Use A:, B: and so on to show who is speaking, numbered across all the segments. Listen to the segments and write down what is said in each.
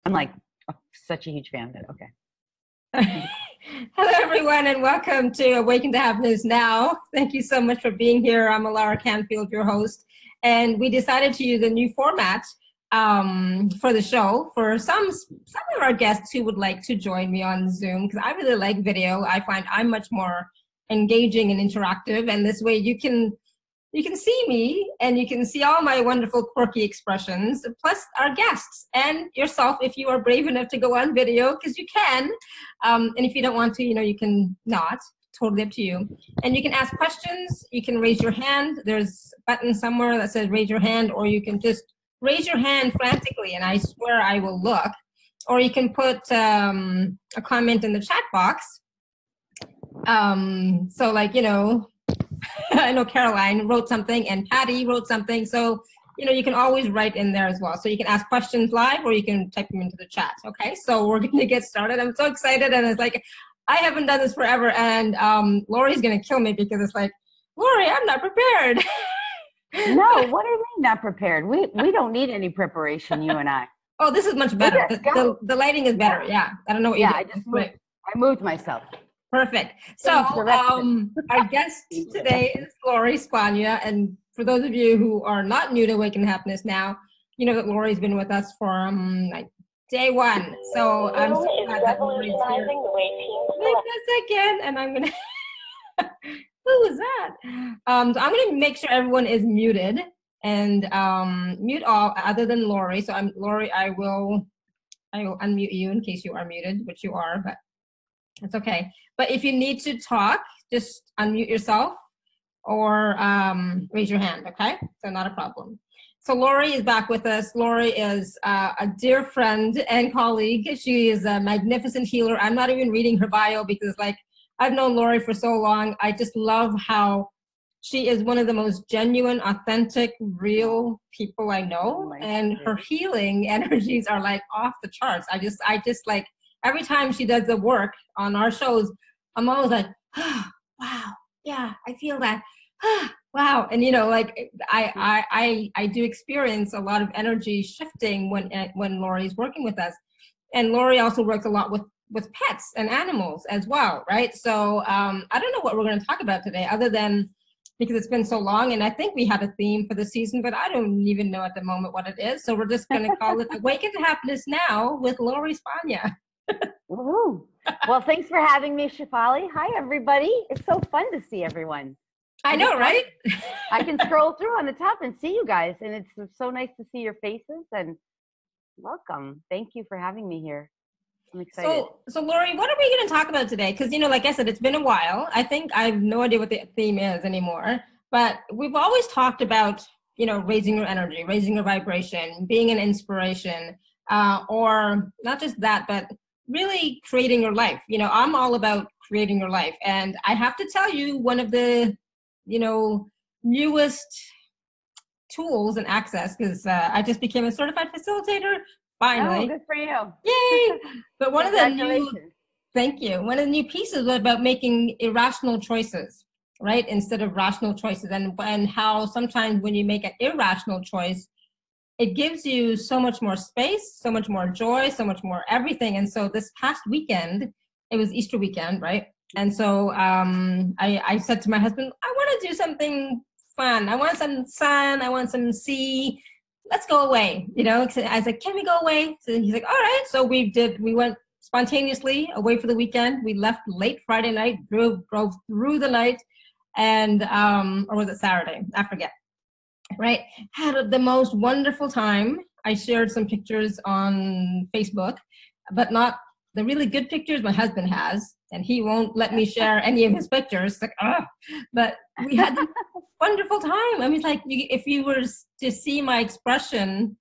A: I'm like such a huge fan of it. Okay.
B: Hello, everyone, and welcome to Awaken to Happiness Now. Thank you so much for being here. I'm Laura Canfield, your host, and we decided to use a new format for the show for some of our guests who would like to join me on Zoom, because I really like video. I find I'm much more engaging and interactive, and this way you can see me and you can see all my wonderful quirky expressions, plus our guests and yourself if you are brave enough to go on video, because you can. And if you don't want to, you can not. Totally up to you. And you can ask questions. You can raise your hand. There's a button somewhere that says raise your hand, or you can just raise your hand frantically and I swear I will look. Or you can put a comment in the chat box. So like, I know Caroline wrote something and Patty wrote something. So, you can always write in there as well. So you can ask questions live or you can type them into the chat. Okay, so we're going to get started. I'm so excited. And it's like, I haven't done this forever. And Lori's going to kill me because it's like, Lori, I'm not prepared.
A: No, what do you mean not prepared? We don't need any preparation, you and I.
B: Oh, this is much better. The lighting is better. Yeah. I don't know what you did.
A: I moved myself.
B: Perfect. So our guest today is Lori Spagna. And for those of you who are not new to Awaken Happiness Now, you know that Lori's been with us for like day one. So I'm so glad that Lori's here. Wait a second, and I'm going to... Who is that? So I'm going to make sure everyone is muted and mute all other than Lori. So Lori, I will unmute you in case you are muted, which you are, but it's okay. But if you need to talk, just unmute yourself or raise your hand, okay? So not a problem. So Lori is back with us. Lori is a dear friend and colleague. She is a magnificent healer. I'm not even reading her bio because I've known Lori for so long. I just love how she is one of the most genuine, authentic, real people I know. And her healing energies are like off the charts. I just like, every time she does the work on our shows, I'm always like, oh, wow, yeah, I feel that. Wow. And I do experience a lot of energy shifting when Lori's working with us. And Lori also works a lot with pets and animals as well, right? So I don't know what we're going to talk about today, other than because it's been so long, and I think we have a theme for the season, but I don't even know at the moment what it is. So we're just going to call it Awaken to Happiness Now with Lori Spagna.
A: Woohoo. Well, thanks for having me, Shefali. Hi, everybody. It's so fun to see everyone.
B: I know, right?
A: I can scroll through on the top and see you guys, and it's so nice to see your faces, and welcome. Thank you for having me here. I'm excited.
B: So Lori, what are we going to talk about today? Because, like I said, it's been a while. I think I have no idea what the theme is anymore, but we've always talked about, raising your energy, raising your vibration, being an inspiration, or not just that, but really creating your life. I'm all about creating your life. And I have to tell you, one of the, newest tools and access, because I just became a certified facilitator, finally.
A: Oh, good for you.
B: Yay! But one of the new pieces was about making irrational choices, right? Instead of rational choices. And how sometimes when you make an irrational choice, it gives you so much more space, so much more joy, so much more everything. And so this past weekend, it was Easter weekend, right? And so I said to my husband, I want to do something fun. I want some sun. I want some sea. Let's go away. I was like, can we go away? So he's like, all right. So we went spontaneously away for the weekend. We left late Friday night, drove through the night, and or was it Saturday? I forget. Right. Had the most wonderful time. I shared some pictures on Facebook, but not the really good pictures my husband has, and he won't let me share any of his pictures. It's like, but we had a wonderful time. I mean, it's like, if you were to see my expression,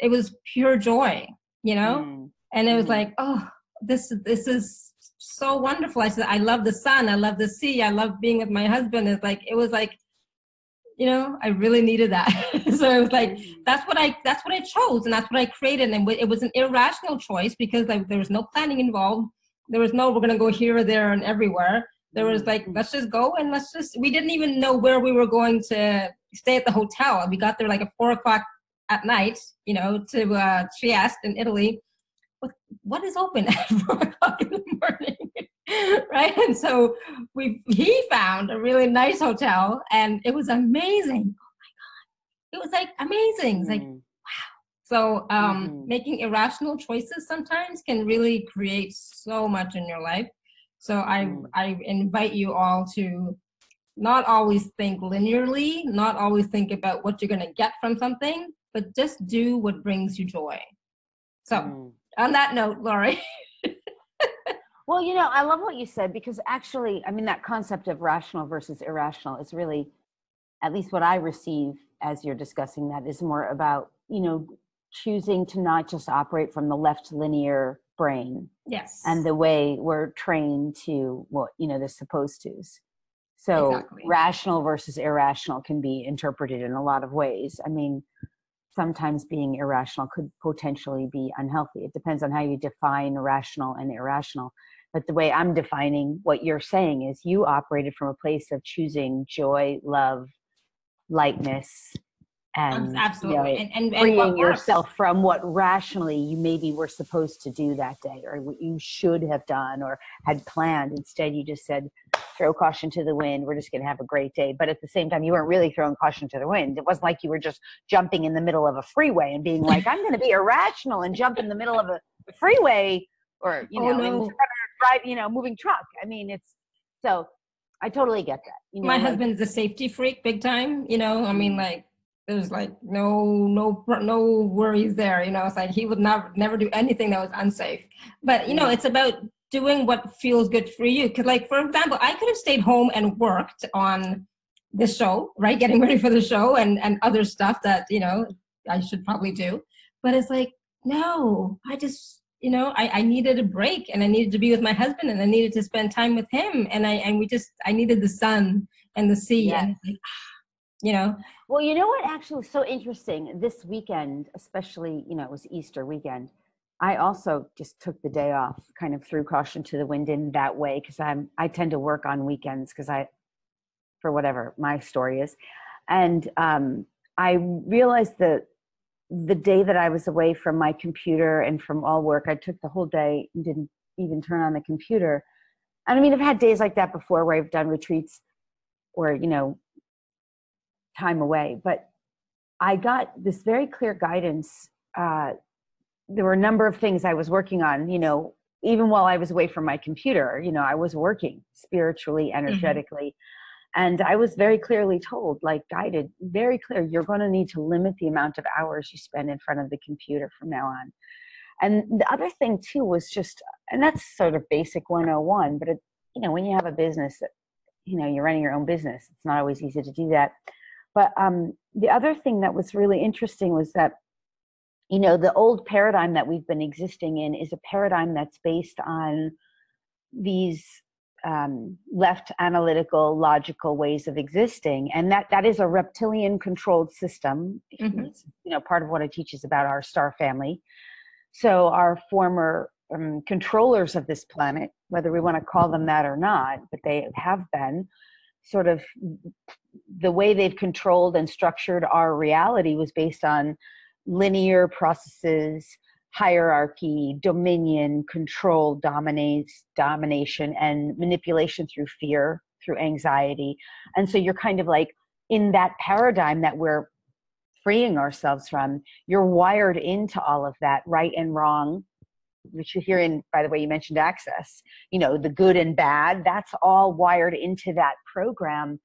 B: it was pure joy, and it was like, oh, this is so wonderful. I said, I love the sun. I love the sea. I love being with my husband. It was like, I really needed that. So it was like, that's what I chose, and that's what I created. And it was an irrational choice because there was no planning involved. There was no, we're going to go here or there and everywhere. There was like, let's just go and we didn't even know where we were going to stay at the hotel. We got there like at 4:00 at night, to Trieste in Italy. what is open at 4 o'clock in the morning? Right? And so he found a really nice hotel, and it was amazing. It was like amazing. It's like, so making irrational choices sometimes can really create so much in your life. So I invite you all to not always think linearly, not always think about what you're going to get from something, but just do what brings you joy. So on that note, Lori.
A: Well, you know, I love what you said, because actually, I mean, that concept of rational versus irrational is really, at least what I receive as you're discussing that, is more about, you know, choosing to not just operate from the left linear brain.
B: Yes.
A: And the way we're trained to, what, you know, the supposed to's. So
B: exactly.
A: Rational versus irrational can be interpreted in a lot of ways. I mean, sometimes being irrational could potentially be unhealthy. It depends on how you define rational and irrational. But the way I'm defining what you're saying is you operated from a place of choosing joy, love, lightness, and
B: absolutely,
A: you know,
B: and
A: freeing yourself from what rationally you maybe were supposed to do that day, or what you should have done or had planned. Instead, you just said, throw caution to the wind. We're just going to have a great day. But at the same time, you weren't really throwing caution to the wind. It wasn't like you were just jumping in the middle of a freeway and being like, I'm going to be irrational and jump in the middle of a freeway, or, you know, in front of a drive, you know, moving truck. I mean, it's, so I totally get that. You know,
B: my husband's a safety freak, big time. You know, I mean, like, there's like no worries there. You know, it's like he would never do anything that was unsafe. But you know, it's about doing what feels good for you. Because, like, for example, I could have stayed home and worked on the show, right, getting ready for the show and other stuff that, you know, I should probably do. But it's like, no, I just, you know, I needed a break, and I needed to be with my husband, and I needed to spend time with him, and I needed the sun and the sea, and it's like, you know.
A: Well, you know what actually was so interesting this weekend, especially, you know, it was Easter weekend. I also just took the day off, kind of threw caution to the wind in that way, because I tend to work on weekends because for whatever my story is. And I realized that the day that I was away from my computer and from all work, I took the whole day and didn't even turn on the computer. And I mean, I've had days like that before where I've done retreats or, you know, time away, but I got this very clear guidance. There were a number of things I was working on, you know, even while I was away from my computer, you know, I was working spiritually, energetically. And I was very clearly told, like guided, very clear, you're going to need to limit the amount of hours you spend in front of the computer from now on. And the other thing too was just, and that's sort of basic 101, but it, you know, when you have a business, you know, you're running your own business, it's not always easy to do that. But the other thing that was really interesting was that, you know, the old paradigm that we've been existing in is a paradigm that's based on these left analytical, logical ways of existing. And that is a reptilian controlled system. It's, you know, part of what I teach is about our star family. So our former controllers of this planet, whether we want to call them that or not, but they have been, sort of the way they've controlled and structured our reality was based on linear processes, hierarchy, dominion, control, domination, and manipulation through fear, through anxiety. And so you're kind of like in that paradigm that we're freeing ourselves from, you're wired into all of that, right and wrong, which you hear in, by the way, you mentioned access, you know, the good and bad, that's all wired into that program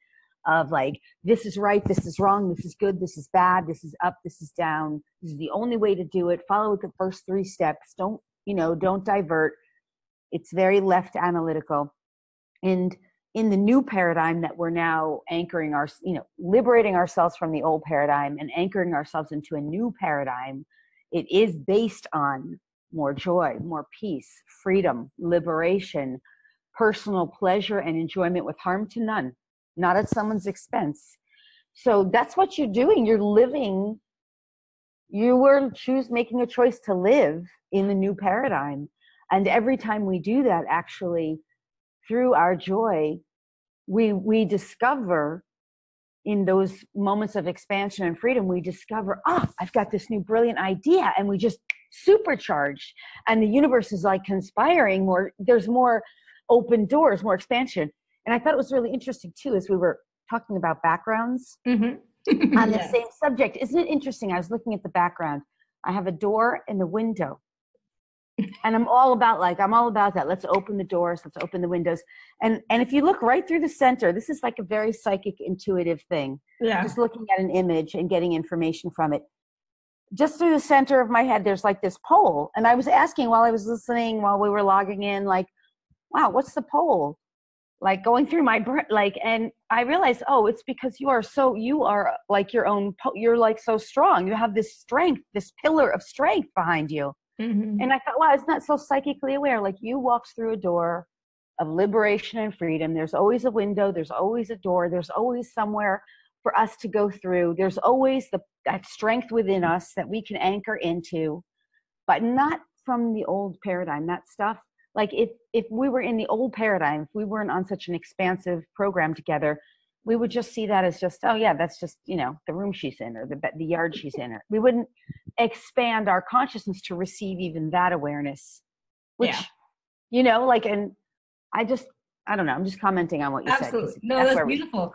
A: of like, this is right, this is wrong, this is good, this is bad, this is up, this is down, this is the only way to do it, follow the first 3 steps, don't, you know, don't divert. It's very left analytical. And in the new paradigm that we're now anchoring you know, liberating ourselves from the old paradigm and anchoring ourselves into a new paradigm, it is based on more joy, more peace, freedom, liberation, personal pleasure and enjoyment with harm to none, not at someone's expense. So that's what you're doing. You're living, you were making a choice to live in the new paradigm. And every time we do that, actually, through our joy, we discover in those moments of expansion and freedom, we discover, I've got this new brilliant idea, and we just supercharged, and the universe is like conspiring more. There's more open doors, more expansion. And I thought it was really interesting too, as we were talking about backgrounds on the same subject. Isn't it interesting? I was looking at the background. I have a door and a window. And I'm all about that. Let's open the doors. Let's open the windows. And if you look right through the center, this is like a very psychic, intuitive thing. Yeah. Just looking at an image and getting information from it. Just through the center of my head, there's like this pole. And I was asking while I was listening, while we were logging in, like, wow, what's the pole? Like going through my, and I realized, it's because you are like your own, you're like so strong. You have this strength, this pillar of strength behind you. Mm-hmm. And I thought, wow, it's not so psychically aware. Like you walk through a door of liberation and freedom. There's always a window. There's always a door. There's always somewhere for us to go through. There's always that strength within us that we can anchor into, but not from the old paradigm, that stuff. Like if we were in the old paradigm, if we weren't on such an expansive program together, we would just see that as just, that's just, the room she's in or the yard she's in. Or we wouldn't expand our consciousness to receive even that awareness, which, and I don't know, I'm just commenting on what you said.
B: Absolutely. No, that's beautiful.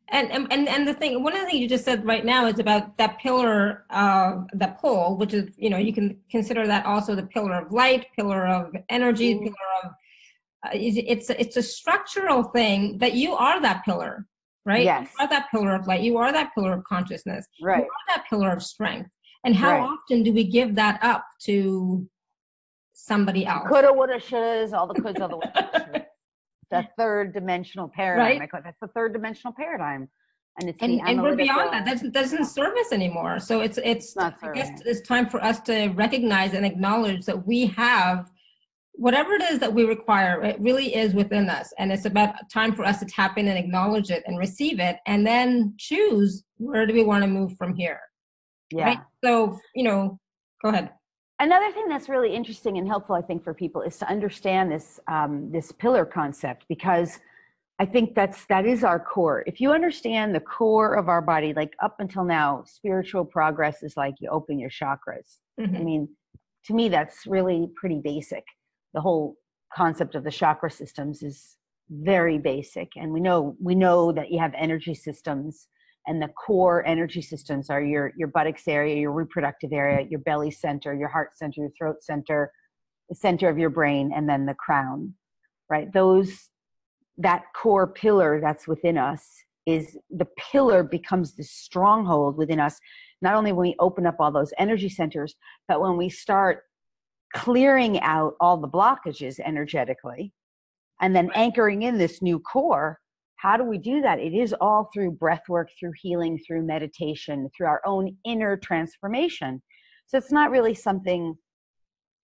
B: And the thing, one of the things you just said right now is about that pillar, the pole, which is, you can consider that also the pillar of light, pillar of energy, pillar of, it's a structural thing that you are that pillar. Right? Yes. You are that pillar of light. You are that pillar of consciousness. Right. You are that pillar of strength. And how often do we give that up to somebody else?
A: Coulda, woulda, shouldas, all the coulds, all the wouldas. The third dimensional paradigm. Right? That's the third dimensional paradigm.
B: And we're beyond that. That doesn't serve us anymore. So it's I guess it's time for us to recognize and acknowledge that we have whatever it is that we require. It really is within us, and it's about time for us to tap in and acknowledge it and receive it, and then choose where do we want to move from here. Yeah. Right? So go ahead.
A: Another thing that's really interesting and helpful, I think, for people is to understand this this pillar concept, because I think that is our core. If you understand the core of our body, like up until now, spiritual progress is like you open your chakras. Mm-hmm. I mean, to me, that's really pretty basic. The whole concept of the chakra systems is very basic. And we know that you have energy systems, and the core energy systems are your buttocks area, your reproductive area, your belly center, your heart center, your throat center, the center of your brain, and then the crown, right? That core pillar that's within us is the pillar becomes the stronghold within us. Not only when we open up all those energy centers, but when we start clearing out all the blockages energetically and then anchoring in this new core. How do we do that? It is all through breath work, through healing, through meditation, through our own inner transformation. So it's not really something,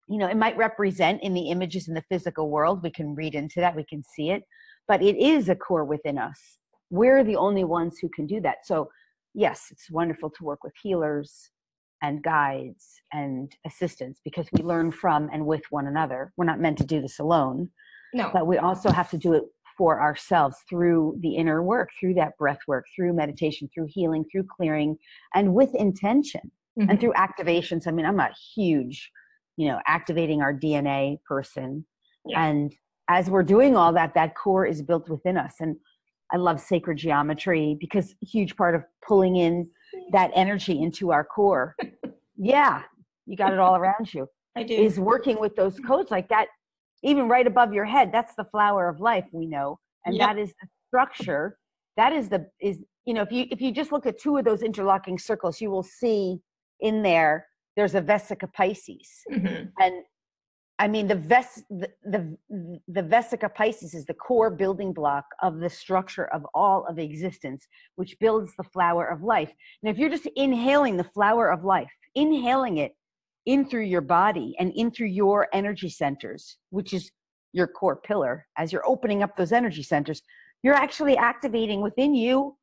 A: it might represent in the images in the physical world. We can read into that, we can see it, but it is a core within us. We're the only ones who can do that. So yes, it's wonderful to work with healers and guides and assistants, because we learn from and with one another. We're not meant to do this alone. No. But we also have to do it for ourselves through the inner work, through that breath work, through meditation, through healing, through clearing, and with intention. Mm-hmm. And through activations. I mean, I'm a huge, activating our DNA person. Yeah. And as we're doing all that, that core is built within us. And I love sacred geometry, because a huge part of pulling in that energy into our core. Yeah, you got it all around you. I do. Is working with those codes like that, even right above your head. That's the flower of life, we know. And that is the structure. That is if you just look at two of those interlocking circles, you will see in there's a Vesica Pisces. Mm-hmm. And I mean, the Vesica Pisces is the core building block of the structure of all of existence, which builds the flower of life. And if you're just inhaling the flower of life, inhaling it in through your body and in through your energy centers, which is your core pillar, as you're opening up those energy centers, you're actually activating within you,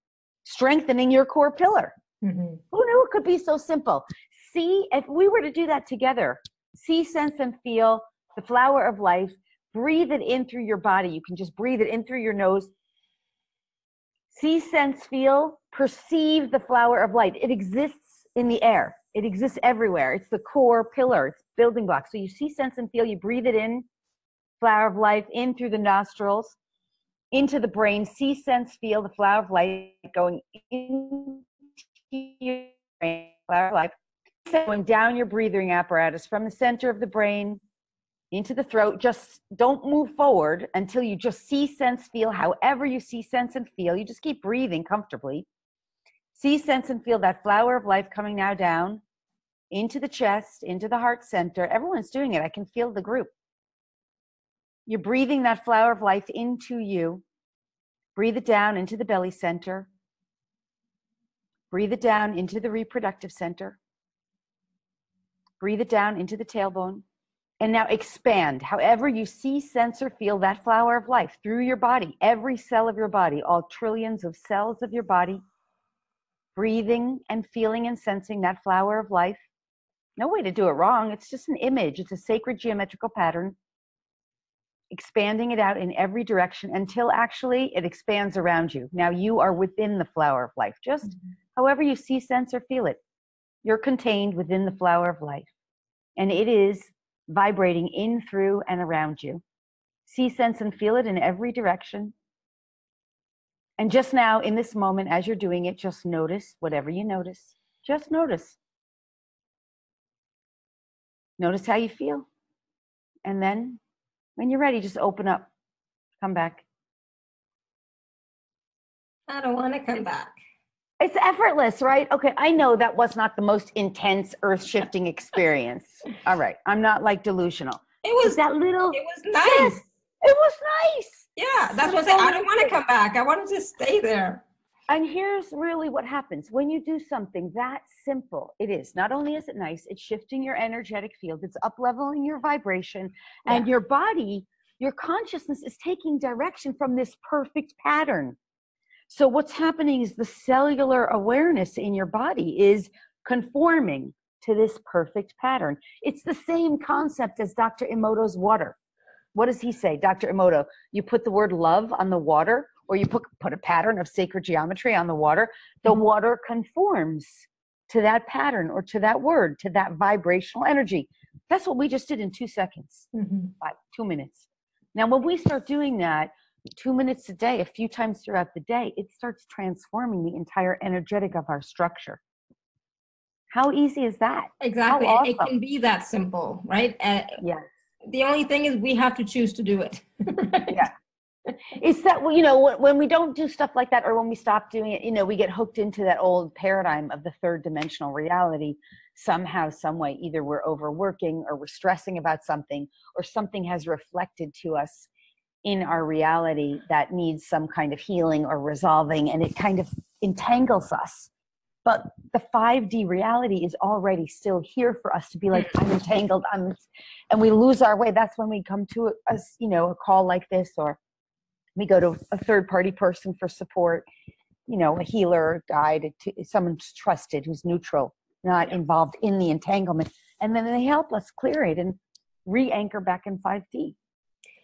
A: strengthening your core pillar. Mm-hmm. Who knew it could be so simple? See, if we were to do that together, see, sense, and feel the flower of life, breathe it in through your body. You can just breathe it in through your nose. See, sense, feel, perceive the flower of light. It exists in the air. It exists everywhere. It's the core pillar. It's building block. So you see, sense, and feel. You breathe it in, flower of life, in through the nostrils, into the brain. See, sense, feel the flower of light going into your brain, flower of life, going down your breathing apparatus from the center of the brain into the throat. Just don't move forward until you just see, sense, feel. However you see, sense, and feel, you just keep breathing comfortably. See, sense, and feel that flower of life coming now down into the chest, into the heart center. Everyone's doing it. I can feel the group. You're breathing that flower of life into you. Breathe it down into the belly center. Breathe it down into the reproductive center. Breathe it down into the tailbone. And now expand, however you see, sense, or feel that flower of life through your body, every cell of your body, all trillions of cells of your body, breathing and feeling and sensing that flower of life. No way to do it wrong. It's just an image. It's a sacred geometrical pattern. Expanding it out in every direction until actually it expands around you. Now you are within the flower of life. Just however you see, sense, or feel it. You're contained within the flower of life. And it is vibrating in, through, and around you. See, sense, and feel it in every direction. And just now, in this moment, as you're doing it, just notice whatever you notice. Just notice. Notice how you feel. And then, when you're ready, just open up. Come back.
B: I don't want to come back.
A: It's effortless, right? Okay, I know that was not the most intense, earth-shifting experience. All right, I'm not like delusional.
B: It was
A: that little.
B: It was nice.
A: Yes, it was nice.
B: Yeah, that's what I said. I don't want to come back. I want to stay there.
A: And here's really what happens when you do something that simple. It is not only is it nice, it's shifting your energetic field. It's up-leveling your vibration, and your body, your consciousness is taking direction from this perfect pattern. So what's happening is the cellular awareness in your body is conforming to this perfect pattern. It's the same concept as Dr. Emoto's water. What does he say, Dr. Emoto? You put the word love on the water, or you put a pattern of sacred geometry on the water. The water conforms to that pattern or to that word, to that vibrational energy. That's what we just did in 2 seconds, 2 minutes. Now, when we start doing that, 2 minutes a day, a few times throughout the day, it starts transforming the entire energetic of our structure. How easy is that?
B: Exactly.
A: Awesome.
B: It can be that simple, right?
A: Yeah.
B: The only thing is we have to choose to do it. Right?
A: Yeah. It's that, you know, when we don't do stuff like that, or when we stop doing it, you know, we get hooked into that old paradigm of the third dimensional reality. Somehow, some way, either we're overworking or we're stressing about something, or something has reflected to us in our reality that needs some kind of healing or resolving, and it kind of entangles us. But the 5D reality is already still here for us to be like, I'm entangled, and we lose our way. That's when we come to a call like this, or we go to a third-party person for support, you know, a healer, a guide, someone trusted who's neutral, not involved in the entanglement. And then they help us clear it and re-anchor back in 5D.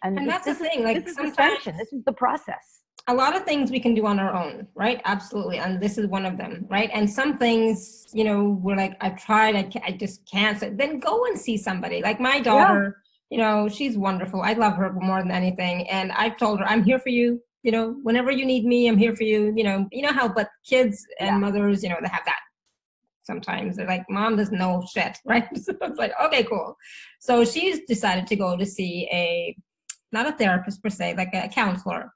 B: And that's the thing, like
A: this is Ascension. This is the process.
B: A lot of things we can do on our own, right? Absolutely. And this is one of them, right? And some things, you know, we're like, I've tried, I just can't. So then go and see somebody. Like my daughter, you know, she's wonderful. I love her more than anything. And I've told her, I'm here for you. You know, whenever you need me, I'm here for you. You know how, but kids and mothers, you know, they have that. Sometimes they're like, mom doesn't know shit, right? So it's like, okay, cool. So she's decided to go to see not a therapist per se, like a counselor.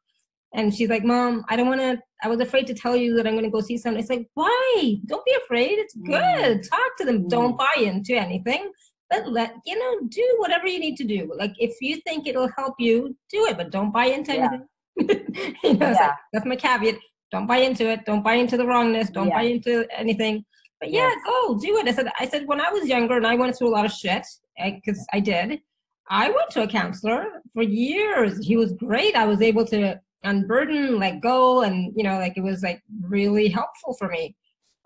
B: And she's like, Mom, I was afraid to tell you that I'm going to go see someone. It's like, why? Don't be afraid. It's good. Talk to them. Don't buy into anything. But do whatever you need to do. Like, if you think it'll help you, do it, but don't buy into anything. It's like, that's my caveat. Don't buy into it. Don't buy into the wrongness. Don't buy into anything. But go do it. I said, when I was younger and I went through a lot of shit, because I did, I went to a counselor for years. He was great. I was able to unburden, let go, and it was like really helpful for me.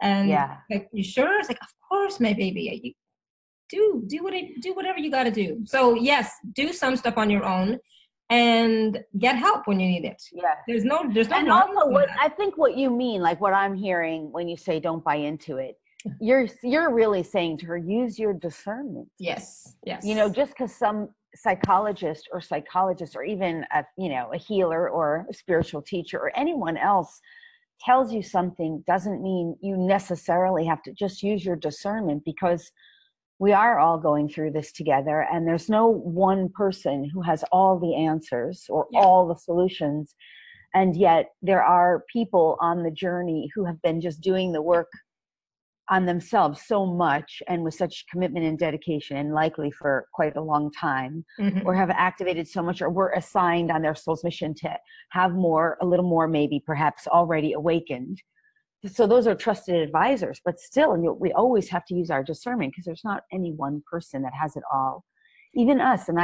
B: And like, you sure? It's like, of course, my baby. You do whatever you got to do. So yes, do some stuff on your own. and get help when you need it.
A: Yeah.
B: There's no
A: and also I think what you mean, like what I'm hearing when you say don't buy into it, you're really saying to her, use your discernment.
B: Yes.
A: You know, just because some psychologist or even a healer or a spiritual teacher or anyone else tells you something doesn't mean you necessarily have to. Just use your discernment, because we are all going through this together, and there's no one person who has all the answers or all the solutions. And yet there are people on the journey who have been just doing the work on themselves so much and with such commitment and dedication, and likely for quite a long time, or have activated so much, or were assigned on their soul's mission to have more, a little more, maybe perhaps already awakened. So those are trusted advisors, but still, we always have to use our discernment, because there's not any one person that has it all, even us. And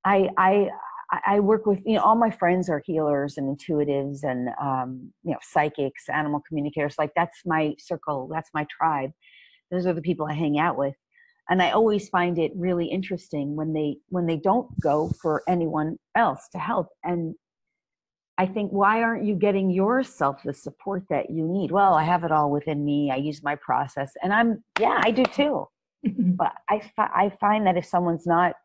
A: I work with, all my friends are healers and intuitives and, psychics, animal communicators. Like, that's my circle. That's my tribe. Those are the people I hang out with. And I always find it really interesting when they don't go for anyone else to help. And I think, why aren't you getting yourself the support that you need? Well, I have it all within me. I use my process, and I do too. But I find that if someone's not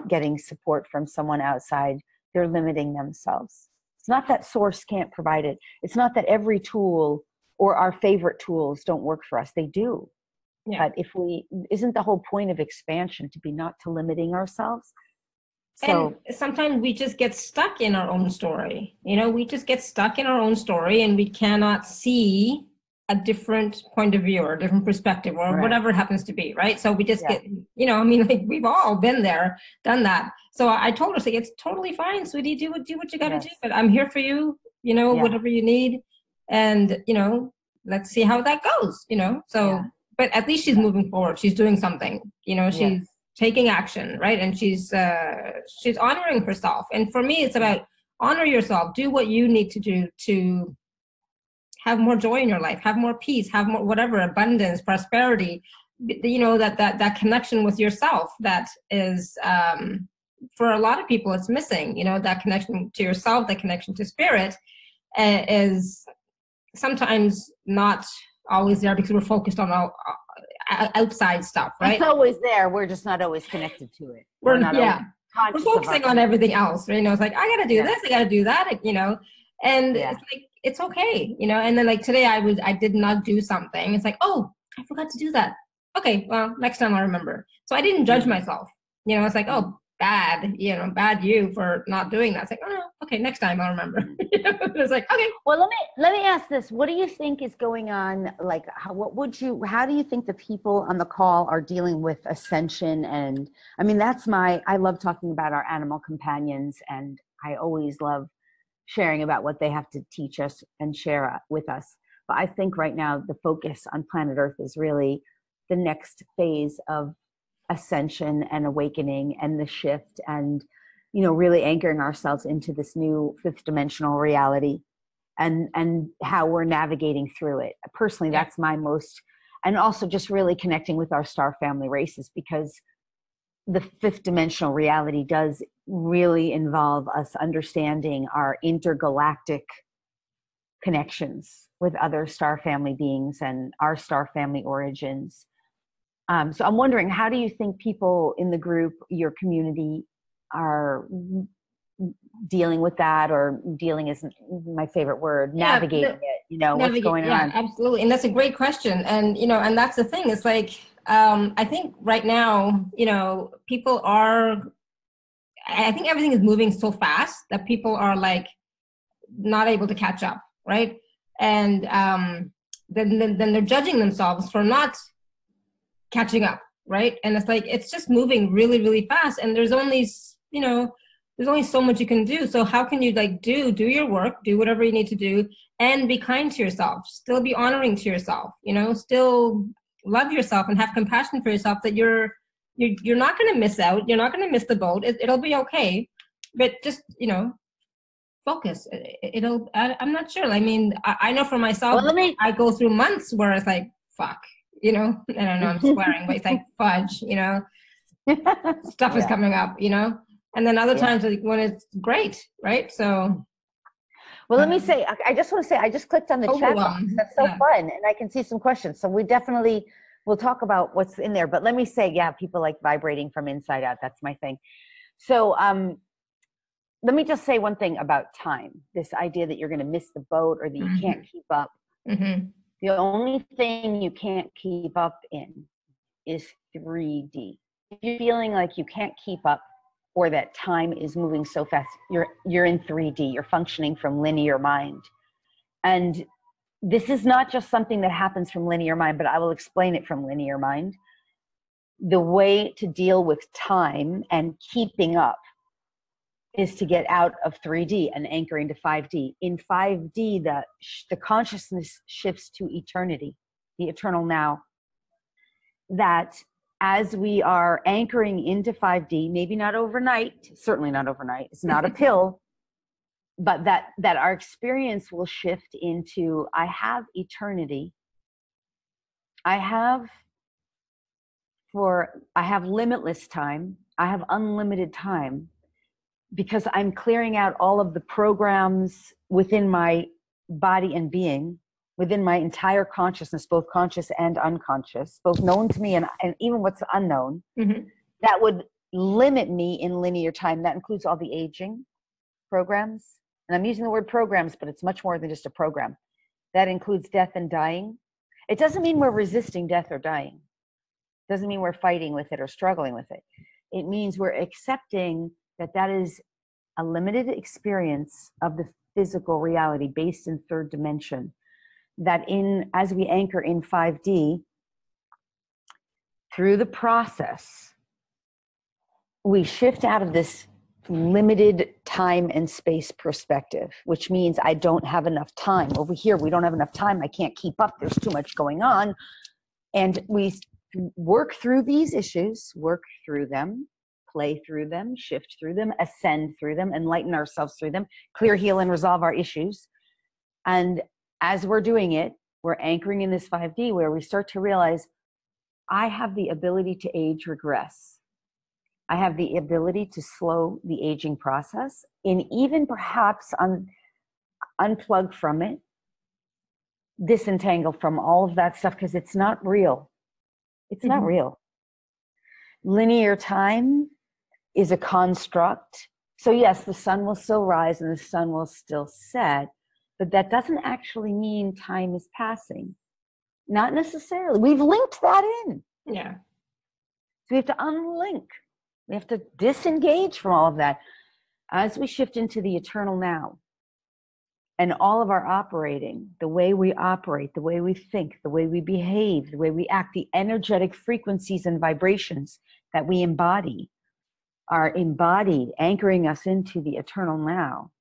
A: getting support from someone outside, they're limiting themselves. It's not that source can't provide it. It's not that every tool or our favorite tools don't work for us. They do. Yeah. But isn't the whole point of expansion to be not to limiting ourselves?
B: So, and sometimes we just get stuck in our own story. We just get stuck in our own story, and we cannot see a different point of view or a different perspective, or whatever it happens to be, right? So we just get, we've all been there, done that. So I told her, it's totally fine, sweetie, do what you got to do, but I'm here for you, whatever you need. And, let's see how that goes, but at least she's moving forward. She's doing something, she's taking action, right? And she's honoring herself. And for me, it's about honor yourself, do what you need to do to have more joy in your life, have more peace, have more whatever, abundance, prosperity, that connection with yourself that is, for a lot of people, it's missing, that connection to yourself, that connection to spirit is sometimes not always there, because we're focused on all outside stuff, right?
A: It's always there. We're just not always connected to it.
B: We're focusing on everything else, right? It's like, I got to do this, I got to do that, and it's like, it's okay, and then like today I did not do something. It's like, oh, I forgot to do that. Okay, well, next time I'll remember. So I didn't judge myself. It's like, oh, bad you for not doing that. It's like, oh no, okay, next time I'll remember. It's like, okay.
A: Well, let me ask this. What do you think is going on? Like, how do you think the people on the call are dealing with ascension? And I mean, I love talking about our animal companions, and I always love sharing about what they have to teach us and share with us. But I think right now the focus on planet Earth is really the next phase of ascension and awakening and the shift, and really anchoring ourselves into this new fifth dimensional reality, and how we're navigating through it. Personally, that's my most, and also just really connecting with our star family races, because the fifth dimensional reality does really involve us understanding our intergalactic connections with other star family beings and our star family origins. So I'm wondering, how do you think people in the group, your community, are dealing with that? Or dealing isn't my favorite word, navigating it, what's going on?
B: Yeah, absolutely. And that's a great question. And, and that's the thing. It's like, I think right now, people I think everything is moving so fast that people are like not able to catch up, right? And then they're judging themselves for not catching up, right? And it's like, it's just moving really, really fast, and there's only so much you can do. So how can you like do your work, do whatever you need to do, and be kind to yourself, still be honoring to yourself, still love yourself and have compassion for yourself, that you're not going to miss out, you're not going to miss the boat, it'll be okay, but just focus. I'm not sure. I mean, I know for myself, I go through months where it's like, fuck, I don't know, I'm swearing, but it's like fudge, stuff is coming up, And then other times when it's great, right? So.
A: Well, let me say, I just want to say, I just clicked on the chat box. That's so fun. And I can see some questions. So we definitely will talk about what's in there. But let me say, yeah, people like vibrating from inside out. That's my thing. So let me just say one thing about time. This idea that you're going to miss the boat or that you can't keep up. The only thing you can't keep up in is 3D. If you're feeling like you can't keep up or that time is moving so fast, you're in 3D. You're functioning from linear mind. And this is not just something that happens from linear mind, but I will explain it from linear mind. The way to deal with time and keeping up is to get out of 3D and anchor into 5D. In 5D, the consciousness shifts to eternity, the eternal now. That as we are anchoring into 5D, maybe not overnight, certainly not overnight, it's not a pill, but that our experience will shift into, I have eternity. I have limitless time. I have unlimited time because I'm clearing out all of the programs within my body and being, within my entire consciousness, both conscious and unconscious, both known to me and even what's unknown, that would limit me in linear time. That includes all the aging programs. And I'm using the word programs, but it's much more than just a program. That includes death and dying. It doesn't mean we're resisting death or dying. It doesn't mean we're fighting with it or struggling with it. It means we're accepting that is a limited experience of the physical reality based in third dimension. That as we anchor in 5D, through the process, we shift out of this limited time and space perspective, which means I don't have enough time. Over here, we don't have enough time. I can't keep up. There's too much going on. And we work through these issues, work through them, play through them, shift through them, ascend through them, enlighten ourselves through them, clear, heal, and resolve our issues. And as we're doing it, we're anchoring in this 5D where we start to realize I have the ability to age regress. I have the ability to slow the aging process and even perhaps unplug from it, disentangle from all of that stuff because it's not real. It's not real. Linear time is a construct. So yes, the sun will still rise and the sun will still set, but that doesn't actually mean time is passing. Not necessarily. We've linked that in.
B: Yeah.
A: So we have to unlink. We have to disengage from all of that as we shift into the eternal now. And all of our operating, the way we operate, the way we think, the way we behave, the way we act, the energetic frequencies and vibrations that we embody are embodied, anchoring us into the eternal now.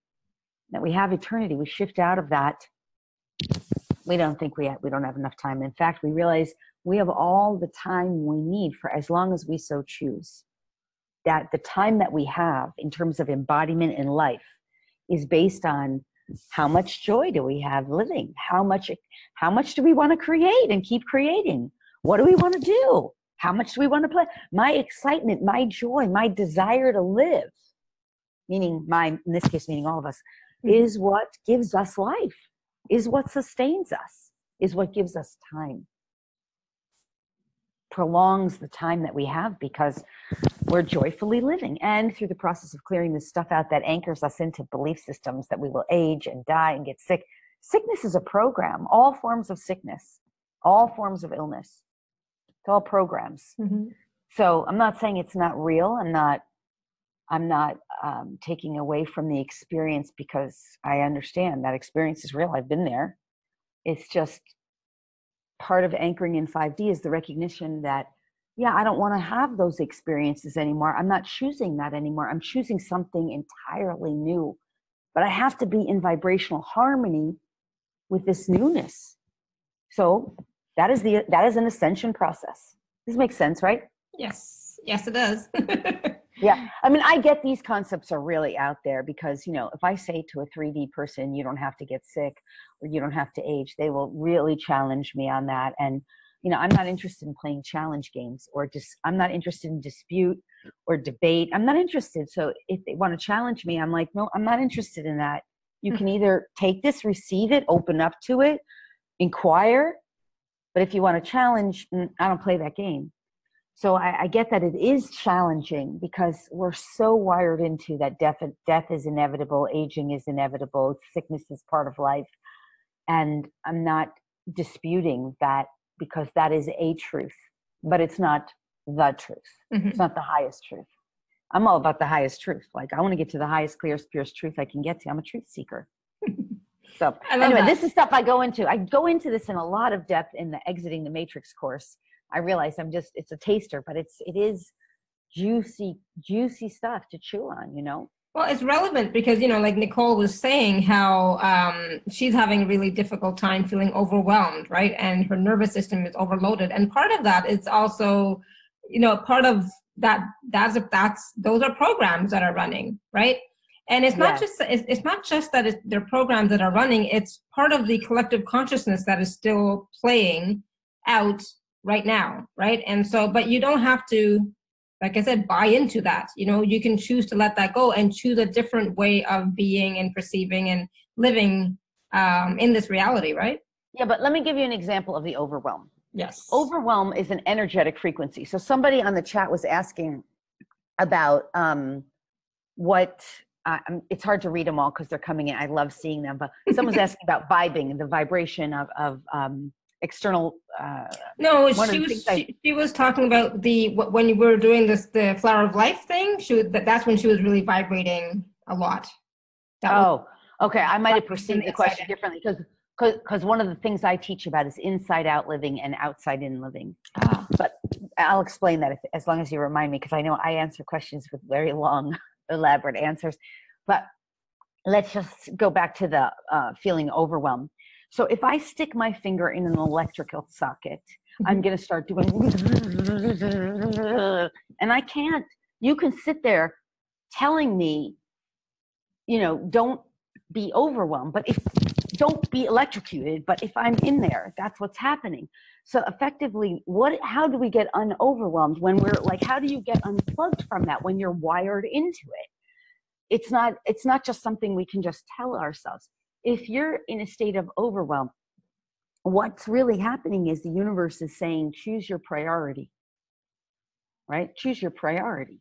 A: That we have eternity. We shift out of that. We don't think we don't have enough time. In fact, we realize we have all the time we need for as long as we so choose. That the time that we have in terms of embodiment in life is based on how much joy do we have living? How much do we want to create and keep creating? What do we want to do? How much do we want to play? My excitement, my joy, my desire to live, meaning in this case, meaning all of us, is what gives us life, is what sustains us, is what gives us time. Prolongs the time that we have because we're joyfully living. And through the process of clearing this stuff out that anchors us into belief systems that we will age and die and get sick. Sickness is a program. All forms of sickness, all forms of illness, it's all programs. So I'm not saying it's not real. I'm not taking away from the experience because I understand that experience is real. I've been there. It's just part of anchoring in 5D is the recognition that, yeah, I don't want to have those experiences anymore. I'm not choosing that anymore. I'm choosing something entirely new. But I have to be in vibrational harmony with this newness. So that is an ascension process. This makes sense, right?
B: Yes. Yes, it does.
A: Yeah. I mean, I get these concepts are really out there because, if I say to a 3D person, you don't have to get sick or you don't have to age, they will really challenge me on that. And, I'm not interested in playing challenge games or I'm not interested in dispute. or debate. I'm not interested. So if they want to challenge me, I'm like, no, I'm not interested in that. You can either take this, receive it, open up to it, inquire. But if you want to challenge, I don't play that game. So I get that it is challenging because we're so wired into that death is inevitable, aging is inevitable, sickness is part of life. And I'm not disputing that because that is a truth, but it's not the truth. It's not the highest truth. I'm all about the highest truth. Like, I want to get to the highest, clearest, purest truth I can get to. I'm a truth seeker. So anyway, this is stuff I go into. I go into this in a lot of depth in the Exiting the Matrix course. I realize it's a taster, but it is juicy stuff to chew on, you know?
B: Well, it's relevant because, you know, like Nicole was saying, how she's having a really difficult time feeling overwhelmed, right? And her nervous system is overloaded. And part of that is also, you know, part of those are programs that are running, right? And it's not just that they're programs that are running. It's part of the collective consciousness that is still playing out right now, right? And so, but you don't have to, like I said, buy into that. You know, you can choose to let that go and choose a different way of being and perceiving and living in this reality, right?
A: Yeah, but let me give you an example of the overwhelm.
B: Yes.
A: Overwhelm is an energetic frequency. So somebody on the chat was asking about what, it's hard to read them all because they're coming in. I love seeing them, but someone's asking about vibing, the vibration of external.
B: No, she was talking about when you were doing the Flower of Life thing. That's when she was really vibrating a lot.
A: Okay. I might have perceived the question differently because one of the things I teach about is inside out living and outside in living. But I'll explain that as long as you remind me, because I know I answer questions with very long, elaborate answers. But let's just go back to the feeling overwhelmed. So if I stick my finger in an electrical socket, I'm going to start doing, and I can't. You can sit there telling me, you know, don't be overwhelmed, but don't be electrocuted. But if I'm in there, that's what's happening. So effectively, how do we get unoverwhelmed when we're like, how do you get unplugged from that when you're wired into it? It's not just something we can just tell ourselves. If you're in a state of overwhelm, what's really happening is the universe is saying, choose your priority, right? Choose your priority.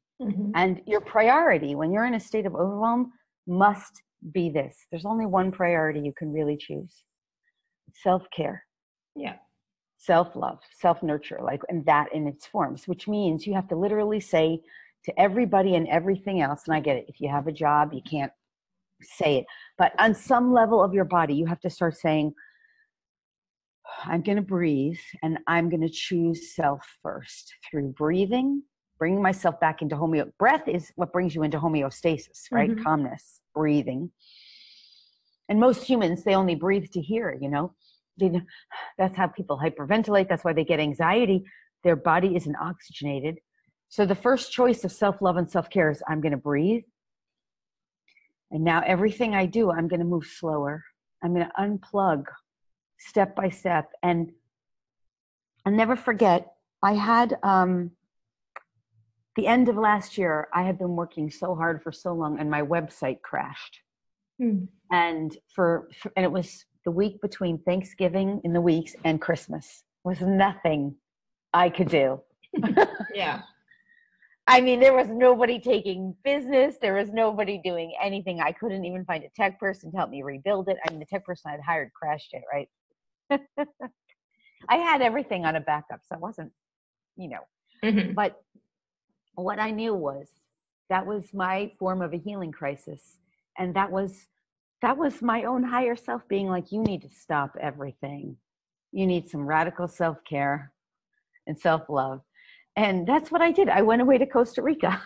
A: And your priority, when you're in a state of overwhelm, must be this. There's only one priority you can really choose. Self-care.
B: Yeah.
A: Self-love, self-nurture, and that in its forms, which means you have to literally say to everybody and everything else, and I get it, if you have a job, you can't say it, but on some level of your body, you have to start saying, I'm going to breathe and I'm going to choose self first through breathing, bringing myself back into breath is what brings you into homeostasis, right? Calmness, breathing. And most humans, they only breathe to hear, you know, that's how people hyperventilate. That's why they get anxiety. Their body isn't oxygenated. So the first choice of self-love and self-care is I'm going to breathe. And now everything I do, I'm going to move slower. I'm going to unplug step by step. And I'll never forget, I had, the end of last year, I had been working so hard for so long and my website crashed. And it was the week between Thanksgiving in the weeks and Christmas. There was nothing I could do.
B: Yeah.
A: I mean, there was nobody taking business. There was nobody doing anything. I couldn't even find a tech person to help me rebuild it. I mean, the tech person I'd hired crashed it, right? I had everything on a backup, so it wasn't, you know. But what I knew was that was my form of a healing crisis. And that was my own higher self being like, you need to stop everything. You need some radical self-care and self-love. And that's what I did. I went away to Costa Rica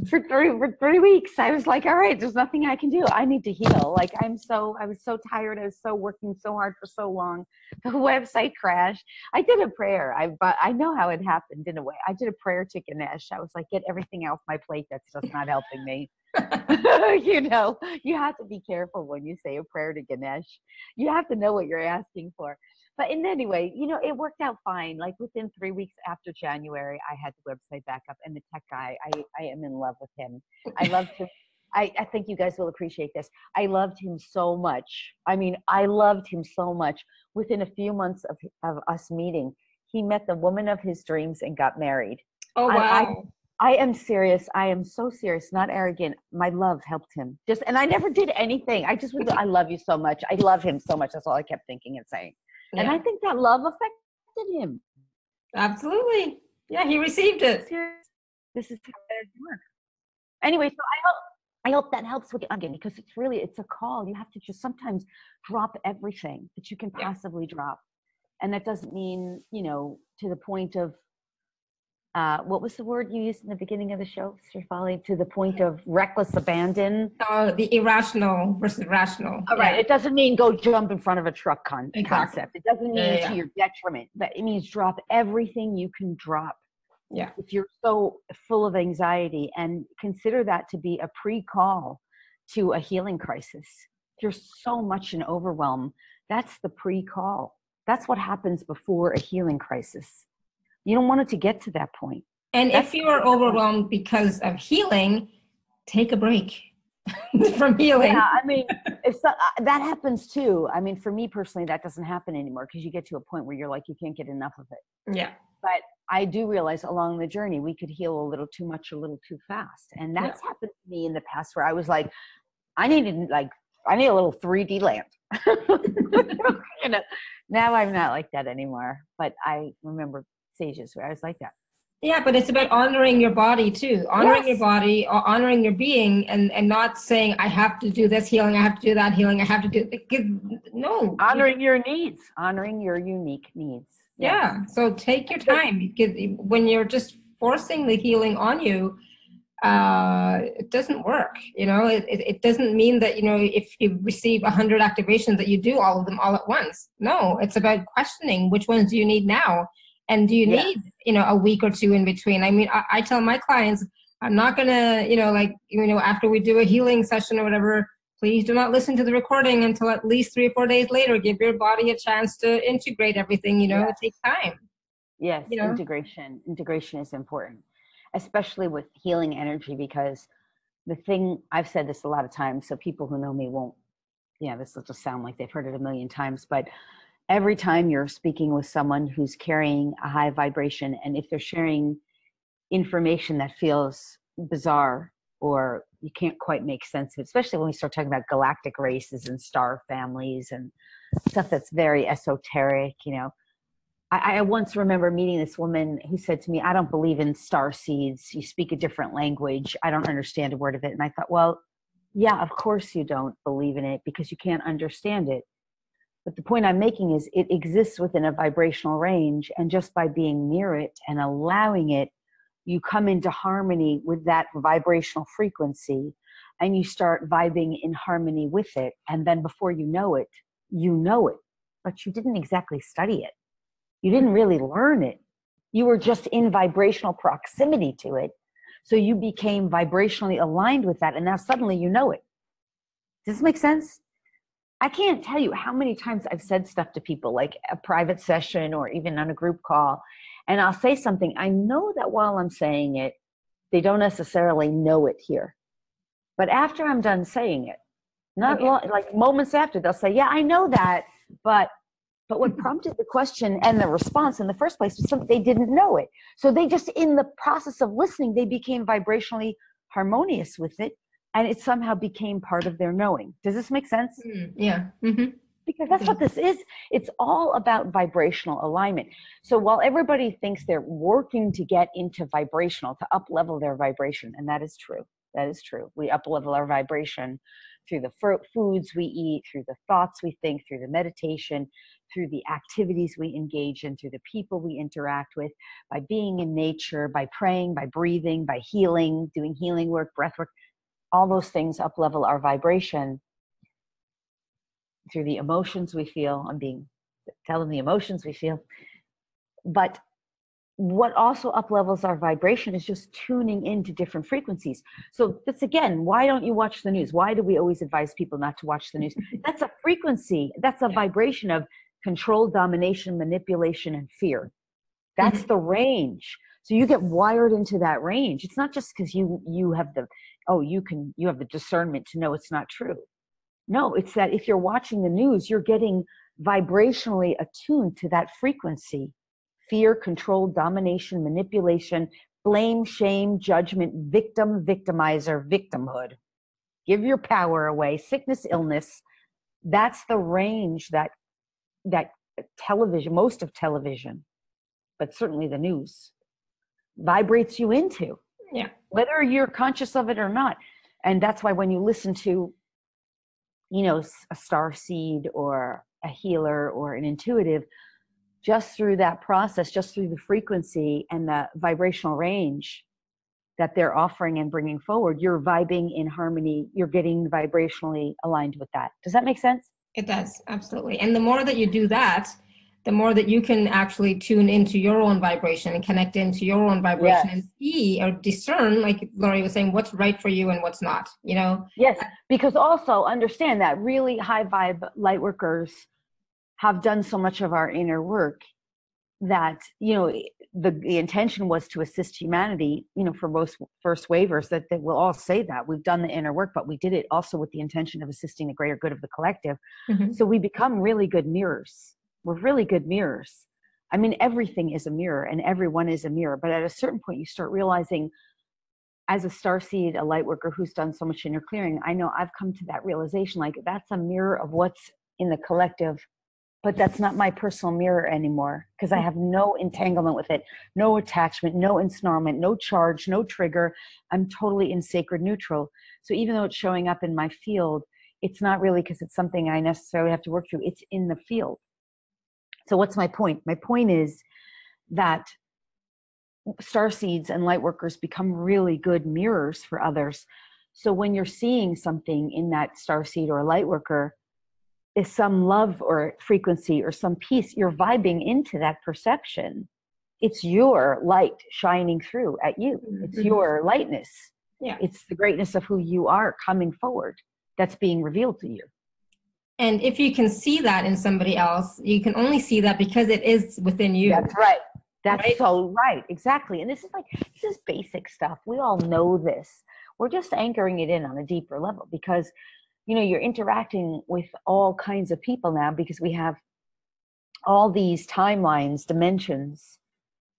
A: for 3 weeks. I was like, all right, there's nothing I can do. I need to heal. Like, I was so tired. I was working so hard for so long. The website crashed. I did a prayer. But I know how it happened in a way. I did a prayer to Ganesh. I was like, get everything off my plate that's just not helping me. You know, you have to be careful when you say a prayer to Ganesh. You have to know what you're asking for. But in any way, it worked out fine. Like within 3 weeks after January, I had the website back up, and the tech guy, I am in love with him. I loved him. I think you guys will appreciate this. I loved him so much. I mean, I loved him so much. Within a few months of us meeting, he met the woman of his dreams and got married.
B: Oh, wow.
A: I am serious. I am so serious, not arrogant. My love helped him. And I never did anything. I love you so much. I love him so much. That's all I kept thinking and saying. Yeah. And I think that love affected him.
B: Absolutely. Yeah, he received it.
A: This is how it works. Anyway, so I hope that helps with again, because it's a call. You have to just sometimes drop everything that you can possibly drop. And that doesn't mean, to the point of, what was the word you used in the beginning of the show, Shefali? To the point of reckless abandon.
B: The irrational versus rational.
A: All right. It doesn't mean go jump in front of a truck concept. It doesn't mean to your detriment, but it means drop everything you can drop.
B: Yeah.
A: If you're so full of anxiety, and consider that to be a pre-call to a healing crisis. If you're so much in overwhelm, that's the pre-call. That's what happens before a healing crisis. You don't want it to get to that point.
B: And if you are overwhelmed because of healing, take a break from healing.
A: Yeah, I mean, that happens too. I mean, for me personally, that doesn't happen anymore, because you get to a point where you're like, you can't get enough of it.
B: Yeah.
A: But I do realize along the journey, we could heal a little too much, a little too fast. And that's happened to me in the past, where I was like, I need a little 3D land. Now I'm not like that anymore. But I remember stages where I was like that.
B: Yeah, but it's about honoring your body too. Honoring your body, or honoring your being, and not saying, I have to do this healing, I have to do that healing, I have to do no.
A: Honoring your needs, honoring your unique needs.
B: Yeah. So take your time, because when you're just forcing the healing on you, it doesn't work. It doesn't mean that, if you receive 100 activations that you do all of them all at once. No, it's about questioning which ones do you need now. And do you need, a week or two in between? I mean, I tell my clients, I'm not going to, after we do a healing session or whatever, please do not listen to the recording until at least 3 or 4 days later. Give your body a chance to integrate everything, it takes time.
A: Yes, integration. Integration is important, especially with healing energy, because I've said this a lot of times, so people who know me won't, this will just sound like they've heard it a million times, but every time you're speaking with someone who's carrying a high vibration, and if they're sharing information that feels bizarre or you can't quite make sense of it, especially when we start talking about galactic races and star families and stuff that's very esoteric, I once remember meeting this woman who said to me, I don't believe in star seeds. You speak a different language. I don't understand a word of it. And I thought, well, yeah, of course you don't believe in it, because you can't understand it. But the point I'm making is it exists within a vibrational range, and just by being near it and allowing it, you come into harmony with that vibrational frequency, and you start vibing in harmony with it. And then before you know it, but you didn't exactly study it. You didn't really learn it. You were just in vibrational proximity to it. So you became vibrationally aligned with that, and now suddenly you know it. Does this make sense? I can't tell you how many times I've said stuff to people, like a private session or even on a group call, and I'll say something. I know that while I'm saying it, they don't necessarily know it here. But after I'm done saying it, like moments after, they'll say, yeah, I know that, but what prompted the question and the response in the first place was something they didn't know it. So they just, in the process of listening, they became vibrationally harmonious with it. And it somehow became part of their knowing. Does this make sense?
B: Yeah. Mm-hmm.
A: Because that's what this is. It's all about vibrational alignment. So while everybody thinks they're working to get into vibrational, to up-level their vibration, and that is true. That is true. We up-level our vibration through the foods we eat, through the thoughts we think, through the meditation, through the activities we engage in, through the people we interact with, by being in nature, by praying, by breathing, by healing, doing healing work, breath work. All those things up-level our vibration through the emotions we feel. Telling the emotions we feel. But what also up-levels our vibration is just tuning into different frequencies. So that's, again, why don't you watch the news? Why do we always advise people not to watch the news? That's a frequency. That's a vibration of control, domination, manipulation, and fear. That's the range. So you get wired into that range. It's not just because you have you have the discernment to know it's not true. No, it's that if you're watching the news, you're getting vibrationally attuned to that frequency. Fear, control, domination, manipulation, blame, shame, judgment, victim, victimizer, victimhood. Give your power away, sickness, illness. That's the range that television, most of television, but certainly the news, vibrates you into, whether you're conscious of it or not. And that's why when you listen to, a star seed or a healer or an intuitive, just through that process, just through the frequency and the vibrational range that they're offering and bringing forward, you're vibing in harmony. You're getting vibrationally aligned with that. Does that make sense?
B: It does, absolutely. And the more that you do that, the more that you can actually tune into your own vibration and connect into your own vibration and see or discern, like Lori was saying, what's right for you and what's not,
A: Yes, because also understand that really high vibe light workers have done so much of our inner work that, the intention was to assist humanity, for most first wavers, that they will all say that we've done the inner work, but we did it also with the intention of assisting the greater good of the collective. So we become really good mirrors. We're really good mirrors. I mean, everything is a mirror and everyone is a mirror. But at a certain point, you start realizing, as a starseed, a light worker who's done so much inner clearing, I know I've come to that realization, like that's a mirror of what's in the collective, but that's not my personal mirror anymore, because I have no entanglement with it, no attachment, no ensnarlment, no charge, no trigger. I'm totally in sacred neutral. So even though it's showing up in my field, it's not really because it's something I necessarily have to work through. It's in the field. So what's my point? My point is that starseeds and light workers become really good mirrors for others. So when you're seeing something in that starseed or light worker, is some love or frequency or some peace, you're vibing into that perception. It's your light shining through at you. It's your lightness.
B: Yeah.
A: It's the greatness of who you are coming forward that's being revealed to you.
B: And if you can see that in somebody else, you can only see that because it is within you.
A: That's right. That's so right. Exactly. And this is basic stuff. We all know this. We're just anchoring it in on a deeper level because, you're interacting with all kinds of people now because we have all these timelines, dimensions,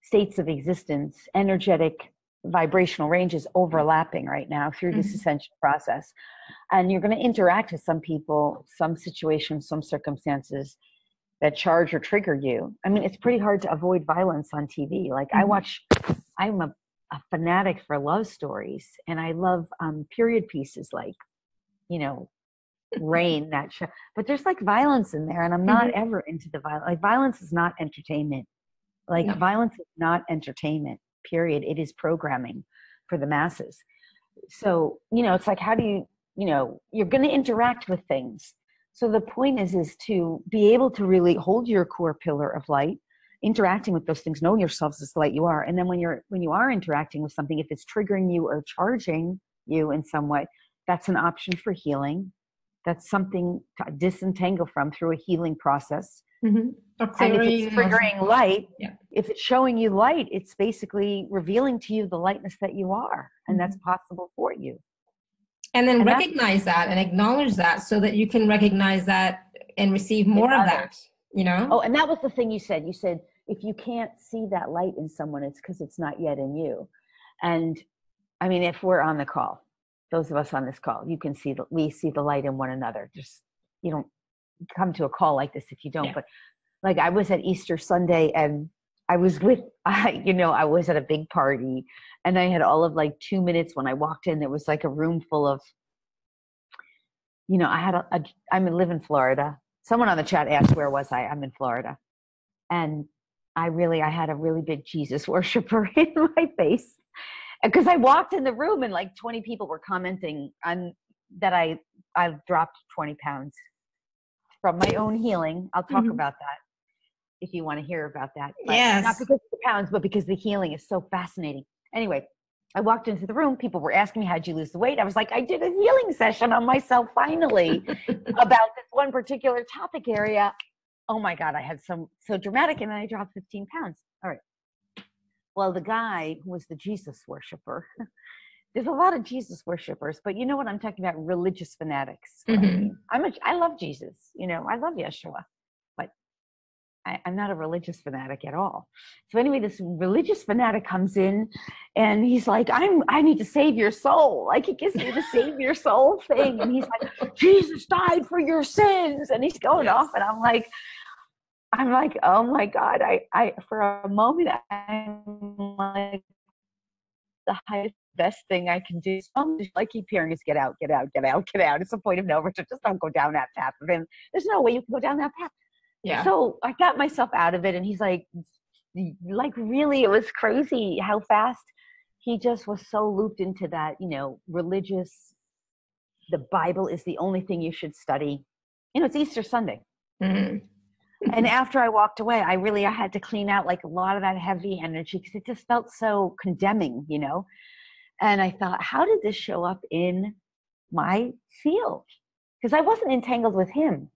A: states of existence, energetic, vibrational ranges overlapping right now through this ascension process. And you're going to interact with some people, some situations, some circumstances that charge or trigger you. I mean, it's pretty hard to avoid violence on TV. Like I'm a fanatic for love stories, and I love period pieces like, Rain, that show. But there's like violence in there, and I'm not ever into the violence. Like violence is not entertainment. Like violence is not entertainment, period. It is programming for the masses. So, it's like, how do you, you're going to interact with things. So the point is to be able to really hold your core pillar of light, interacting with those things, knowing yourselves as the light you are. And then when you are interacting with something, if it's triggering you or charging you in some way, that's an option for healing. That's something to disentangle from through a healing process. And if it's triggering light, if it's showing you light, it's basically revealing to you the lightness that you are. And that's possible for you.
B: And then recognize that and acknowledge that so that you can recognize that and receive more of that, Oh,
A: and that was the thing you said. You said, if you can't see that light in someone, it's because it's not yet in you. And I mean, if we're on the call, those of us on this call, we see the light in one another. Just, you don't come to a call like this if you don't. But like I was at Easter Sunday and I was I was at a big party and I had all of like 2 minutes when I walked in. There was like a room full of, I live in Florida. Someone on the chat asked, where was I? I'm in Florida. And I had a really big Jesus worshiper in my face. Because I walked in the room and like 20 people were commenting on that I dropped 20 pounds from my own healing. I'll talk about that if you want to hear about that. But not because of the pounds, but because the healing is so fascinating. Anyway, I walked into the room. People were asking me, how'd you lose the weight? I was like, I did a healing session on myself finally about this one particular topic area oh my God, I had so dramatic, and then I dropped 15 pounds. All right. Well, the guy who was the Jesus worshiper, there's a lot of Jesus worshipers, but you know what I'm talking about? Religious fanatics. What I mean. I love Jesus, you know, I love Yeshua, but I'm not a religious fanatic at all. So anyway, this religious fanatic comes in and he's like, I need to save your soul. Like, he gives me the save your soul thing. And he's like, Jesus died for your sins. And he's going off. And I'm like, oh my God. I for a moment, I'm like, the highest, best thing I can do. I keep hearing is get out, get out, get out, get out. It's a point of no return. Just don't go down that path with him. There's no way you can go down that path. Yeah. So I got myself out of it, and he's like really, it was crazy how fast he just was so looped into that, you know, religious, the Bible is the only thing you should study. You know, it's Easter Sunday. And after I walked away, I had to clean out like a lot of that heavy energy, because it just felt so condemning, you know. And I thought, how did this show up in my field? Because I wasn't entangled with him.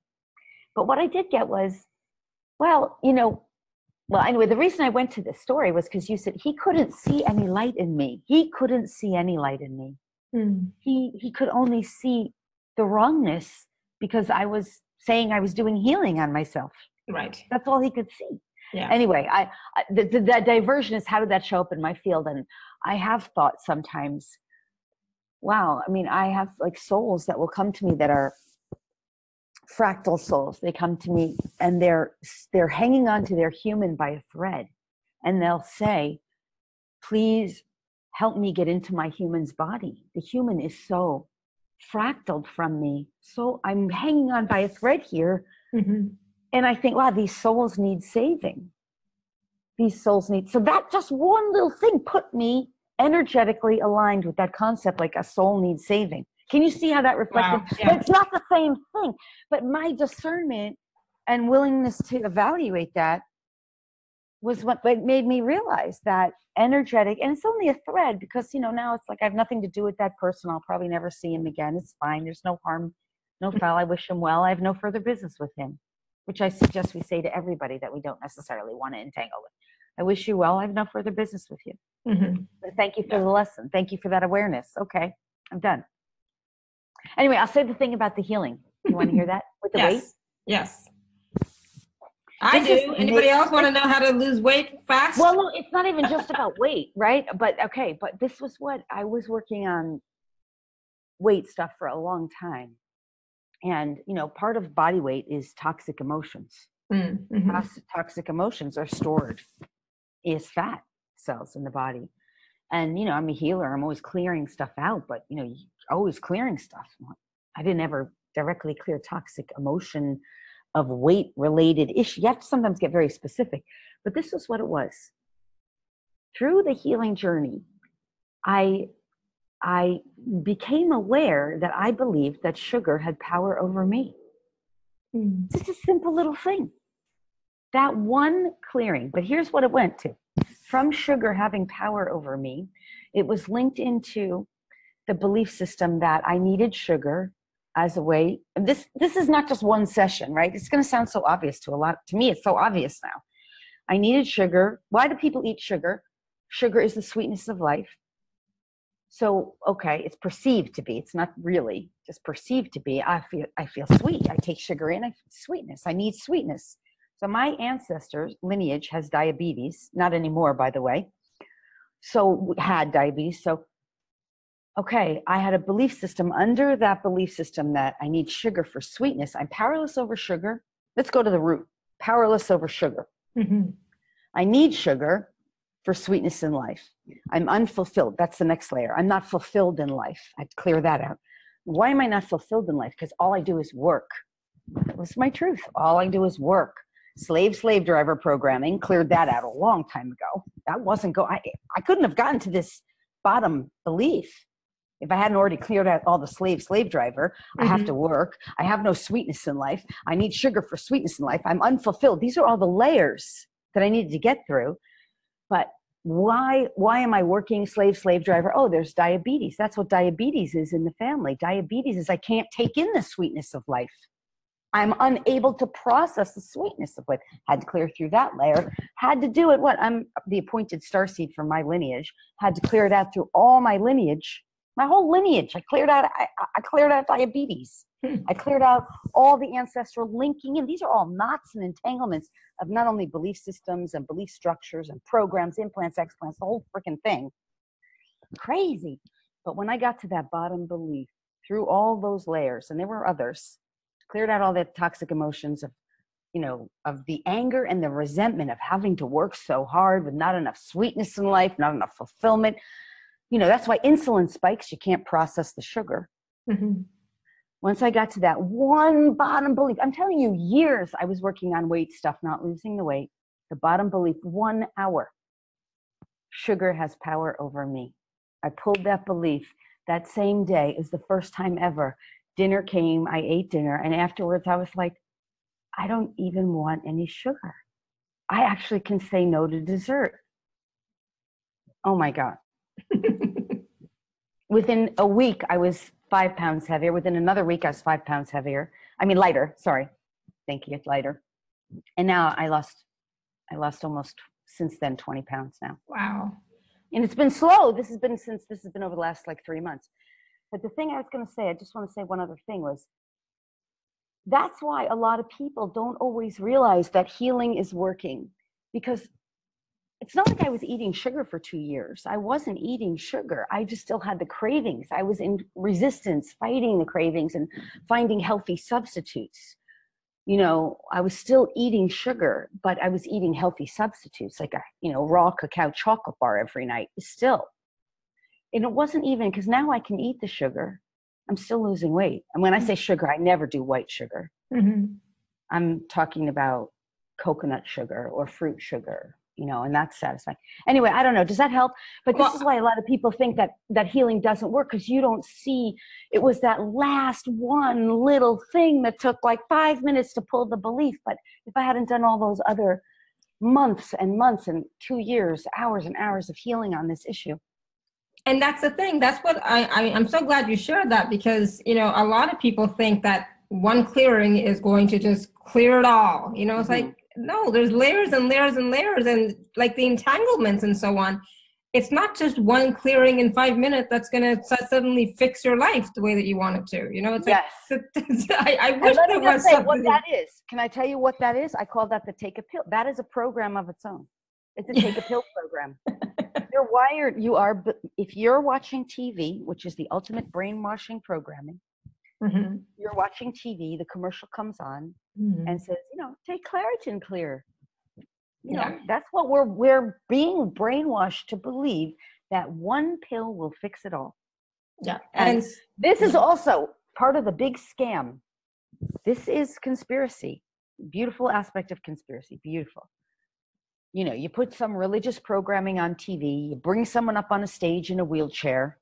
A: But what I did get was, well, you know, well, anyway, the reason I went to this story was because you said he couldn't see any light in me. He couldn't see any light in me. He could only see the wrongness, because I was saying I was doing healing on myself. Right. That's all he could see. Yeah. Anyway, the diversion is, how did that show up in my field? And I have thought sometimes, wow, I mean, I have like souls that will come to me that are fractal souls. They come to me and they're hanging on to their human by a thread, and they'll say, please help me get into my human's body. The human is so fractaled from me, so I'm hanging on by a thread here. And I think, wow, these souls need saving. These souls need, so that just one little thing put me energetically aligned with that concept, like a soul needs saving. Can you see how that reflected? Wow, yeah. It's not the same thing, but my discernment and willingness to evaluate that was what made me realize that energetic, and it's only a thread, because, you know, now it's like I have nothing to do with that person. I'll probably never see him again. It's fine. There's no harm, no foul. I wish him well. I have no further business with him, which I suggest we say to everybody that we don't necessarily want to entangle with. I wish you well. I have no further business with you. But thank you for the lesson. Thank you for that awareness. Okay, I'm done. Anyway, I'll say the thing about the healing. You want to hear that with the weight? Yes. I do. Anybody else want to know how to lose weight fast? Well, no, it's not even just about weight, right? But okay, but this was what I was working on, weight stuff for a long time. And, you know, part of body weight is toxic emotions. Toxic emotions are stored as fat cells in the body. And, you know, I'm a healer. I'm always clearing stuff out, but, you know, always clearing stuff. I didn't ever directly clear toxic emotion of weight-related issue. You have to sometimes get very specific, but this is what it was. Through the healing journey, I became aware that I believed that sugar had power over me. Just a simple little thing. That one clearing, but here's what it went to. From sugar having power over me, it was linked into the belief system that I needed sugar as a way. This is not just one session, right? It's going to sound so obvious to me. It's so obvious now. I needed sugar. Why do people eat sugar? Sugar is the sweetness of life. So, okay, it's perceived to be. It's not really just perceived to be. I feel sweet. I take sugar in. I feel sweetness. I need sweetness. So my ancestors' lineage has diabetes. Not anymore, by the way. So had diabetes. So, okay, I had a belief system under that belief system that I need sugar for sweetness. I'm powerless over sugar. Let's go to the root. Powerless over sugar. I need sugar for sweetness in life. I'm unfulfilled. That's the next layer. I'm not fulfilled in life. I'd clear that out. Why am I not fulfilled in life? Because all I do is work. That was my truth. All I do is work. Slave driver programming, cleared that out a long time ago. That wasn't I couldn't have gotten to this bottom belief if I hadn't already cleared out all the slave driver. I have to work. I have no sweetness in life. I need sugar for sweetness in life. I'm unfulfilled. These are all the layers that I needed to get through. But why am I working slave driver? Oh, there's diabetes. That's what diabetes is in the family. Diabetes is I can't take in the sweetness of life. I'm unable to process the sweetness of it. Had to clear through that layer. Had to do it. I'm the appointed starseed for my lineage. Had to clear it out through all my lineage, my whole lineage. I cleared out diabetes. I cleared out all the ancestral linking, and these are all knots and entanglements of not only belief systems and belief structures and programs, implants, explants, the whole freaking thing. Crazy. But when I got to that bottom belief, through all those layers, and there were others, cleared out all the toxic emotions of, of the anger and the resentment of having to work so hard with not enough sweetness in life, not enough fulfillment. That's why insulin spikes. You can't process the sugar. Mm-hmm. Once I got to that one bottom belief, I'm telling you, years I was working on weight stuff, not losing the weight. The bottom belief, 1 hour. Sugar has power over me. I pulled that belief. That same day is the first time ever. Dinner came, I ate dinner, and afterwards I was like, I don't even want any sugar. I actually can say no to dessert. Oh my God. Within a week, I was 5 pounds heavier. Within another week, I was 5 pounds heavier. Lighter, sorry. Thank you, lighter. And now I lost almost, since then, 20 pounds now.
B: Wow.
A: And it's been slow. This has been over the last 3 months. But the thing I was going to say, I just want to say one other thing was, that's why a lot of people don't always realize that healing is working, because it's not like I was eating sugar for 2 years. I wasn't eating sugar. I just still had the cravings. I was in resistance, fighting the cravings and finding healthy substitutes. I was still eating sugar, but I was eating healthy substitutes, like a, raw cacao chocolate bar every night still. And it wasn't even, because now I can eat the sugar. I'm still losing weight. And when I say sugar, I never do white sugar. Mm-hmm. I'm talking about coconut sugar or fruit sugar, and that's satisfying. Anyway, I don't know. Does that help? But this is why a lot of people think that healing doesn't work, because you don't see it was that last one little thing that took 5 minutes to pull the belief. But if I hadn't done all those other months and months and 2 years, hours and hours of healing on this issue.
B: And that's the thing. That's what I'm so glad you shared that, because, a lot of people think that one clearing is going to just clear it all. It's mm-hmm. like, no, there's layers and layers and layers, and like the entanglements and so on. It's not just one clearing in 5 minutes that's going to suddenly fix your life the way that you want it to. It's
A: yes.
B: I wish there was something.
A: What that is. Can I tell you what that is? I call that the take a pill. That is a program of its own. It's a take a pill program. You're wired. If you're watching TV, which is the ultimate brainwashing programming, mm-hmm. You're watching TV, the commercial comes on mm-hmm. and says, take Claritin Clear. That's what we're being brainwashed to believe, that one pill will fix it all.
B: Yeah.
A: And this is also part of the big scam. This is conspiracy. Beautiful aspect of conspiracy. Beautiful. You put some religious programming on TV, you bring someone up on a stage in a wheelchair,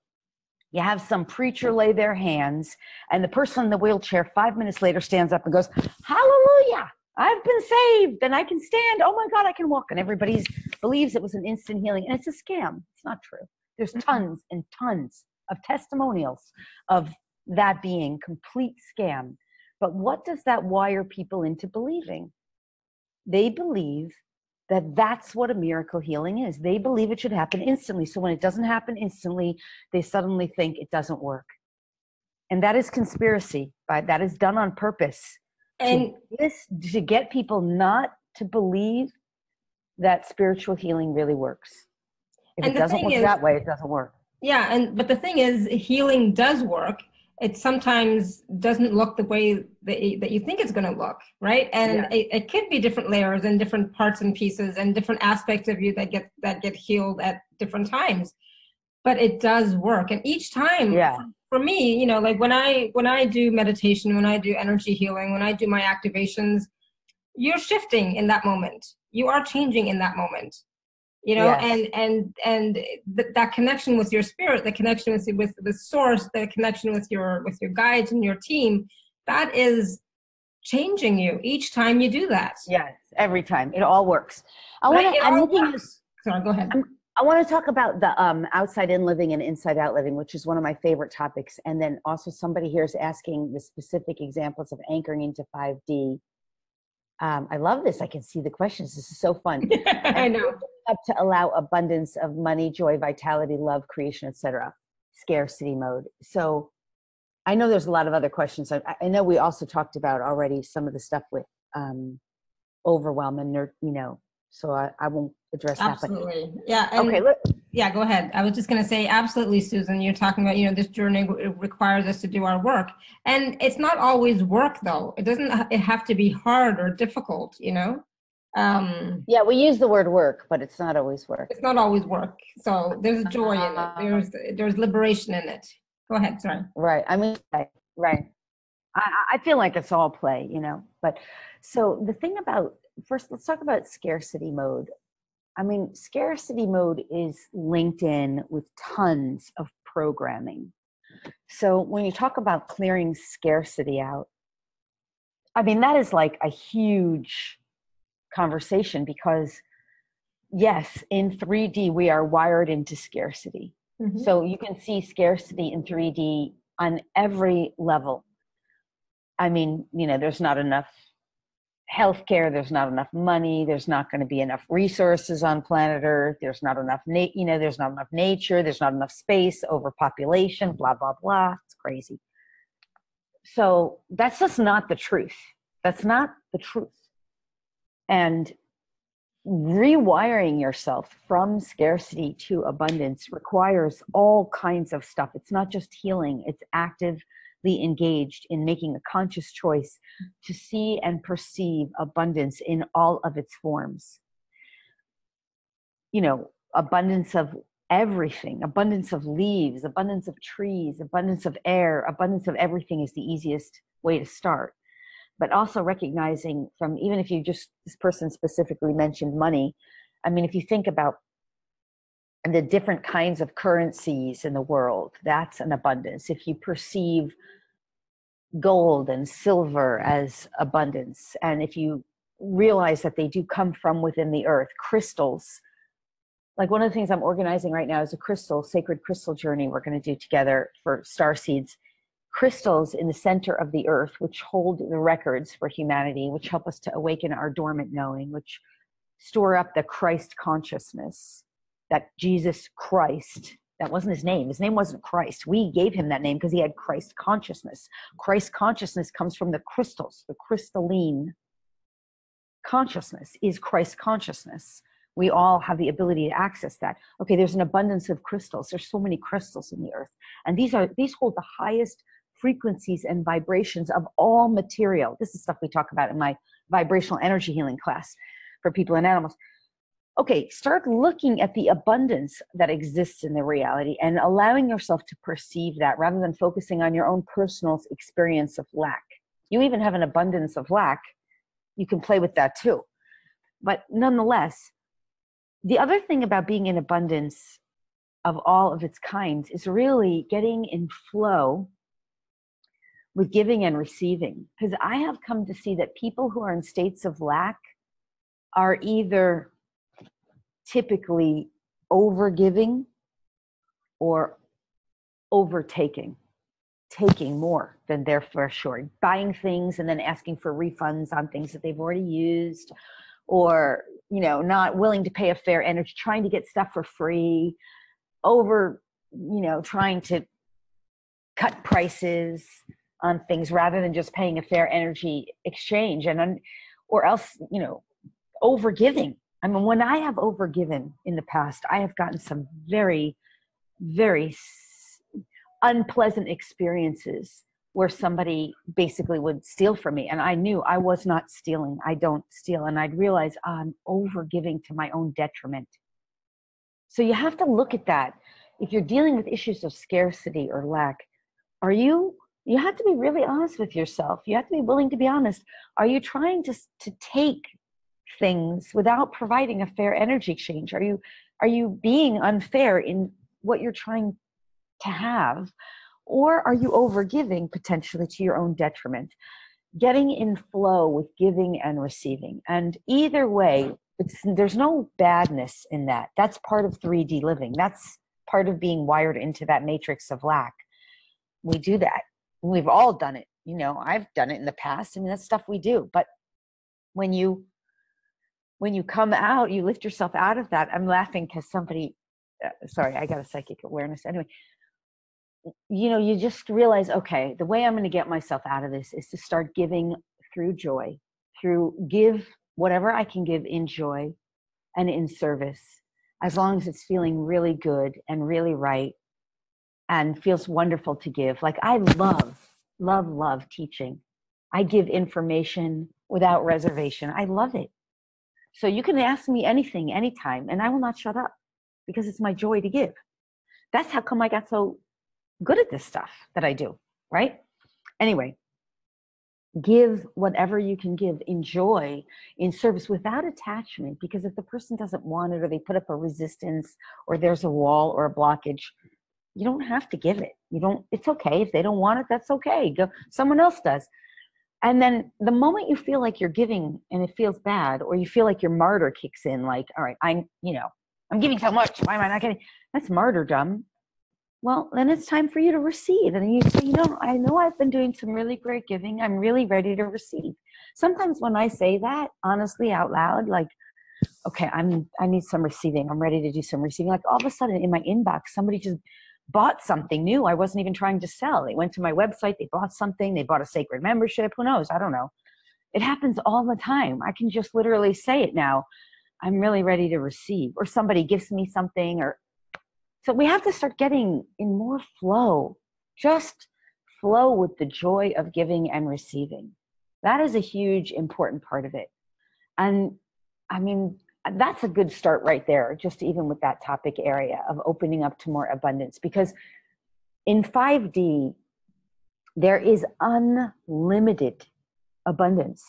A: you have some preacher lay their hands, and the person in the wheelchair 5 minutes later stands up and goes, hallelujah, I've been saved and I can stand. Oh my God, I can walk. And everybody believes it was an instant healing. And it's a scam. It's not true. There's tons and tons of testimonials of that being complete scam. But what does that wire people into believing? They believe that that's what a miracle healing is. They believe it should happen instantly. So when it doesn't happen instantly, they suddenly think it doesn't work. And that is conspiracy. That is done on purpose. And to get people not to believe that spiritual healing really works. If it doesn't work that way, it doesn't work.
B: Yeah, but the thing is, healing does work. It sometimes doesn't look the way that you think it's going to look, right? And it could be different layers and different parts and pieces and different aspects of you that get healed at different times. But it does work, and each time, for me, like when I do meditation, when I do energy healing, when I do my activations, you're shifting in that moment. You are changing in that moment. And that connection with your spirit, the connection with the source, the connection with your guides and your team, that is changing you each time you do that.
A: Yes, every time. It all works.
B: Sorry, go ahead.
A: I want to talk about the outside in living and inside out living, which is one of my favorite topics. And then also somebody here is asking the specific examples of anchoring into 5D. I love this. I can see the questions. This is so fun.
B: I know.
A: Up to allow abundance of money, joy, vitality, love, creation, etc. Scarcity mode. So I know there's a lot of other questions. I know we also talked about already some of the stuff with overwhelm and so I won't address
B: absolutely.
A: that. But,
B: yeah.
A: Okay.
B: Yeah, go ahead. I was just going to say, absolutely, Susan. You're talking about, this journey requires us to do our work, and it's not always work, though. It doesn't have to be hard or difficult.
A: Yeah, we use the word work, but it's not always work.
B: It's not always work. So there's joy in it. There's liberation in it. Go ahead. Sorry.
A: Right. I mean, right. I feel like it's all play, But so the thing about, first, let's talk about scarcity mode. I mean, scarcity mode is linked in with tons of programming. So when you talk about clearing scarcity out, I mean, that is like a huge conversation because, yes, in 3D, we are wired into scarcity. Mm-hmm. So you can see scarcity in 3D on every level. I mean, there's not enough healthcare, there's not enough money, there's not going to be enough resources on planet Earth, there's not enough, there's not enough nature, there's not enough space, overpopulation, blah, blah, blah. It's crazy. So that's just not the truth. That's not the truth. And rewiring yourself from scarcity to abundance requires all kinds of stuff. It's not just healing, it's actively engaged in making a conscious choice to see and perceive abundance in all of its forms. Abundance of everything, abundance of leaves, abundance of trees, abundance of air, abundance of everything is the easiest way to start. But also recognizing from, even if this person specifically mentioned money, I mean, if you think about the different kinds of currencies in the world, that's an abundance. If you perceive gold and silver as abundance, and if you realize that they do come from within the earth, crystals, like one of the things I'm organizing right now is a sacred crystal journey we're going to do together for star seeds. Crystals in the center of the earth, which hold the records for humanity, which help us to awaken our dormant knowing, which store up the Christ consciousness, that Jesus Christ, that wasn't his name. His name wasn't Christ. We gave him that name because he had Christ consciousness. Christ consciousness comes from the crystals. The crystalline consciousness is Christ consciousness. We all have the ability to access that. Okay, there's an abundance of crystals. There's so many crystals in the earth. And these hold the highest frequencies and vibrations of all material. This is stuff we talk about in my vibrational energy healing class for people and animals. Okay, start looking at the abundance that exists in the reality and allowing yourself to perceive that rather than focusing on your own personal experience of lack. You even have an abundance of lack. You can play with that too. But nonetheless, the other thing about being in abundance of all of its kinds is really getting in flow with giving and receiving. Because I have come to see that people who are in states of lack are either typically overgiving or overtaking, taking more than they're for sure, buying things and then asking for refunds on things that they've already used, or not willing to pay a fair energy, trying to get stuff for free, trying to cut prices on things rather than just paying a fair energy exchange, or else overgiving. I mean, when I have overgiven in the past, I have gotten some very, very unpleasant experiences where somebody basically would steal from me. And I knew I was not stealing. I don't steal. And I'd realize I'm overgiving to my own detriment. So you have to look at that. If you're dealing with issues of scarcity or lack, you have to be really honest with yourself. You have to be willing to be honest. Are you trying to take things without providing a fair energy exchange? Are you being unfair in what you're trying to have? Or are you overgiving potentially to your own detriment? Getting in flow with giving and receiving. And either way, There's no badness in that. That's part of 3D living. That's part of being wired into that matrix of lack. We do that. We've all done it. You know, I've done it in the past. I mean, that's stuff we do. But when you come out, you lift yourself out of that. I'm laughing because somebody, sorry, I got a psychic awareness. Anyway, you know, you just realize, okay, the way I'm going to get myself out of this is to start giving through joy, give whatever I can give in joy and in service, as long as it's feeling really good and really right and feels wonderful to give. Like I love teaching. I give information without reservation. I love it. So you can ask me anything, anytime, and I will not shut up because it's my joy to give. That's how come I got so good at this stuff that I do, right? Anyway, give whatever you can give in joy, in service, without attachment, because if the person doesn't want it or they put up a resistance or there's a wall or a blockage, you don't have to give it. It's okay. If they don't want it, that's okay. Go, someone else does. And then the moment you feel like you're giving and it feels bad, or you feel like your martyr kicks in, like, all right, I'm giving so much. Why am I not getting? That's martyrdom. Well, then it's time for you to receive. And you say, I know I've been doing some really great giving. I'm really ready to receive. Sometimes when I say that, honestly, out loud, like, okay, I need some receiving. I'm ready to do some receiving. Like all of a sudden in my inbox, somebody just bought something new I wasn't even trying to sell. They went to my website, they bought something, they bought a sacred membership, who knows? I don't know. It happens all the time. I can just literally say it now. I'm really ready to receive, or somebody gives me something, so we have to start getting in more flow, just flow with the joy of giving and receiving. That is a huge, important part of it. And I mean, that's a good start right there, just even with that topic area of opening up to more abundance. Because in 5D, there is unlimited abundance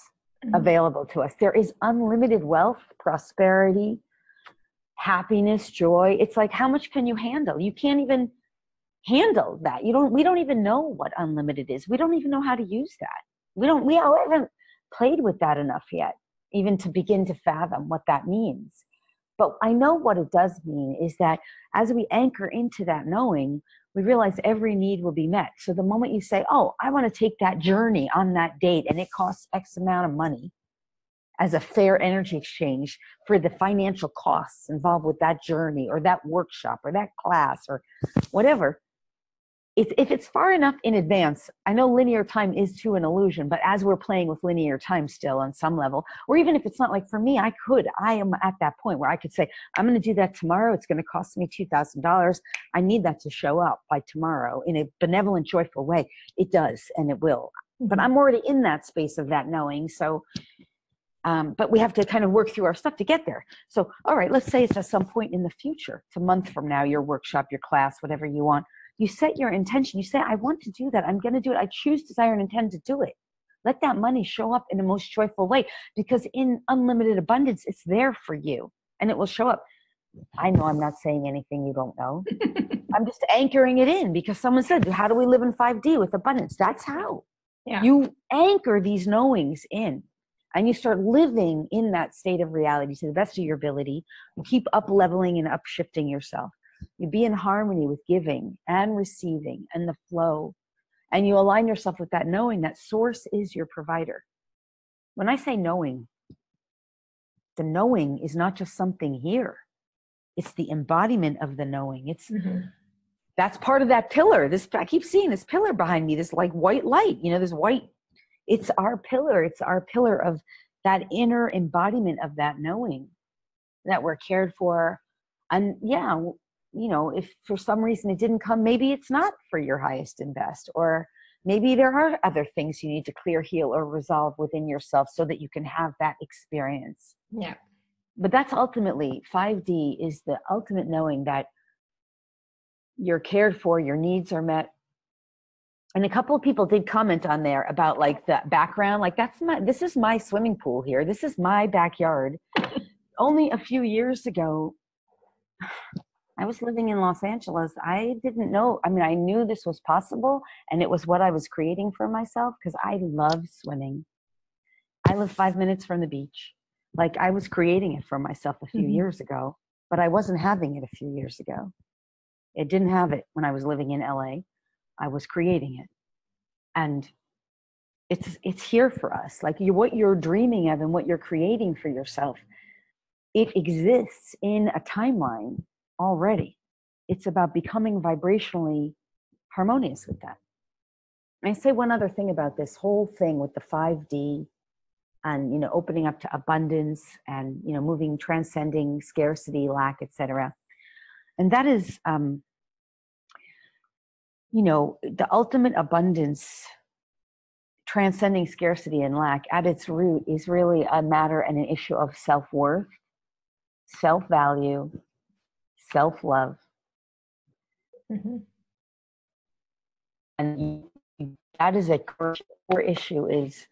A: available to us. There is unlimited wealth, prosperity, happiness, joy. It's like, how much can you handle? You can't even handle that. We don't even know what unlimited is. We don't even know how to use that. We haven't played with that enough yet, even to begin to fathom what that means. But I know what it does mean is that as we anchor into that knowing, we realize every need will be met. So the moment you say, oh, I want to take that journey on that date and it costs X amount of money as a fair energy exchange for the financial costs involved with that journey or that workshop or that class or whatever, if it's far enough in advance, I know linear time is too an illusion, but as we're playing with linear time still on some level, or even if it's not, like for me, I am at that point where I could say, I'm going to do that tomorrow. It's going to cost me $2,000. I need that to show up by tomorrow in a benevolent, joyful way. It does, and it will. But I'm already in that space of that knowing. So, but we have to kind of work through our stuff to get there. So, all right, let's say it's at some point in the future. It's a month from now, your workshop, your class, whatever you want. You set your intention. You say, I want to do that. I'm going to do it. I choose, desire, and intend to do it. Let that money show up in the most joyful way, because in unlimited abundance, it's there for you and it will show up. I know I'm not saying anything you don't know. I'm just anchoring it in because someone said, how do we live in 5D with abundance? That's how. Yeah. You anchor these knowings in and you start living in that state of reality to the best of your ability. You keep up leveling and up shifting yourself. You be in harmony with giving and receiving and the flow. And you align yourself with that knowing that source is your provider. When I say knowing, the knowing is not just something here. It's the embodiment of the knowing. It's that's part of that pillar. I keep seeing this pillar behind me, this like white light, this white. It's our pillar. It's our pillar of that inner embodiment of that knowing that we're cared for. And yeah, if for some reason it didn't come, maybe it's not for your highest and best, or maybe there are other things you need to clear, heal, or resolve within yourself so that you can have that experience.
B: Yeah.
A: But that's ultimately 5D is the ultimate knowing that you're cared for, your needs are met. And a couple of people did comment on there about like the background, like this is my swimming pool here. This is my backyard. Only a few years ago, I was living in Los Angeles. I didn't know. I mean, I knew this was possible and it was what I was creating for myself because I love swimming. I live 5 minutes from the beach. Like I was creating it for myself a few years ago, but I wasn't having it a few years ago. It didn't have it when I was living in LA. I was creating it. And it's here for us. Like what you're dreaming of and what you're creating for yourself, it exists in a timeline already. It's about becoming vibrationally harmonious with that. And I say one other thing about this whole thing with the 5D and, opening up to abundance and, moving, transcending scarcity, lack, etc. And that is, the ultimate abundance, transcending scarcity and lack at its root is really a matter and an issue of self-worth, self-value, self-love. And that is a core issue, is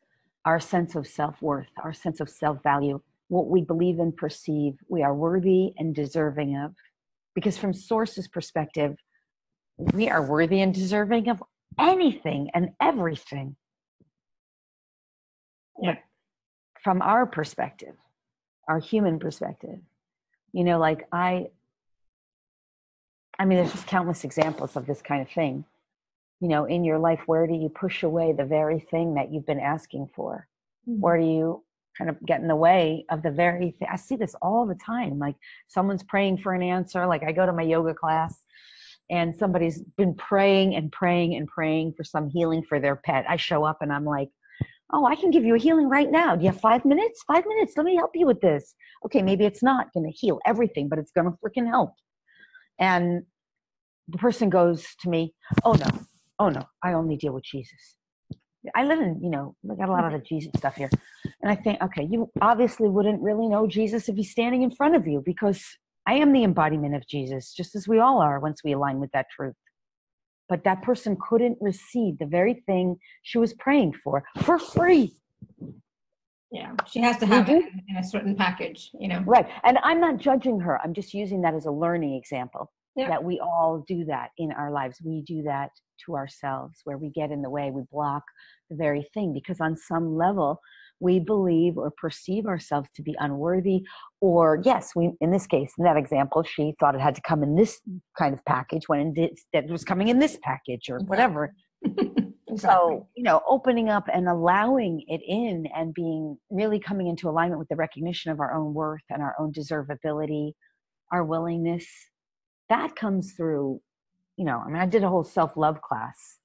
A: our sense of self-worth, our sense of self-value, what we believe and perceive we are worthy and deserving of. Because from Source's perspective, we are worthy and deserving of anything and everything.
B: Yeah.
A: From our perspective, our human perspective, like I mean, there's just countless examples of this kind of thing. In your life, where do you push away the very thing that you've been asking for? Where do you kind of get in the way of the very thing? I see this all the time. Like someone's praying for an answer. Like I go to my yoga class and somebody's been praying and praying and praying for some healing for their pet. I show up and I'm like, oh, I can give you a healing right now. Do you have 5 minutes? 5 minutes. Let me help you with this. Okay, maybe it's not going to heal everything, but it's going to freaking help. And the person goes to me, oh no, I only deal with Jesus. I live in, we got a lot of the Jesus stuff here. And I think, okay, you obviously wouldn't really know Jesus if he's standing in front of you, because I am the embodiment of Jesus, just as we all are once we align with that truth. But that person couldn't receive the very thing she was praying for free.
B: Yeah, she has to have it in a certain package,
A: Right. And I'm not judging her. I'm just using that as a learning example. Yeah. That we all do that in our lives. We do that to ourselves, where we get in the way, we block the very thing, because on some level we believe or perceive ourselves to be unworthy, or yes, we, in this case, in that example, she thought it had to come in this kind of package when instead it was coming in this package or whatever. Exactly. So, opening up and allowing it in and being really coming into alignment with the recognition of our own worth and our own deservability, our willingness, that comes through, I did a whole self-love class.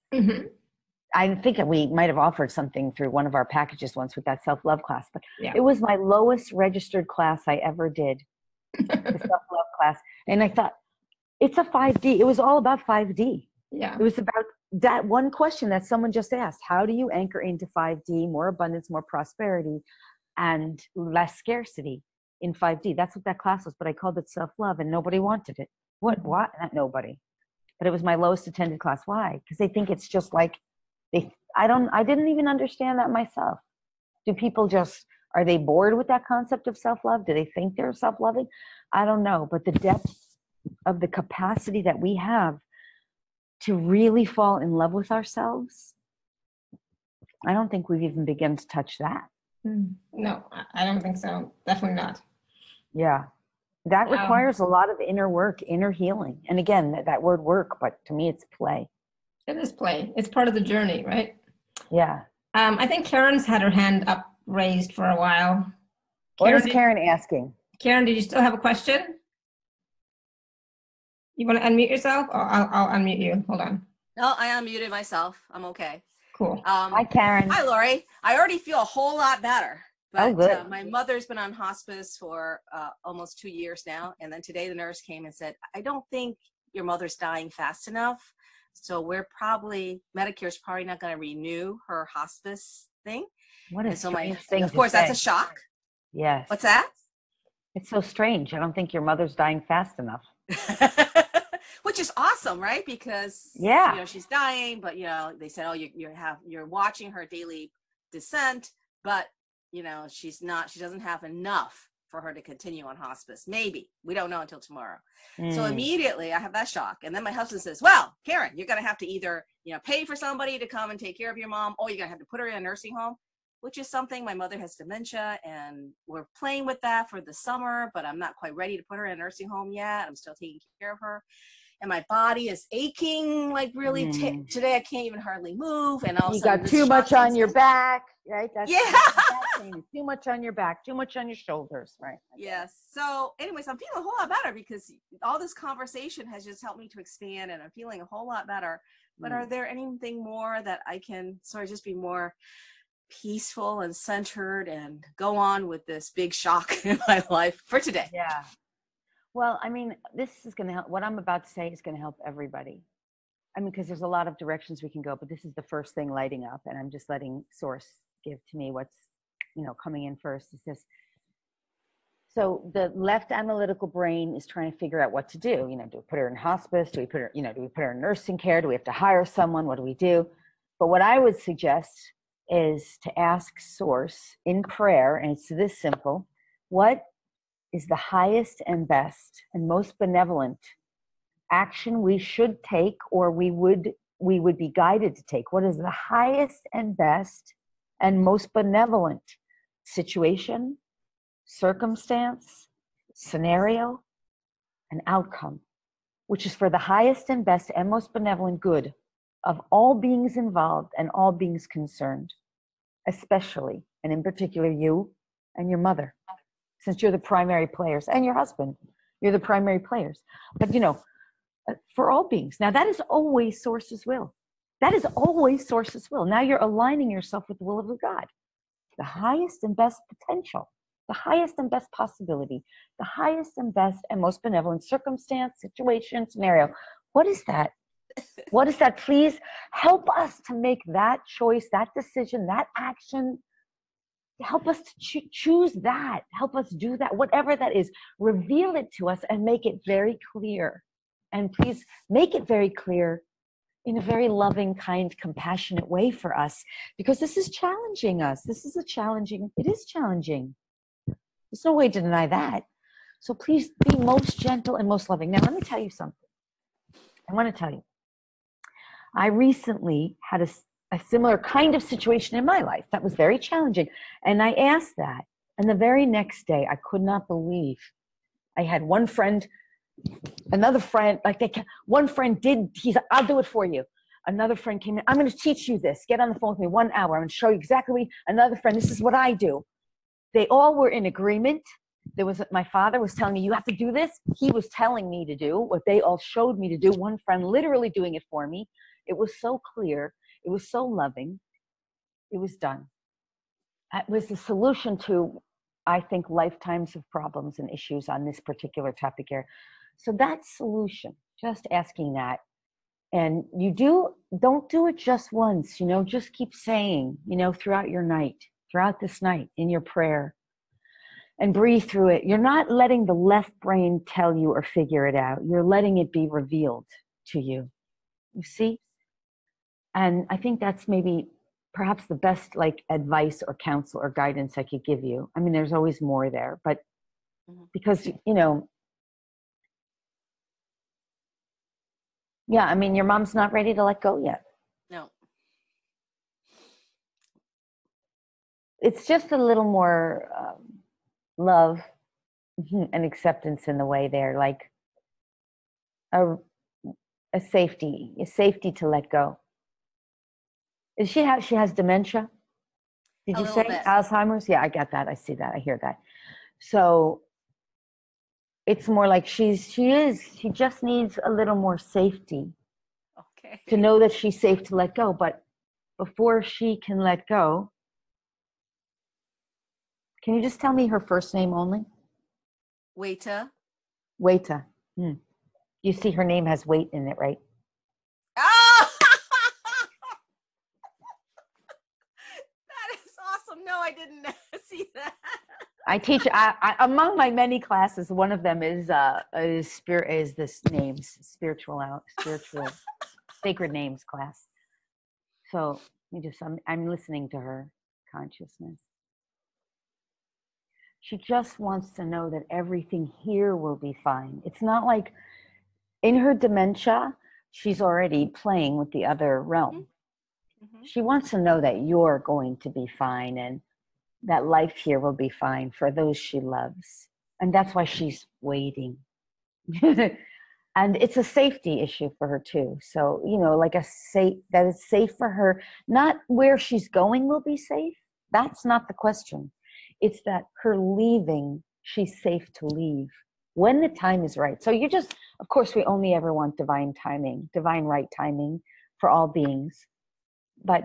A: I think we might have offered something through one of our packages once with that self-love class, but It was my lowest registered class I ever did, the self-love class. And I thought, it's a 5D. It was all about 5D.
B: Yeah.
A: It was about that one question that someone just asked. How do you anchor into 5D, more abundance, more prosperity, and less scarcity in 5D? That's what that class was, but I called it self-love and nobody wanted it. What? Not nobody. But it was my lowest attended class. Why? Because they think it's just like, I didn't even understand that myself. Do people are they bored with that concept of self-love? Do they think they're self-loving? I don't know. But the depth of the capacity that we have to really fall in love with ourselves, I don't think we've even begun to touch that.
B: No, I don't think so. Definitely not.
A: Yeah. That requires a lot of inner work, inner healing. And again, that word work, but to me, it's play.
B: It is play. It's part of the journey, right?
A: Yeah.
B: I think Karen's had her hand up raised for a while.
A: What is Karen asking?
B: Karen, did you still have a question? You want to unmute yourself, or I'll unmute you? Hold on.
C: No, I unmuted myself. I'm okay.
B: Cool.
A: Hi, Karen.
C: Hi, Lori. I already feel a whole lot better. But,
A: good.
C: My mother's been on hospice for almost 2 years now. And then today the nurse came and said, I don't think your mother's dying fast enough. So Medicare's probably not going to renew her hospice thing.
A: What a strange thing
C: of course, that's a shock.
A: Yes.
C: What's that?
A: It's so strange. I don't think your mother's dying fast enough.
C: Which is awesome, right? Because she's dying, but they said, you're watching her daily descent, but she doesn't have enough for her to continue on hospice. Maybe. We don't know until tomorrow. So immediately I have that shock. And then my husband says, well, Karen, you're going to have to either, pay for somebody to come and take care of your mom, or you're going to have to put her in a nursing home. which is something. My mother has dementia, and we're playing with that for the summer, but I'm not quite ready to put her in a nursing home yet. I'm still taking care of her. And my body is aching, like really. Today I can't even hardly move. And all
A: you got too much on your back, right? That's too much on your back, too much on your shoulders, right?
C: Yes. So anyways, I'm feeling a whole lot better because all this conversation has just helped me to expand, and I'm feeling a whole lot better. But are there anything more that I can sort of just be more peaceful and centered and go on with this big shock in my life for today?
A: Yeah. Well, I mean, this is going to help. What I'm about to say is going to help everybody. I mean, because there's a lot of directions we can go, but this is the first thing lighting up, and I'm just letting Source give to me what's, coming in first. Is this? So the left analytical brain is trying to figure out what to do. Do we put her in hospice? Do we put her, do we put her in nursing care? Do we have to hire someone? What do we do? But what I would suggest is to ask Source in prayer, and it's this simple: what is the highest and best and most benevolent action we should take, or we would be guided to take? What is the highest and best and most benevolent situation, circumstance, scenario, and outcome, which is for the highest and best and most benevolent good of all beings involved and all beings concerned, especially and in particular you and your mother, since you're the primary players, and your husband, you're the primary players. But for all beings. Now that is always Source's will. That is always Source's will. Now you're aligning yourself with the will of the God. The highest and best potential, the highest and best possibility, the highest and best and most benevolent circumstance, situation, scenario. What is that? What is that? Please help us to make that choice, that decision, that action. Help us to choose that. Help us do that. Whatever that is, reveal it to us and make it very clear. And please make it very clear in a very loving, kind, compassionate way for us, because this is challenging us. It is challenging. There's no way to deny that. So please be most gentle and most loving. Now, let me tell you something. I want to tell you. I recently had a similar kind of situation in my life that was very challenging. And I asked that. And the very next day, I could not believe I had one friend, another friend, one friend I'll do it for you. Another friend came in, I'm going to teach you this. Get on the phone with me 1 hour. I'm going to show you exactly. Another friend, this is what I do. They all were in agreement. My father was telling me, you have to do this. He was telling me to do what they all showed me to do. One friend literally doing it for me. It was so clear. It was so loving. It was done. It was the solution to, I think, lifetimes of problems and issues on this particular topic here. So that solution, just asking that. And don't do it just once, just keep saying, throughout your night, throughout this night in your prayer, and breathe through it. You're not letting the left brain tell you or figure it out. You're letting it be revealed to you. You see? And I think that's perhaps the best advice or counsel or guidance I could give you. I mean, there's always more there, but because, yeah, I mean, your mom's not ready to let go yet.
C: No.
A: It's just a little more love and acceptance in the way there, like a safety to let go. She has dementia? Did you say Alzheimer's? Yeah, I get that. I see that. I hear that. So it's more like she just needs a little more safety.
C: Okay.
A: To know that she's safe to let go. But before she can let go, can you just tell me her first name only?
C: Waita.
A: You see her name has weight in it, right?
C: Oh! That is awesome. No, I didn't see that.
A: I teach among my many classes, one of them is this names, spiritual sacred names class. So I'm listening to her consciousness. She just wants to know that everything here will be fine. It's not like in her dementia, she's already playing with the other realm. She wants to know that you're going to be fine and that life here will be fine for those she loves. And that's why she's waiting. And it's a safety issue for her too. So, you know, like that it's safe for her. Not where she's going will be safe. That's not the question. It's that her leaving, she's safe to leave when the time is right. So you just, of course, we only ever want divine timing, divine right timing for all beings. But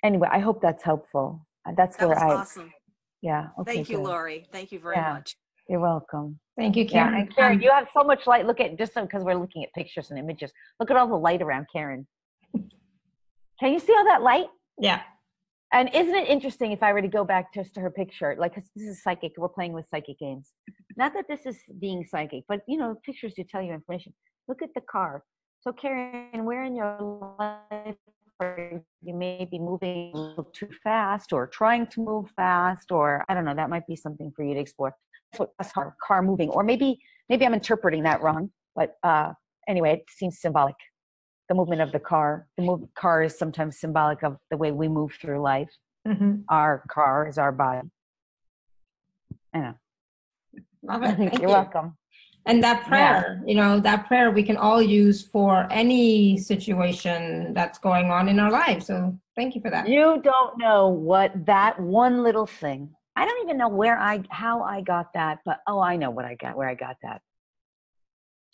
A: anyway, I hope that's helpful. That was
C: awesome.
A: Yeah. Okay,
C: thank you, good. Lori. Thank you very much.
A: You're welcome.
B: Thank you, Karen.
A: Yeah, and Karen, you have so much light. Look at, just because we're looking at pictures and images, look at all the light around Karen. Can you see all that light?
B: Yeah.
A: And isn't it interesting if I were to go back just to her picture, like, 'cause this is psychic, we're playing with psychic games. Not that this is being psychic, but, you know, pictures do tell you information. Look at the car. So Karen, where in your life are you may be moving a little too fast or trying to move fast, or I don't know, that might be something for you to explore. That's what car moving, or maybe I'm interpreting that wrong, but anyway, it seems symbolic. The movement of the car. Car is sometimes symbolic of the way we move through life.
B: Mm-hmm.
A: Our car is our body. I know.
B: Love it. Thank
A: You're welcome.
B: And that prayer, you know, that prayer we can all use for any situation that's going on in our lives. So thank you for that.
A: You don't know what that one little thing. I don't even know how I got that, but I know where I got that.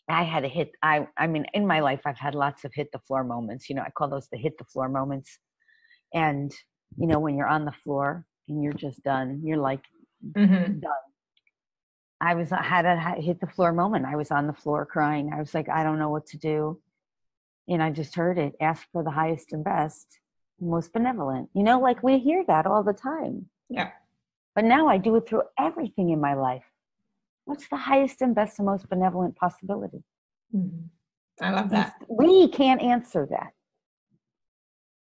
A: I had a hit. I mean, in my life, I've had lots of hit the floor moments. You know, I call those the hit the floor moments. And, you know, when you're on the floor and you're just done, you're like done. I had a hit the floor moment. I was on the floor crying. I was like, I don't know what to do. And I just heard it. Ask for the highest and best, most benevolent. You know, like we hear that all the time.
B: Yeah.
A: But now I do it through everything in my life. What's the highest and best and most benevolent possibility?
B: Mm-hmm. I love that.
A: We can't answer that.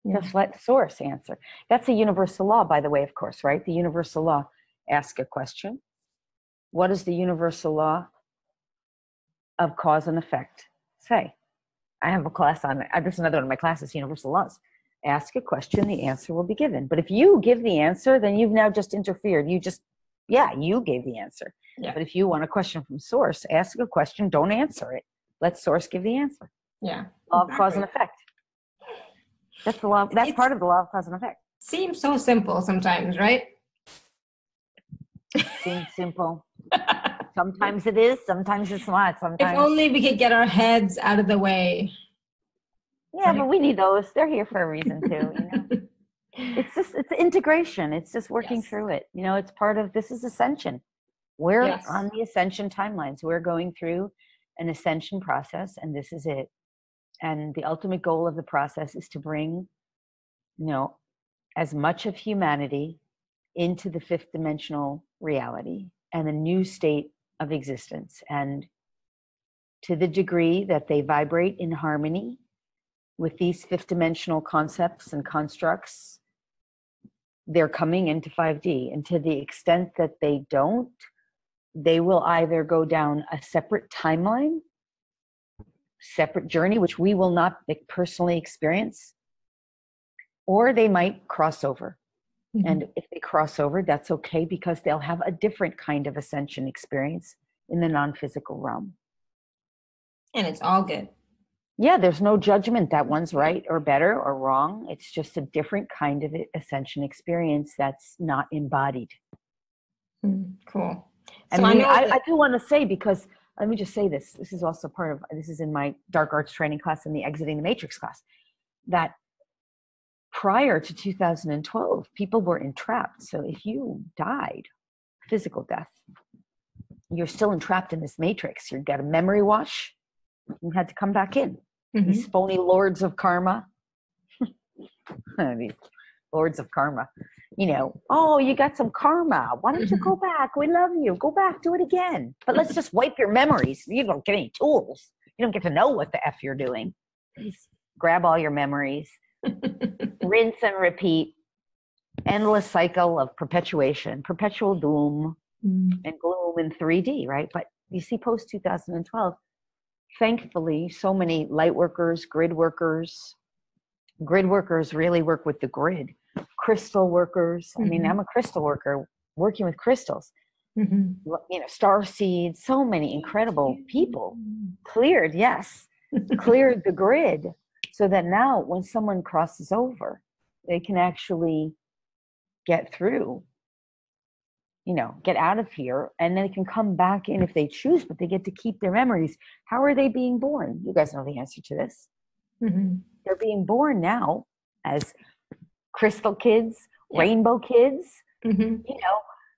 B: Yeah.
A: Just let source answer. That's a universal law, by the way, of course, right? The universal law. Ask a question. What is the universal law of cause and effect? Say. I have a class on it. This is another one of my classes, universal laws. Ask a question, the answer will be given. But if you give the answer, then you've now just interfered. You gave the answer.
B: Yeah.
A: But if you want a question from source, ask a question, don't answer it. Let source give the answer.
B: Yeah.
A: Law of cause and effect. That's the law. That's part of the law of cause and effect.
B: Seems so simple sometimes, right?
A: Seems simple. Sometimes it is, sometimes it's not. Sometimes.
B: If only we could get our heads out of the way.
A: Yeah, but we need those. They're here for a reason too, you know. It's integration. It's just working through it. You know, it's part of, this is Ascension. We're on the Ascension timelines. We're going through an Ascension process, and this is it. And the ultimate goal of the process is to bring, you know, as much of humanity into the fifth dimensional reality and the new state of existence. And to the degree that they vibrate in harmony with these fifth dimensional concepts and constructs, they're coming into 5D. And to the extent that they don't, they will either go down a separate timeline, separate journey, which we will not personally experience, or they might cross over. Mm-hmm. And if they cross over, that's okay, because they'll have a different kind of ascension experience in the non-physical realm.
B: And it's all good.
A: Yeah, there's no judgment that one's right or better or wrong. It's just a different kind of ascension experience that's not embodied.
B: Cool.
A: And so I do want to say, because let me just say this. This is also part of, this is in my dark arts training class in the Exiting the Matrix class, that prior to 2012, people were entrapped. So if you died, physical death, you're still entrapped in this matrix. You got a memory wash. You had to come back in. Mm-hmm. These phony lords of karma. These lords of karma. You know, oh, you got some karma. Why don't you go back? We love you. Go back. Do it again. But let's just wipe your memories. You don't get any tools. You don't get to know what the F you're doing. Just grab all your memories. Rinse and repeat. Endless cycle of perpetuation. Perpetual doom and gloom in 3D, right? But you see, post 2012, thankfully, so many light workers, grid workers, Grid workers really work with the grid. Crystal workers. I mean, I'm a crystal worker working with crystals. Star seeds, so many incredible people cleared the grid, so that now when someone crosses over, they can actually get through, get out of here, and they can come back in if they choose, but they get to keep their memories. How are they being born? You guys know the answer to this. They're being born now as crystal kids, rainbow kids.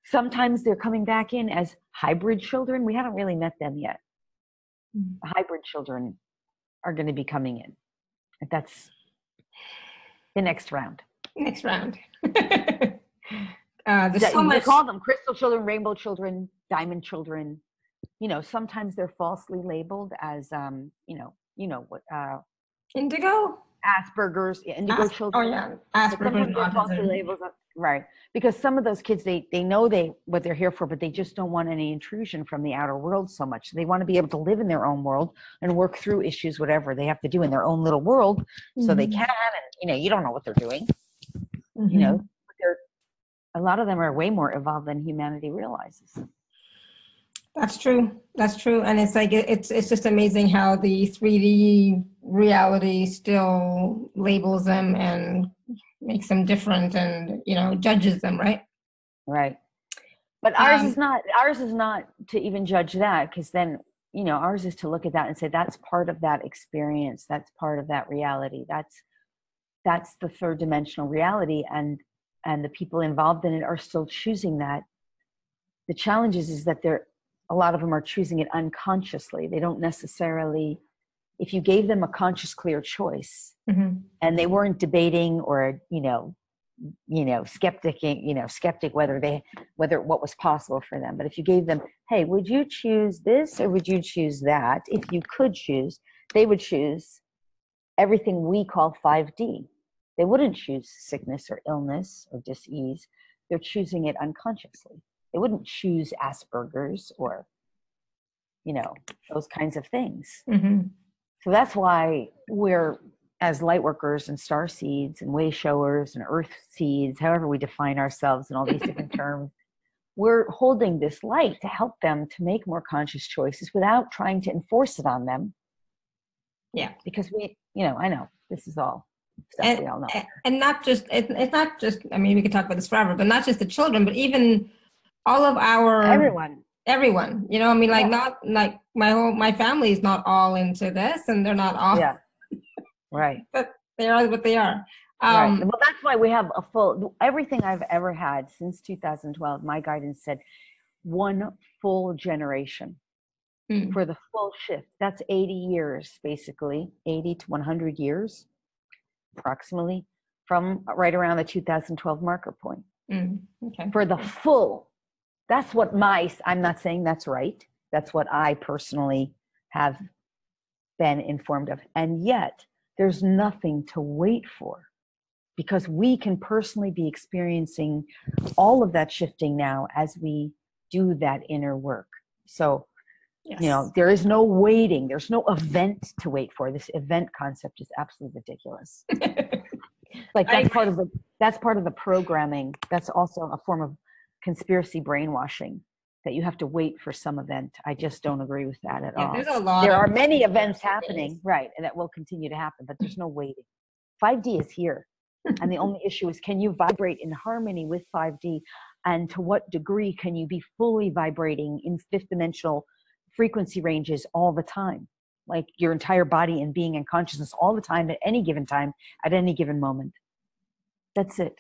A: Sometimes they're coming back in as hybrid children. We haven't really met them yet. Hybrid children are going to be coming in. That's the next round.
B: There's so
A: much. They call them crystal children, rainbow children, diamond children. Sometimes they're falsely labeled as,
B: indigo?
A: Asperger's, indigo children.
B: Oh yeah, Asperger's.
A: Falsely labeled, right? Because some of those kids, they know what they're here for, but they just don't want any intrusion from the outer world so much. They want to be able to live in their own world and work through issues, whatever they have to do in their own little world, so they can. And you don't know what they're doing. But a lot of them are way more evolved than humanity realizes.
B: That's true. And it's like, it's just amazing how the 3D reality still labels them and makes them different and, judges them, right?
A: Right. But ours is not to even judge that, because then, ours is to look at that and say, that's part of that experience. That's part of that reality. That's the third dimensional reality. And the people involved in it are still choosing that. The challenge is that a lot of them are choosing it unconsciously. They don't necessarily, if you gave them a conscious, clear choice, and they weren't debating or, skeptic whether what was possible for them. But if you gave them, hey, would you choose this or would you choose that? If you could choose, they would choose everything we call 5D. They wouldn't choose sickness or illness or dis-ease. They're choosing it unconsciously. They wouldn't choose Asperger's or, those kinds of things. So that's why we're, as light workers and star seeds and way showers and earth seeds, however we define ourselves in all these different terms, we're holding this light to help them to make more conscious choices without trying to enforce it on them. Yeah. Because I know this is all stuff we all know.
B: And not just, it's not just, I mean, we could talk about this forever, but not just the children, but even all of our everyone, not like my family is not all into this, and they're not all
A: right,
B: but they are what they are.
A: Right. Well, that's why we have everything I've ever had since 2012. My guidance said one full generation for the full shift. That's 80 years, basically 80 to 100 years approximately from right around the 2012 marker point.
B: Okay.
A: For the full. That's what I'm not saying that's right. That's what I personally have been informed of. And yet there's nothing to wait for, because we can personally be experiencing all of that shifting now as we do that inner work. So, there is no waiting. There's no event to wait for. This event concept is absolutely ridiculous. Like that's part of the programming. That's also a form of conspiracy brainwashing, that you have to wait for some event. I just don't agree with that at all.
B: There's a lot.
A: There are many events happening, right, and that will continue to happen, but there's no waiting. 5D is here, and the only issue is, can you vibrate in harmony with 5D, and to what degree can you be fully vibrating in fifth dimensional frequency ranges all the time, like your entire body and being and consciousness all the time, at any given time, at any given moment. That's it.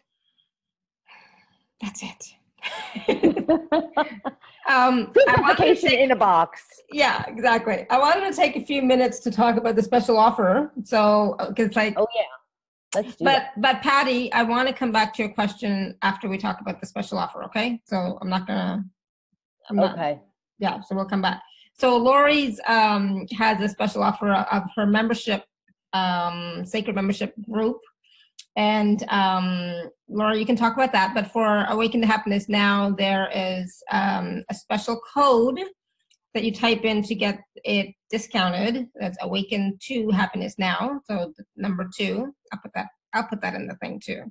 A: Simplification in a box.
B: Yeah, exactly. I wanted to take a few minutes to talk about the special offer. So, because
A: let's do that.
B: But Patty, I want to come back to your question after we talk about the special offer. Okay, so yeah, so we'll come back. So Lori's has a special offer of her membership, sacred membership group. And Lori, you can talk about that. But for Awaken to Happiness Now, there is a special code that you type in to get it discounted. That's Awaken to Happiness Now. So the number 2, I'll put that in the thing too.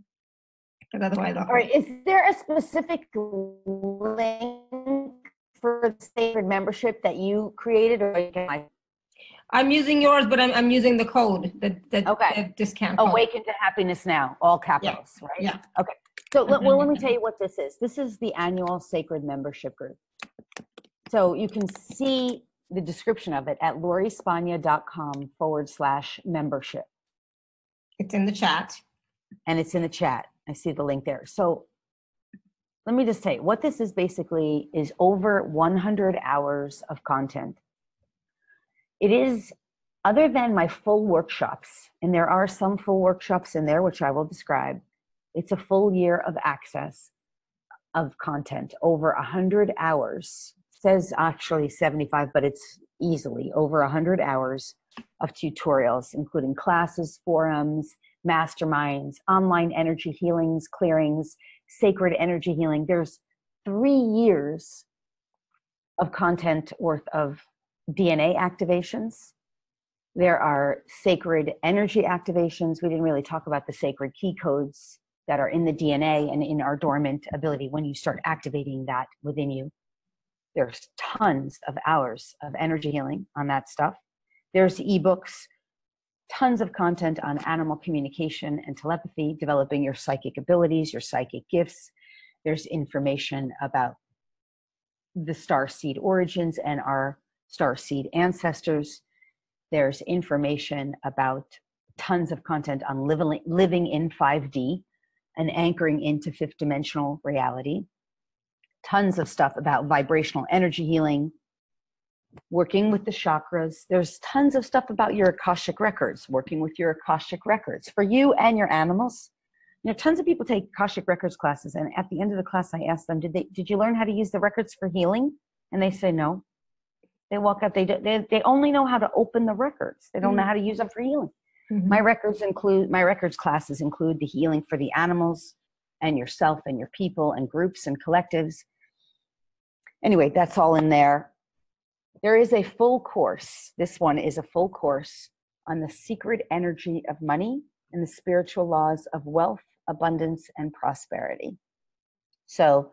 B: Because otherwise,
A: all right. Is there a specific link for the sacred membership that you created, or can I?
B: I'm using yours, but I'm using the code, the discount code.
A: Awaken to Happiness Now, all capitals, right?
B: Yeah.
A: Okay. So let me tell you what this is. This is the annual sacred membership group. So you can see the description of it at lorispagna.com/membership.
B: It's in the chat.
A: And it's in the chat. I see the link there. So let me just tell you what this is. Basically is over 100 hours of content. It is, other than my full workshops, and there are some full workshops in there, which I will describe, it's a full year of access of content, over 100 hours. It says actually 75, but it's easily over 100 hours of tutorials, including classes, forums, masterminds, online energy healings, clearings, sacred energy healing. There's 3 years of content worth of DNA activations. There are sacred energy activations. We didn't really talk about the sacred key codes that are in the DNA and in our dormant ability when you start activating that within you. There's tons of hours of energy healing on that stuff. There's ebooks, tons of content on animal communication and telepathy, developing your psychic abilities, your psychic gifts. There's information about the star seed origins and our star seed ancestors. There's information about tons of content on living in 5D and anchoring into 5th dimensional reality. Tons of stuff about vibrational energy healing, working with the chakras. There's tons of stuff about your Akashic records, working with your Akashic records for you and your animals. You know, tons of people take Akashic records classes, and at the end of the class, I ask them, did you learn how to use the records for healing? And they say no. They walk out, they only know how to open the records. They don't know how to use them for healing. Mm-hmm. My records classes include the healing for the animals and yourself and your people and groups and collectives. Anyway, that's all in there. There is a full course. This one is a full course on the secret energy of money and the spiritual laws of wealth, abundance, and prosperity. So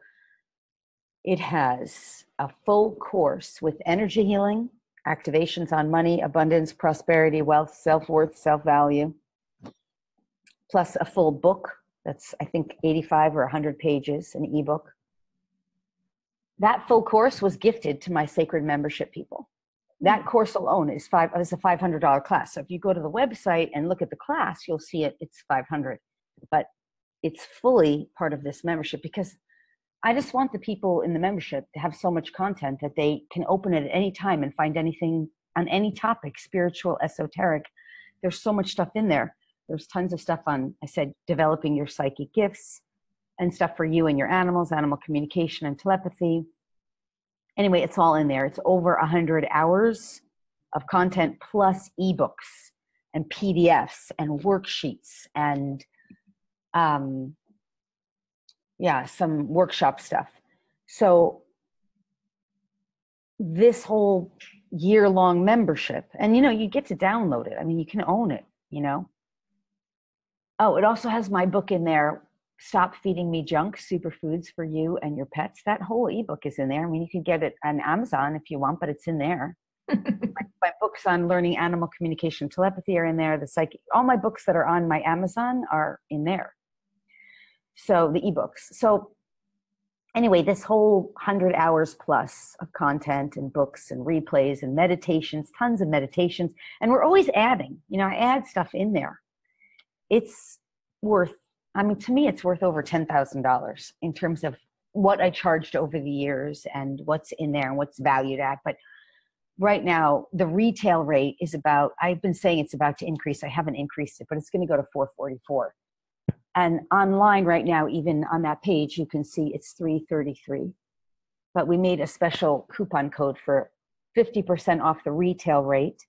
A: it has a full course with energy healing, activations on money, abundance, prosperity, wealth, self-worth, self-value, plus a full book that's, I think, 85 or 100 pages, an ebook. That full course was gifted to my sacred membership people. That course alone is a $500 class. So if you go to the website and look at the class, you'll see it's $500. But it's fully part of this membership because I just want the people in the membership to have so much content that they can open it at any time and find anything on any topic, spiritual, esoteric. There's so much stuff in there. There's tons of stuff on, I said, developing your psychic gifts and stuff for you and your animals, animal communication and telepathy. Anyway, it's all in there. It's over 100 hours of content plus ebooks and PDFs and worksheets and some workshop stuff. So this whole year-long membership, and you get to download it. I mean, you can own it, Oh, it also has my book in there, Stop Feeding Me Junk, Superfoods for You and Your Pets. That whole ebook is in there. I mean, you can get it on Amazon if you want, but it's in there. my books on learning animal communication, telepathy are in there. All my books that are on my Amazon are in there. So the ebooks. So anyway, this whole 100 hours plus of content and books and replays and meditations, tons of meditations. And we're always adding, I add stuff in there. It's worth, to me, it's worth over $10,000 in terms of what I charged over the years and what's in there and what's valued at. But right now, the retail rate is I've been saying it's about to increase. I haven't increased it, but it's going to go to $444. And online right now, even on that page, you can see it's $333. But we made a special coupon code for 50% off the retail rate,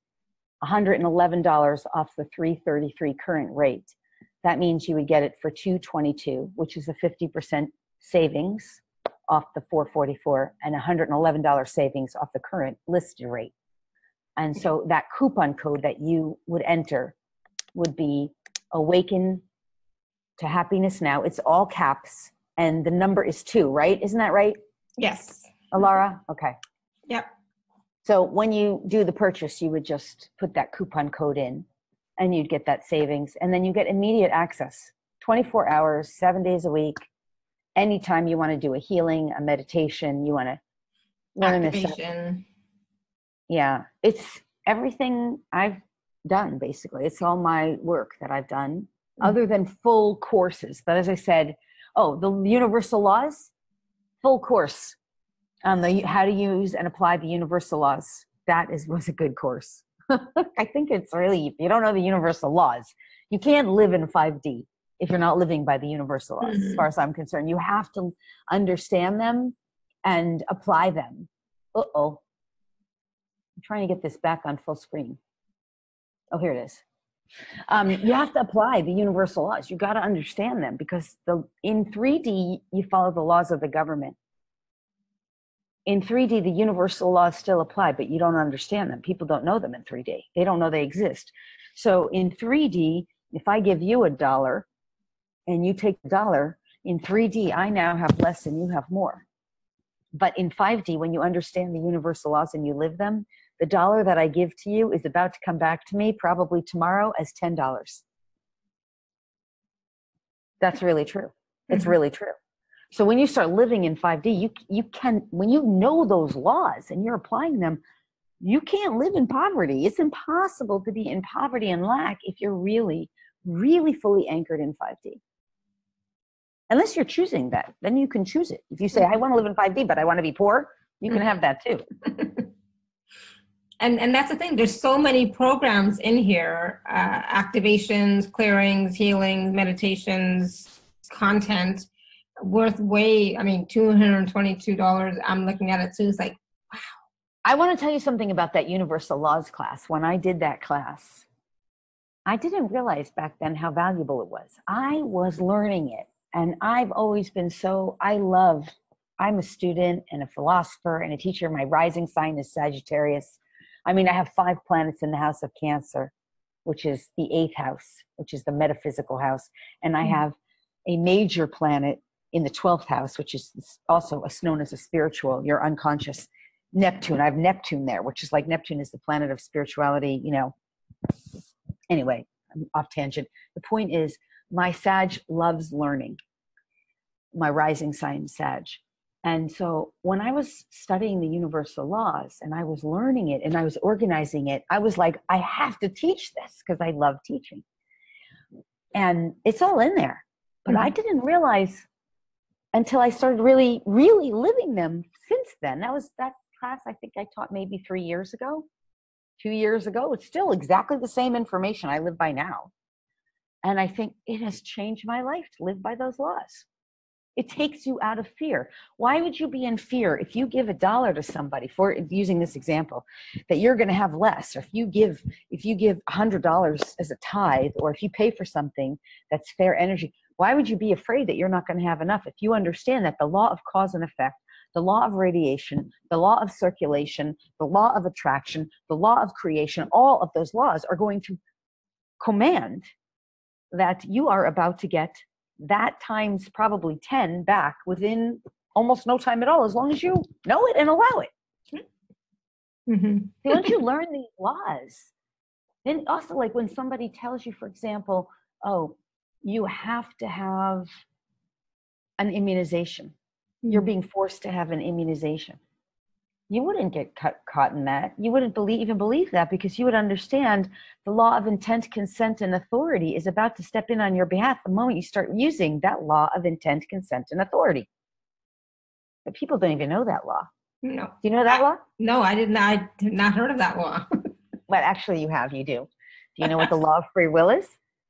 A: $111 off the $333 current rate. That means you would get it for $222, which is a 50% savings off the $444 and $111 savings off the current listed rate. And so that coupon code that you would enter would be Awaken to Happiness Now. It's all caps, and the number is 2, right? Isn't that right?
B: Yes.
A: Alara? Okay.
B: Yep.
A: So when you do the purchase, you would just put that coupon code in and you'd get that savings, and then you get immediate access, 24 hours, 7 days a week. Anytime you want to do a healing, a meditation, you want to learn this stuff. Yeah, it's everything I've done, basically. It's all my work that I've done, other than full courses. But as I said, the universal laws, full course on the how to use and apply the universal laws. That was a good course. I think it's really, if you don't know the universal laws, you can't live in 5D if you're not living by the universal laws, as far as I'm concerned. You have to understand them and apply them. I'm trying to get this back on full screen. Oh, here it is. You have to apply the universal laws. You got to understand them, because in 3D, you follow the laws of the government. In 3D, the universal laws still apply, but you don't understand them. People don't know them in 3D. They don't know they exist. So in 3D, if I give you $1 and you take $1, in 3D, I now have less and you have more. But in 5D, when you understand the universal laws and you live them, the $1 that I give to you is about to come back to me probably tomorrow as $10. That's really true. It's really true. So when you start living in 5D, you can, when you know those laws and you're applying them, you can't live in poverty. It's impossible to be in poverty and lack if you're really, really fully anchored in 5D. Unless you're choosing that, then you can choose it. If you say, I want to live in 5D, but I want to be poor, you can have that too.
B: And that's the thing. There's so many programs in here, activations, clearings, healings, meditations, content worth $222. I'm looking at it too. It's like, wow.
A: I want to tell you something about that universal laws class. When I did that class, I didn't realize back then how valuable it was. I was learning it. And I've always been I'm a student and a philosopher and a teacher. My rising sign is Sagittarius. I have 5 planets in the house of Cancer, which is the 8th house, which is the metaphysical house. And I have a major planet in the 12th house, which is also known as a spiritual, your unconscious, Neptune. I have Neptune there, which is like Neptune is the planet of spirituality, Anyway, I'm off tangent. The point is, my Sag loves learning. My rising sign is Sag. And so when I was studying the universal laws and I was learning it and I was organizing it, I was like, I have to teach this because I love teaching. And it's all in there. But I didn't realize until I started really, really living them since then. That class I think I taught maybe 3 years ago, 2 years ago. It's still exactly the same information I live by now. And I think it has changed my life to live by those laws. It takes you out of fear. Why would you be in fear if you give $1 to somebody, for using this example, that you're going to have less? Or if you give $100 as a tithe, or if you pay for something that's fair energy, why would you be afraid that you're not going to have enough? If you understand that the law of cause and effect, the law of radiation, the law of circulation, the law of attraction, the law of creation, all of those laws are going to command that you are about to get that times probably 10 back within almost no time at all, as long as you know it and allow it. Once you learn these laws, then also, like when somebody tells you, for example, you have to have an immunization. You're being forced to have an immunization. You wouldn't get caught in that. You wouldn't even believe that, because you would understand the law of intent, consent, and authority is about to step in on your behalf the moment you start using that law of intent, consent, and authority. But people don't even know that law.
B: No.
A: Do you know that law?
B: No, I did not heard of that law.
A: Well, actually you have, you do. Do you know what the law of free will is?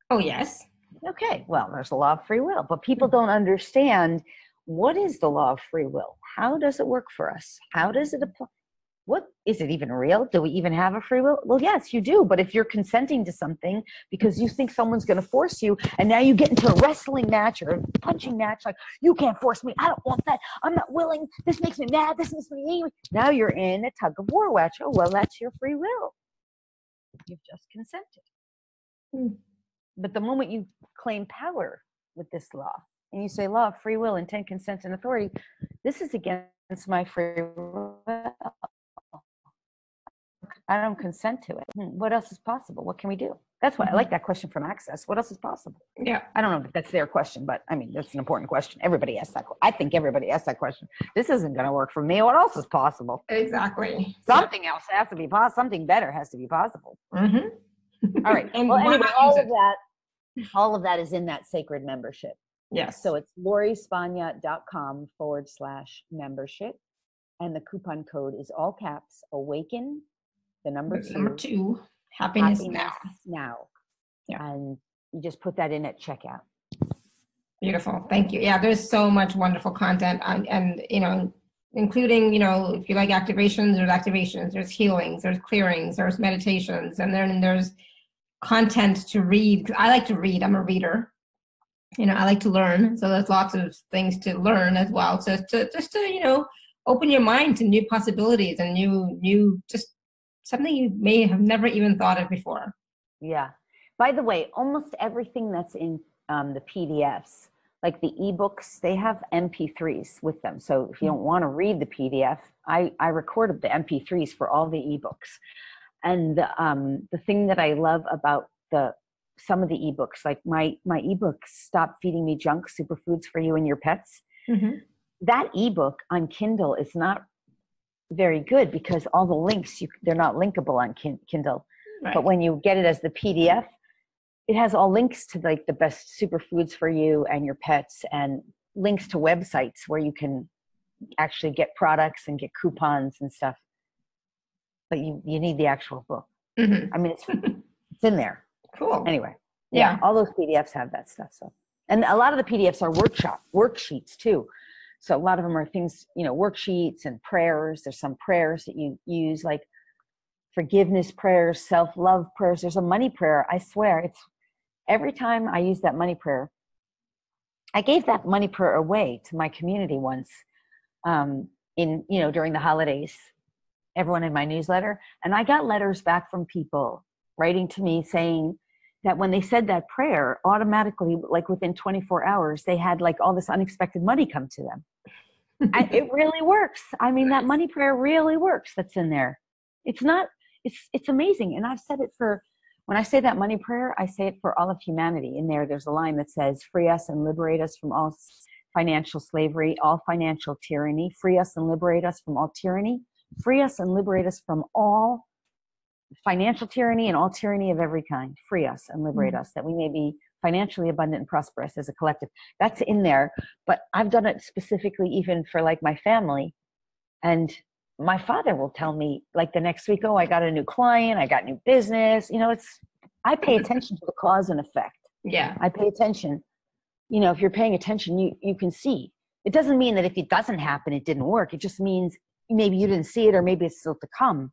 B: Oh, yes.
A: Okay, well, there's a law of free will, but people don't understand what is the law of free will. How does it work for us? How does it apply? what is it even real? Do we even have a free will? Well, yes, you do. But if you're consenting to something because you think someone's going to force you, and now you get into a wrestling match or a punching match, like, you can't force me. I don't want that. I'm not willing. This makes me mad. This makes me angry. Now you're in a tug of war match. Oh, well, that's your free will. You've just consented. But the moment you claim power with this law, and you say law of free will, intent, consent, and authority, this is against my free will. I don't consent to it. What else is possible? What can we do? That's why I like that question from Access. What else is possible?
B: Yeah.
A: I don't know if that's their question, but I mean, that's an important question. Everybody asks that. I think everybody asks that question. This isn't going to work for me. What else is possible?
B: Exactly.
A: Something else has to be possible. Something better has to be possible.
B: Mm-hmm.
A: All right.
B: And
A: well, anyway, all of that is in that sacred membership.
B: Yes.
A: So it's lorispagna.com/membership. And the coupon code is all caps, Awaken, the number two,
B: happiness now.
A: Yeah. And you just put that in at checkout.
B: Beautiful. Thank you. Yeah, there's so much wonderful content, and including, if you like activations, there's healings, there's clearings, there's meditations, and then there's content to read. I like to read. I'm a reader. I like to learn. So there's lots of things to learn as well. So just to open your mind to new possibilities and new just something you may have never even thought of before.
A: Yeah. By the way, almost everything that's in the PDFs, like the ebooks, they have MP3s with them. So if you don't want to read the PDF, I recorded the MP3s for all the ebooks. And the thing that I love about some of the ebooks, like my ebook, Stop Feeding Me Junk, Superfoods for You and Your Pets. Mm-hmm. That ebook on Kindle is not very good because all the links, they're not linkable on Kindle. Right. But when you get it as the PDF, it has all links to like the best superfoods for you and your pets, and links to websites where you can actually get products and get coupons and stuff. But you need the actual book. Mm-hmm. I mean, it's in there.
B: Cool.
A: Anyway, yeah, all those PDFs have that stuff. So, and a lot of the PDFs are worksheets too. So a lot of them are things, worksheets and prayers. There's some prayers that you use, like forgiveness prayers, self-love prayers. There's a money prayer. I swear, it's every time I use that money prayer. I gave that money prayer away to my community once, during the holidays. Everyone in my newsletter, and I got letters back from people writing to me saying that when they said that prayer, automatically, like within 24 hours, they had like all this unexpected money come to them. It really works. I mean, that money prayer really works. That's in there. It's amazing. And I've said it when I say that money prayer, I say it for all of humanity. In there's a line that says, free us and liberate us from all financial slavery, all financial tyranny, free us and liberate us from all tyranny, free us and liberate us from all financial tyranny and all tyranny of every kind. Free us and liberate us, that we may be financially abundant and prosperous as a collective. That's in there, but I've done it specifically even for like my family. And my father will tell me like the next week, oh, I got a new client, I got new business. I pay attention to the cause and effect.
B: Yeah.
A: I pay attention. If you're paying attention, you can see. It doesn't mean that if it doesn't happen, it didn't work. It just means maybe you didn't see it, or maybe it's still to come.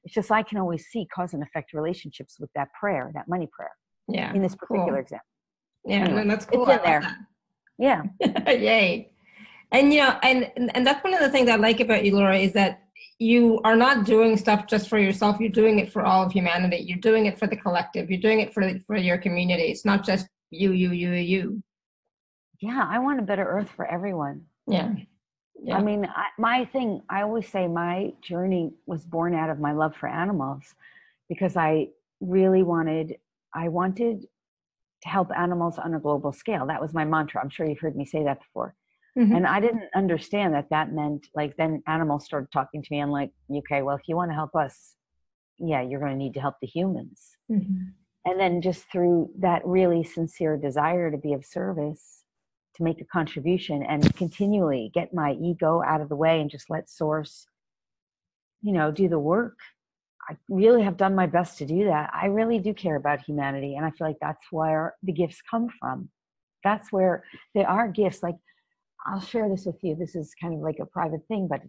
A: It's just I can always see cause and effect relationships with that prayer, that money prayer.
B: Yeah.
A: In this particular example.
B: Yeah, anyway, that's cool.
A: It's in there. That. Yeah.
B: Yay. And and that's one of the things I like about you, Laura, is that you are not doing stuff just for yourself. You're doing it for all of humanity. You're doing it for the collective. You're doing it for your community. It's not just you.
A: Yeah, I want a better earth for everyone.
B: Yeah.
A: I mean, I always say my journey was born out of my love for animals, because I really wanted to help animals on a global scale. That was my mantra. I'm sure you've heard me say that before. Mm-hmm. And I didn't understand that meant like, then animals started talking to me and like, okay, well, if you want to help us, you're going to need to help the humans. Mm-hmm. And then just through that really sincere desire to be of service, to make a contribution and continually get my ego out of the way and just let source, do the work. I really have done my best to do that. I really do care about humanity. And I feel like that's where the gifts come from. That's where they are gifts. Like, I'll share this with you. This is kind of like a private thing, but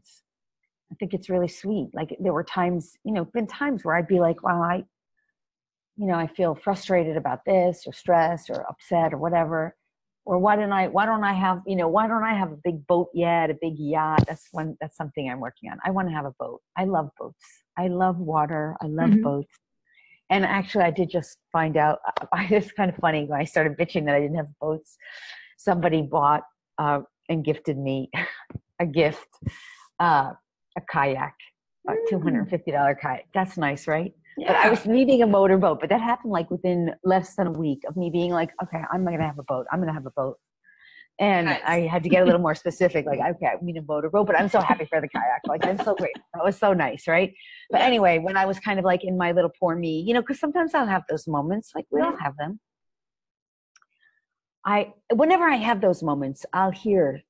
A: I think it's really sweet. Like there were times, been times where I'd be like, wow, I feel frustrated about this or stressed or upset or whatever. Or why don't I have a big boat yet, a big yacht? That's something I'm working on. I want to have a boat. I love boats. I love water. I love boats. And actually I did just find out, it's kind of funny when I started bitching that I didn't have boats. Somebody bought and gifted me a gift, a kayak, a $250 kayak. That's nice, right? Yeah. But I was needing a motorboat, but that happened like within less than a week of me being like, okay, I'm going to have a boat. I'm going to have a boat. And nice. I had to get a little more specific, like, okay, I need a motorboat, but I'm so happy for the kayak. Like, I'm so great. That was so nice, right? But anyway, when I was kind of like in my little poor me, because sometimes I'll have those moments, like we all have them. Whenever I have those moments, I'll hear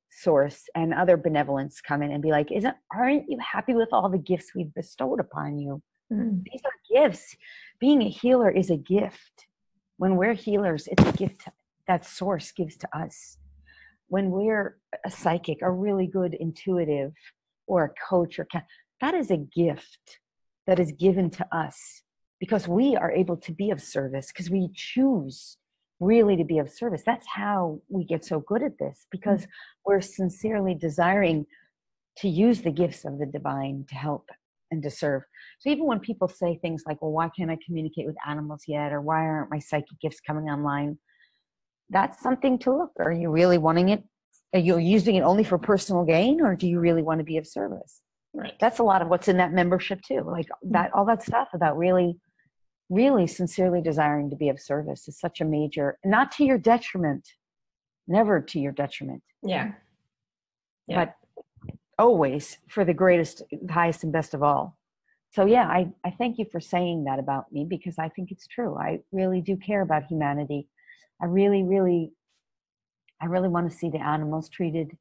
A: Source and other benevolence come in and be like, aren't you happy with all the gifts we've bestowed upon you? These are gifts. Being a healer is a gift. When we're healers, it's a gift that Source gives to us. When we're a psychic, a really good intuitive, or a coach, that is a gift that is given to us because we are able to be of service, because we choose really to be of service. That's how we get so good at this, because we're sincerely desiring to use the gifts of the divine to help and to serve. So even when people say things like, well, why can't I communicate with animals yet? Or why aren't my psychic gifts coming online? That's something to look. Are you really wanting it? Are you using it only for personal gain, or do you really want to be of service? Right. That's a lot of what's in that membership too. Like that, all that stuff about really, really sincerely desiring to be of service is such a major, not to your detriment, never to your detriment.
B: Yeah.
A: But always for the greatest, highest, and best of all. So yeah, I thank you for saying that about me, because I think it's true. I really do care about humanity. I really want to see the animals treated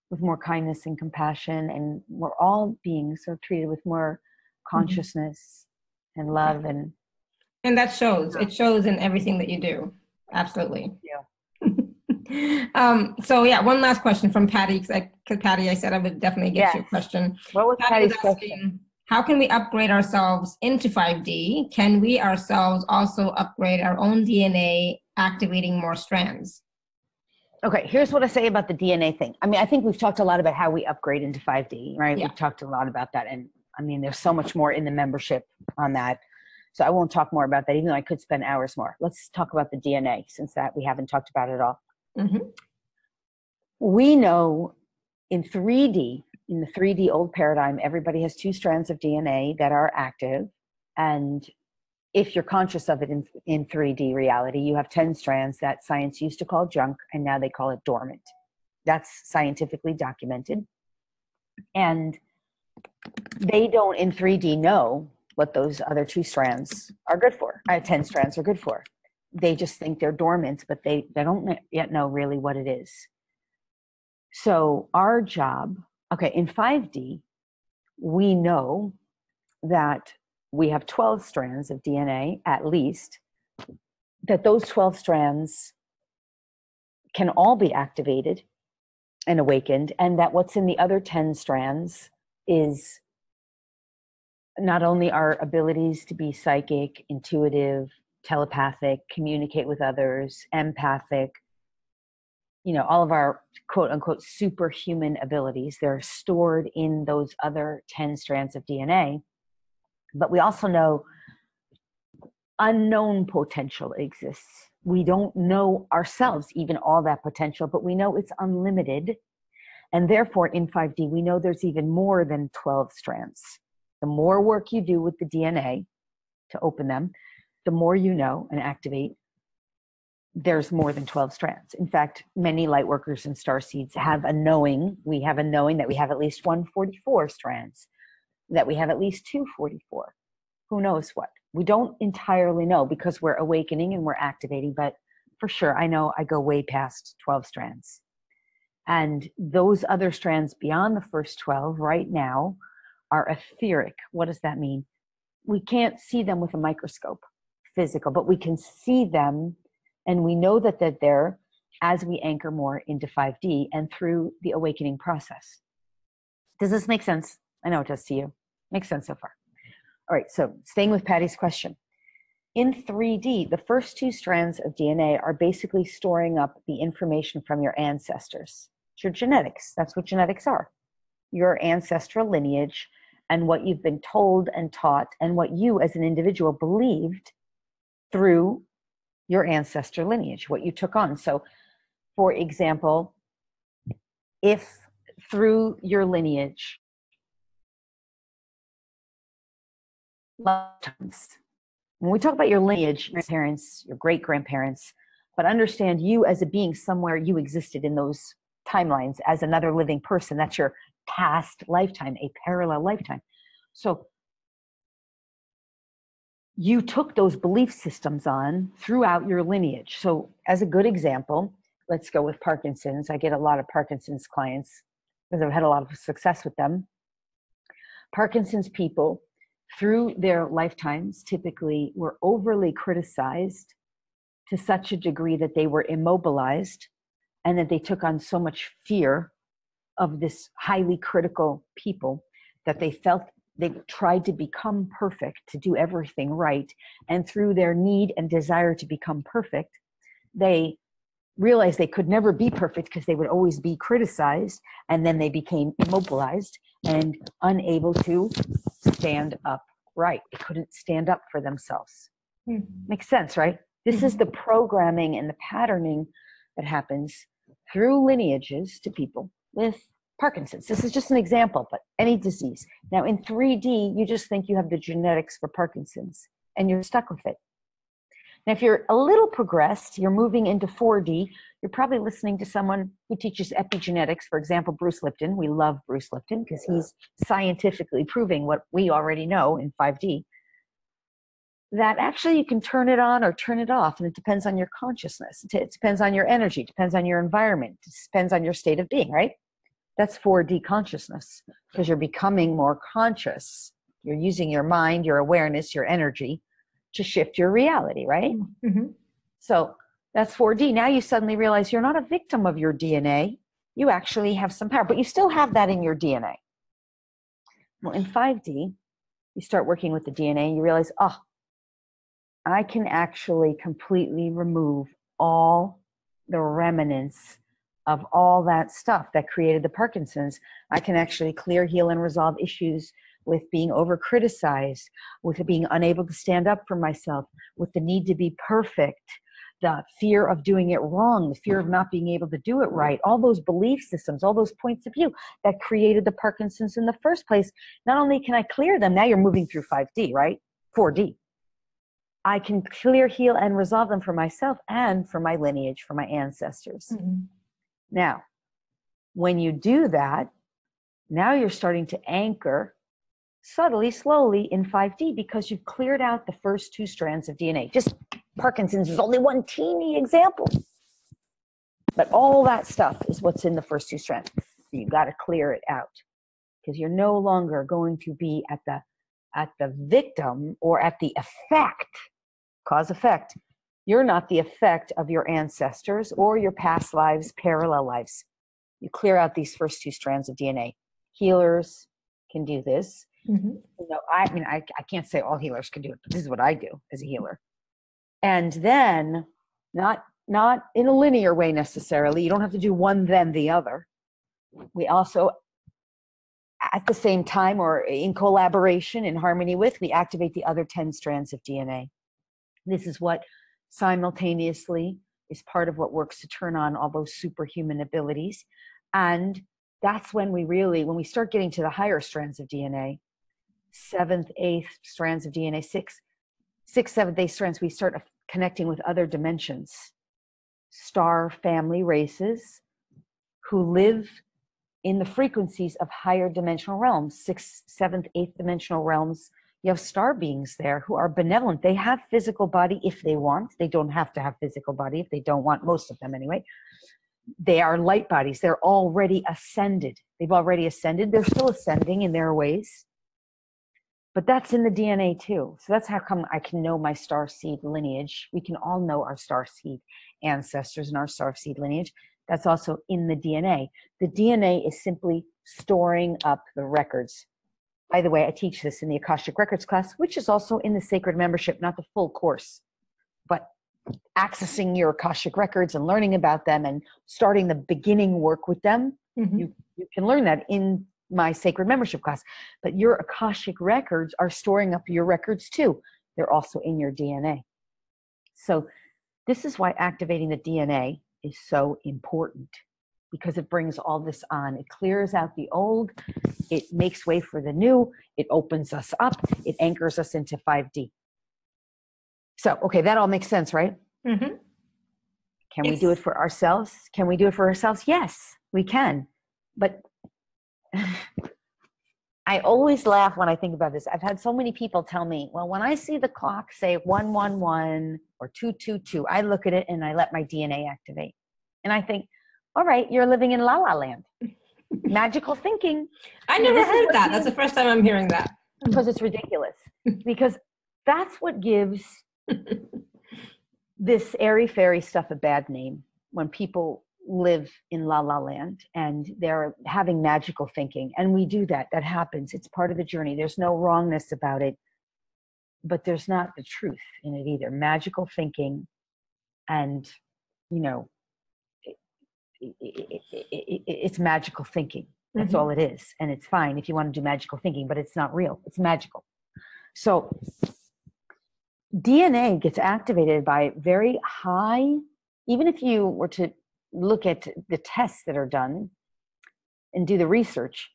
A: with more kindness and compassion, and we're all beings are treated with more consciousness and love, and
B: that shows. It shows in everything that you do. Absolutely.
A: Yeah.
B: So one last question from Patty, because Patty, I said I would definitely get you a question.
A: What was Patty's question?
B: How can we upgrade ourselves into 5D? Can we ourselves also upgrade our own DNA, activating more strands?
A: Okay, here's what I say about the DNA thing. I mean, I think we've talked a lot about how we upgrade into 5D, right? Yeah. We've talked a lot about that. And I mean, there's so much more in the membership on that. So I won't talk more about that, even though I could spend hours more. Let's talk about the DNA, since that we haven't talked about it at all. We know in 3D, in the 3D old paradigm, everybody has 2 strands of DNA that are active. And if you're conscious of it in 3D reality, you have 10 strands that science used to call junk, and now they call it dormant. That's scientifically documented. And they don't in 3D know what those other 2 strands are good for, 10 strands are good for. They just think they're dormant, but they don't yet know really what it is. So our job, in 5D, we know that we have 12 strands of DNA, at least, that those 12 strands can all be activated and awakened, and that what's in the other 10 strands is not only our abilities to be psychic, intuitive, telepathic, communicate with others, empathic, all of our quote unquote superhuman abilities, they're stored in those other 10 strands of DNA. But we also know unknown potential exists. We don't know ourselves even all that potential, but we know it's unlimited. And therefore in 5D, we know there's even more than 12 strands. The more work you do with the DNA to open them, the more you know and activate, there's more than 12 strands. In fact, many light workers and starseeds have a knowing. We have a knowing that we have at least 144 strands, that we have at least 244. Who knows what? We don't entirely know, because we're awakening and we're activating, but for sure, I know I go way past 12 strands. And those other strands beyond the first 12 right now are etheric. What does that mean? We can't see them with a microscope, physical, but we can see them, and we know that they're there as we anchor more into 5D and through the awakening process. Does this make sense? I know it does to you. Makes sense so far. All right, so staying with Patty's question. In 3D, the first 2 strands of DNA are basically storing up the information from your ancestors. It's your genetics. That's what genetics are. Your ancestral lineage and what you've been told and taught and what you as an individual believed through your ancestral lineage, what you took on. So, for example, if through your lineage, lifetimes, when we talk about your lineage, your parents, your great-grandparents, but understand you as a being somewhere you existed in those timelines as another living person. That's your past lifetime, a parallel lifetime. So you took those belief systems on throughout your lineage. So as a good example, let's go with Parkinson's. I get a lot of Parkinson's clients because I've had a lot of success with them. Parkinson's people, through their lifetimes, typically were overly criticized to such a degree that they were immobilized and that they took on so much fear of this highly critical people that they felt they tried to become perfect, to do everything right. And through their need and desire to become perfect, they realized they could never be perfect because they would always be criticized. And then they became immobilized and unable to stand up right. They couldn't stand up for themselves. Makes sense, right? This is the programming and the patterning that happens through lineages to people with Parkinson's. This is just an example, but any disease. Now in 3D, you just think you have the genetics for Parkinson's and you're stuck with it. Now, if you're a little progressed, you're moving into 4D, you're probably listening to someone who teaches epigenetics, for example, Bruce Lipton. We love Bruce Lipton because he's scientifically proving what we already know in 5D, that actually you can turn it on or turn it off, and it depends on your consciousness. It depends on your energy, it depends on your environment, it depends on your state of being, right? That's 4D consciousness, because you're becoming more conscious. You're using your mind, your awareness, your energy to shift your reality, right? Mm-hmm. So that's 4D. Now you suddenly realize you're not a victim of your DNA. You actually have some power, but you still have that in your DNA. Well, in 5D, you start working with the DNA and you realize, oh, I can actually completely remove all the remnants of all that stuff that created the Parkinson's. I can actually clear, heal, and resolve issues with being over-criticized, with being unable to stand up for myself, with the need to be perfect, the fear of doing it wrong, the fear of not being able to do it right, all those belief systems, all those points of view that created the Parkinson's in the first place. Not only can I clear them, now you're moving through 5D, right? 4D. I can clear, heal, and resolve them for myself and for my lineage, for my ancestors. Mm-hmm. Now, when you do that, now you're starting to anchor subtly, slowly in 5D because you've cleared out the first 2 strands of DNA. Just Parkinson's is only one teeny example. But all that stuff is what's in the first 2 strands. So you've got to clear it out because you're no longer going to be at the victim or at the effect, cause effect. You're not the effect of your ancestors or your past lives, parallel lives. You clear out these first 2 strands of DNA. Healers can do this. Mm-hmm. You know, I can't say all healers can do it, but this is what I do as a healer. And then, not in a linear way necessarily. You don't have to do one then the other. We also, at the same time or in collaboration, in harmony with, we activate the other 10 strands of DNA. This is what simultaneously is part of what works to turn on all those superhuman abilities. And that's when when we start getting to the higher strands of DNA, 7th, 8th strands of DNA, 6th, 7th, 8th strands, we start connecting with other dimensions. Star family races who live in the frequencies of higher dimensional realms, 6th, 7th, 8th dimensional realms. You have star beings there who are benevolent. They have physical body if they want. They don't have to have physical body if they don't want, most of them anyway. They are light bodies. They're already ascended. They've already ascended. They're still ascending in their ways. But that's in the DNA too. So that's how come I can know my star seed lineage. We can all know our star seed ancestors and our star seed lineage. That's also in the DNA. The DNA is simply storing up the records. By the way, I teach this in the Akashic Records class, which is also in the Sacred Membership, not the full course, but accessing your Akashic Records and learning about them and starting the beginning work with them. You can learn that in my Sacred Membership class. But your Akashic Records are storing up your records too. They're also in your DNA. So this is why activating the DNA is so important, because it brings all this on. It clears out the old. It makes way for the new. It opens us up. It anchors us into 5D. So, okay, that all makes sense, right?
B: Mm-hmm.
A: Can we do it for ourselves? Can we do it for ourselves? Yes, we can. But I always laugh when I think about this. I've had so many people tell me, well, when I see the clock say 111 or 222, I look at it and I let my DNA activate. And I think, all right, you're living in La La Land. Magical thinking.
B: I never heard that. That's the first time I'm hearing that.
A: Because it's ridiculous. Because that's what gives this airy-fairy stuff a bad name, when people live in La La Land and they're having magical thinking. And we do that. That happens. It's part of the journey. There's no wrongness about it, but there's not the truth in it either. Magical thinking, and, you know, it's magical thinking. That's all it is. And it's fine if you want to do magical thinking, but it's not real. It's magical. So DNA gets activated by very high, even if you were to look at the tests that are done and do the research,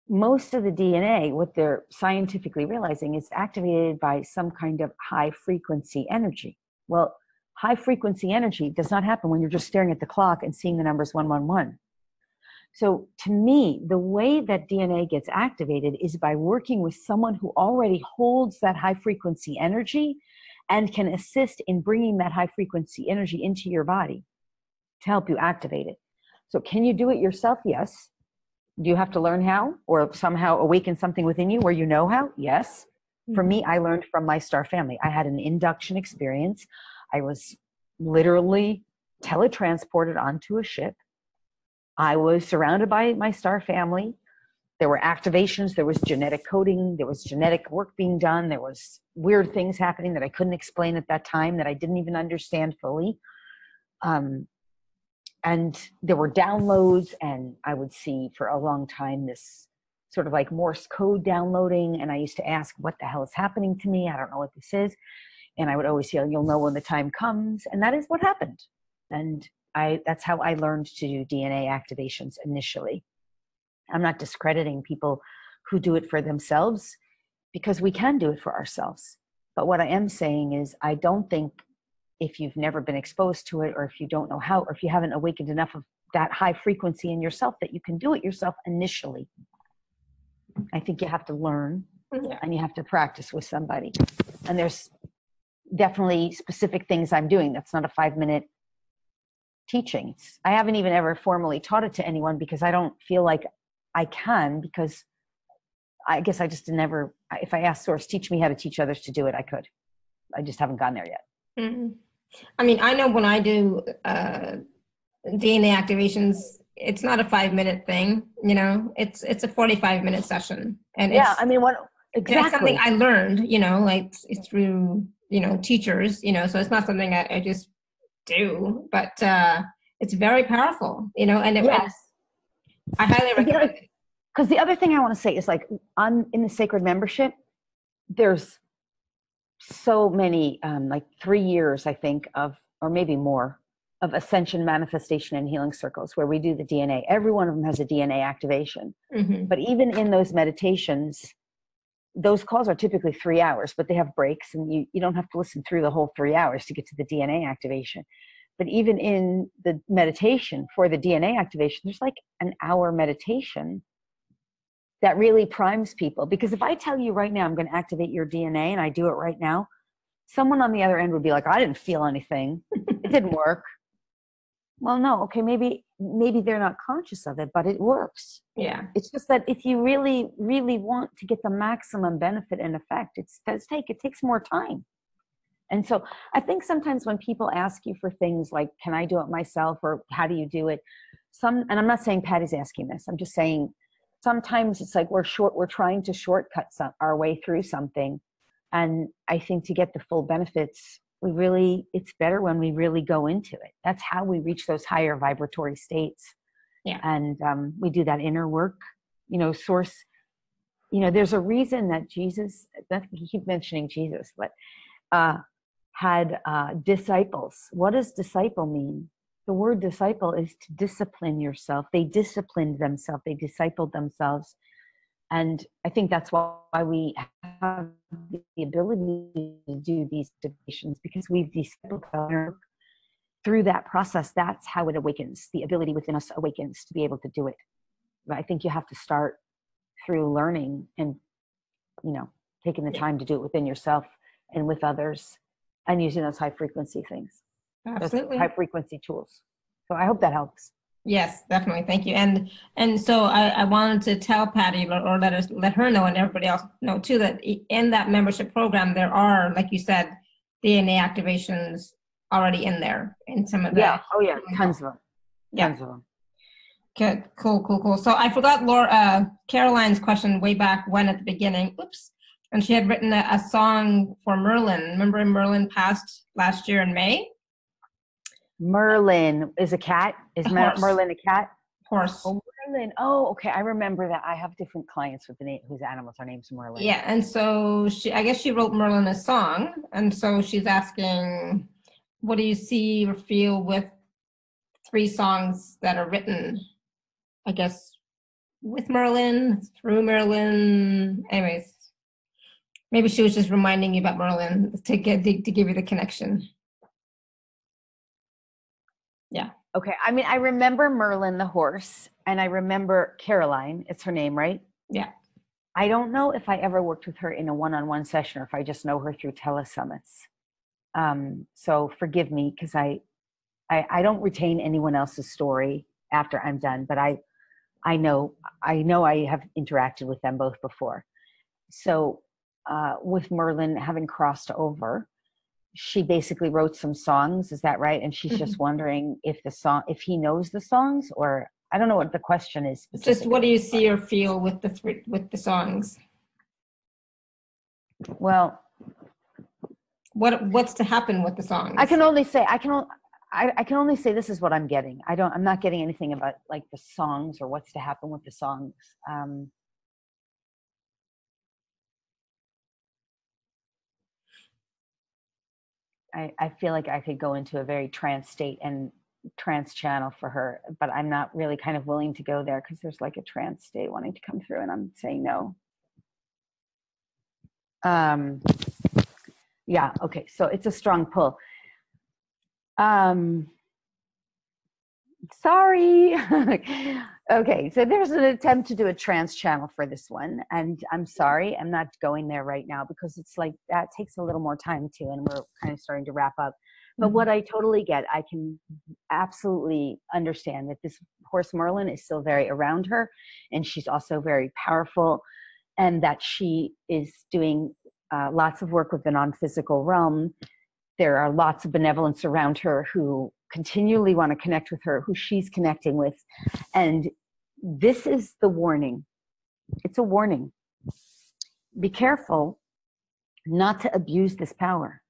A: most of the DNA, what they're scientifically realizing, is activated by some kind of high frequency energy. Well, high frequency energy does not happen when you're just staring at the clock and seeing the numbers 111. So to me, the way that DNA gets activated is by working with someone who already holds that high frequency energy and can assist in bringing that high frequency energy into your body to help you activate it. So can you do it yourself? Yes. Do you have to learn how, or somehow awaken something within you where you know how? Yes. For me, I learned from my star family. I had an induction experience. I was literally teletransported onto a ship. I was surrounded by my star family. There were activations. There was genetic coding. There was genetic work being done. There was weird things happening that I couldn't explain at that time, that I didn't even understand fully. And there were downloads, and I would see for a long time this sort of like Morse code downloading. And I used to ask, what the hell is happening to me? I don't know what this is. And I would always say, you'll know when the time comes. And that is what happened. And that's how I learned to do DNA activations initially. I'm not discrediting people who do it for themselves, because we can do it for ourselves. But what I am saying is, I don't think, if you've never been exposed to it, or if you don't know how, or if you haven't awakened enough of that high frequency in yourself, that you can do it yourself initially. I think you have to learn, and you have to practice with somebody. And there's definitely specific things I'm doing. That's not a 5-minute teaching. I haven't even ever formally taught it to anyone, because I don't feel like I can, because I guess I just never, if I asked Source, teach me how to teach others to do it, I could. I just haven't gone there yet.
B: Mm-hmm. I mean, I know when I do DNA activations, it's not a 5-minute thing, you know, it's a 45-minute session. And
A: yeah, I mean, what exactly?
B: It's something I learned, you know, like it's through, you know, teachers, you know, so it's not something I just do, but it's very powerful, you know, and
A: yes.
B: I highly recommend it.
A: Because the other thing I want to say is, like, in the Sacred Membership, there's so many, like 3 years, I think, of, or maybe more, of Ascension, manifestation, and healing circles where we do the DNA. Every one of them has a DNA activation. Mm-hmm. But even in those meditations, those calls are typically 3 hours, but they have breaks, and you don't have to listen through the whole 3 hours to get to the DNA activation. But even in the meditation for the DNA activation, there's like an hour meditation that really primes people. Because if I tell you right now, I'm going to activate your DNA, and I do it right now, someone on the other end would be like, I didn't feel anything. It didn't work. Well, no, okay, maybe they're not conscious of it, but it works.
B: Yeah.
A: It's just that if you really, really want to get the maximum benefit and effect, it takes more time. And so I think sometimes when people ask you for things like, can I do it myself, or how do you do it? And I'm not saying Patty's asking this. I'm just saying sometimes it's like we're trying to shortcut our way through something. And I think to get the full benefits, it's better when we really go into it. That's how we reach those higher vibratory states.
B: Yeah.
A: And we do that inner work, source, there's a reason that Jesus, you keep mentioning Jesus, but had disciples. What does disciple mean? The word disciple is to discipline yourself. They disciplined themselves. They discipled themselves. And I think that's why we have the ability to do these meditations, because we've discipled ourselves through that process. That's how it awakens. The ability within us awakens to be able to do it. But I think you have to start through learning and, taking the time to do it within yourself and with others, and using those high frequency things.
B: Absolutely.
A: Those high frequency tools. So I hope that helps.
B: Yes, definitely. Thank you. And so I wanted to tell Patty, or let her know, and everybody else know too, that in that membership program, there are, like you said, DNA activations already in there in some of the.
A: Yeah. Oh yeah. Tons of them. Tons of them.
B: Good. Cool. So I forgot Caroline's question way back when at the beginning. Oops. And she had written a song for Merlin. Remember Merlin passed last year in May?
A: Merlin is a cat? Is Merlin a cat?
B: Horse.
A: Oh, Merlin. Oh, okay. I remember that. I have different clients with whose animals are named Merlin.
B: Yeah. And so I guess she wrote Merlin a song. And so she's asking, what do you see or feel with 3 songs that are written, I guess, with Merlin, through Merlin? Anyways, maybe she was just reminding you about Merlin to give you the connection. Yeah.
A: Okay. I mean, I remember Merlin the horse, and I remember Caroline. It's her name, right?
B: Yeah.
A: I don't know if I ever worked with her in a one-on-one session, or if I just know her through telesummits. So forgive me, because I don't retain anyone else's story after I'm done, but I know I have interacted with them both before. So with Merlin having crossed over, she basically wrote some songs. Is that right? And she's just wondering if he knows the songs, or I don't know what the question is.
B: Just what do you see or feel with the songs?
A: Well,
B: what's to happen with the songs?
A: I can only say this is what I'm getting. I'm not getting anything about like the songs or what's to happen with the songs. I feel like I could go into a very trance state and trance channel for her, but I'm not really kind of willing to go there, because there's like a trance state wanting to come through, and I'm saying no. Yeah. Okay. So it's a strong pull. Sorry. Okay, so there's an attempt to do a trance channel for this one, and I'm sorry, I'm not going there right now, because it's like that takes a little more time too, and we're kind of starting to wrap up. But what I totally get, I can absolutely understand that this horse Merlin is still very around her, and she's also very powerful, and that she is doing lots of work with the non-physical realm. There are lots of benevolence around her who continually want to connect with her, who she's connecting with. And this is the warning. It's a warning. Be careful not to abuse this power,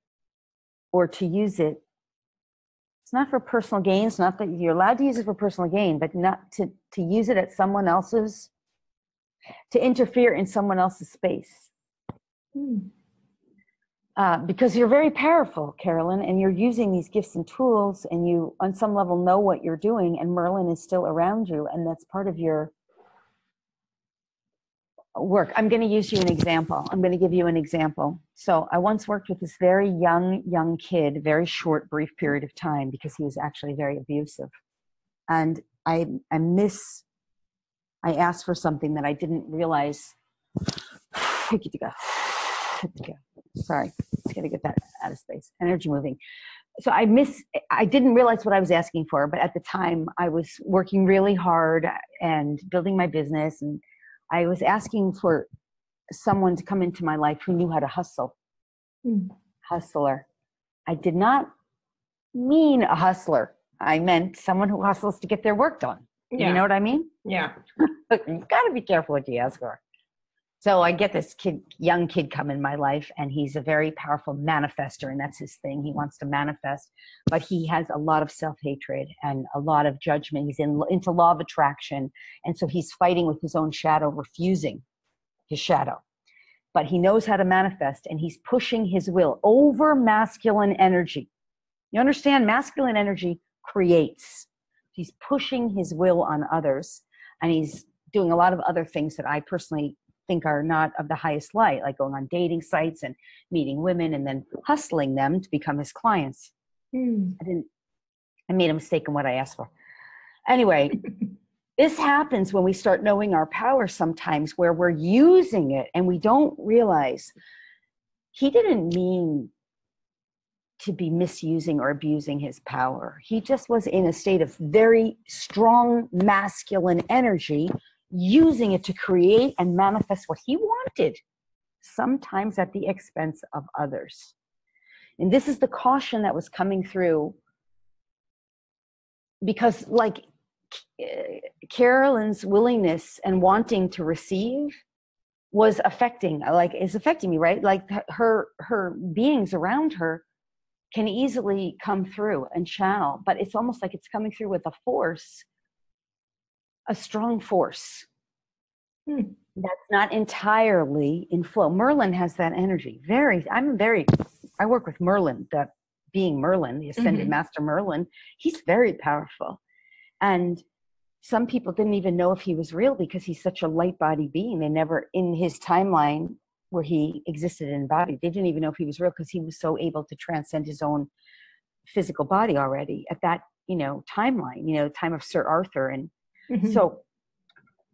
A: or to use it. It's not for personal gain. It's not that you're allowed to use it for personal gain, but not to use it at someone else's, to interfere in someone else's space. Because you're very powerful, Carolyn, and you're using these gifts and tools, and you, on some level, know what you're doing, and Merlin is still around you, and that's part of your work. I'm going to use you an example. I'm going to give you an example. So I once worked with this very young kid, very short, brief period of time, because he was actually very abusive. And I asked for something that I didn't realize. Sorry, just got to get that out of space. Energy moving. So I didn't realize what I was asking for, but at the time I was working really hard and building my business, and I was asking for someone to come into my life who knew how to hustle. Hustler. I did not mean a hustler. I meant someone who hustles to get their work done.
B: Yeah.
A: You know what I mean?
B: Yeah.
A: You've got to be careful what you ask for. So I get this young kid come in my life, and he's a very powerful manifester, and that's his thing. He wants to manifest, but he has a lot of self-hatred and a lot of judgment. He's into law of attraction, and so he's fighting with his own shadow, refusing his shadow. But he knows how to manifest, and he's pushing his will over masculine energy. You understand? Masculine energy creates. He's pushing his will on others, and he's doing a lot of other things that I personally think are not of the highest light, like going on dating sites and meeting women and then hustling them to become his clients. I made a mistake in what I asked for. Anyway, this happens when we start knowing our power sometimes, where we're using it and we don't realize he didn't mean to be misusing or abusing his power. He just was in a state of very strong masculine energy, using it to create and manifest what he wanted, sometimes at the expense of others. And this is the caution that was coming through, because like Carolyn's willingness and wanting to receive is affecting me, right? Like her beings around her can easily come through and channel, but it's almost like it's coming through with a force, a strong force that's not entirely in flow. Merlin has that energy. I work with Merlin, the being Merlin, the ascended master Merlin. He's very powerful. And some people didn't even know if he was real because he's such a light body being. They never, in his timeline where he existed in body, they didn't even know if he was real because he was so able to transcend his own physical body already at that, timeline, time of Sir Arthur. And so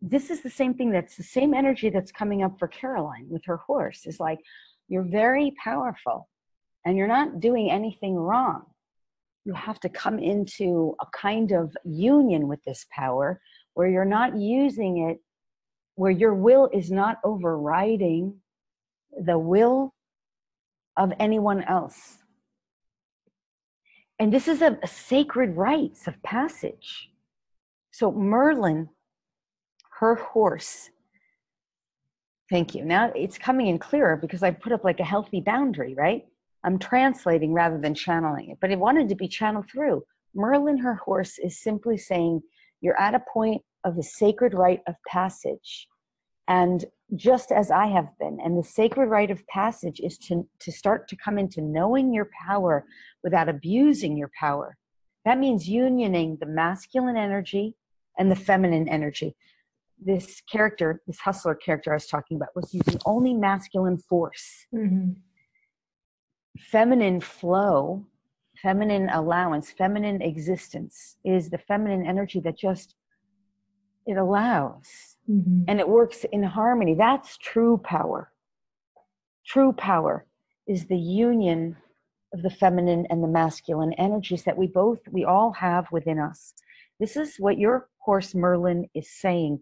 A: this is the same thing. That's the same energy that's coming up for Caroline with her horse. Is like, you're very powerful and you're not doing anything wrong. You have to come into a kind of union with this power where you're not using it, where your will is not overriding the will of anyone else. And this is a sacred rites of passage. So Merlin, her horse, thank you. Now it's coming in clearer because I put up like a healthy boundary, right? I'm translating rather than channeling it, but it wanted to be channeled through. Merlin, her horse, is simply saying, you're at a point of a sacred rite of passage. And just as I have been, and the sacred rite of passage is to start to come into knowing your power without abusing your power. That means unioning the masculine energy and the feminine energy. This character, this hustler character I was talking about, was using only masculine force. Feminine flow, feminine allowance, feminine existence is the feminine energy that just, it allows. And it works in harmony. That's true power. True power is the union of the feminine and the masculine energies that we all have within us. This is what your horse Merlin is saying.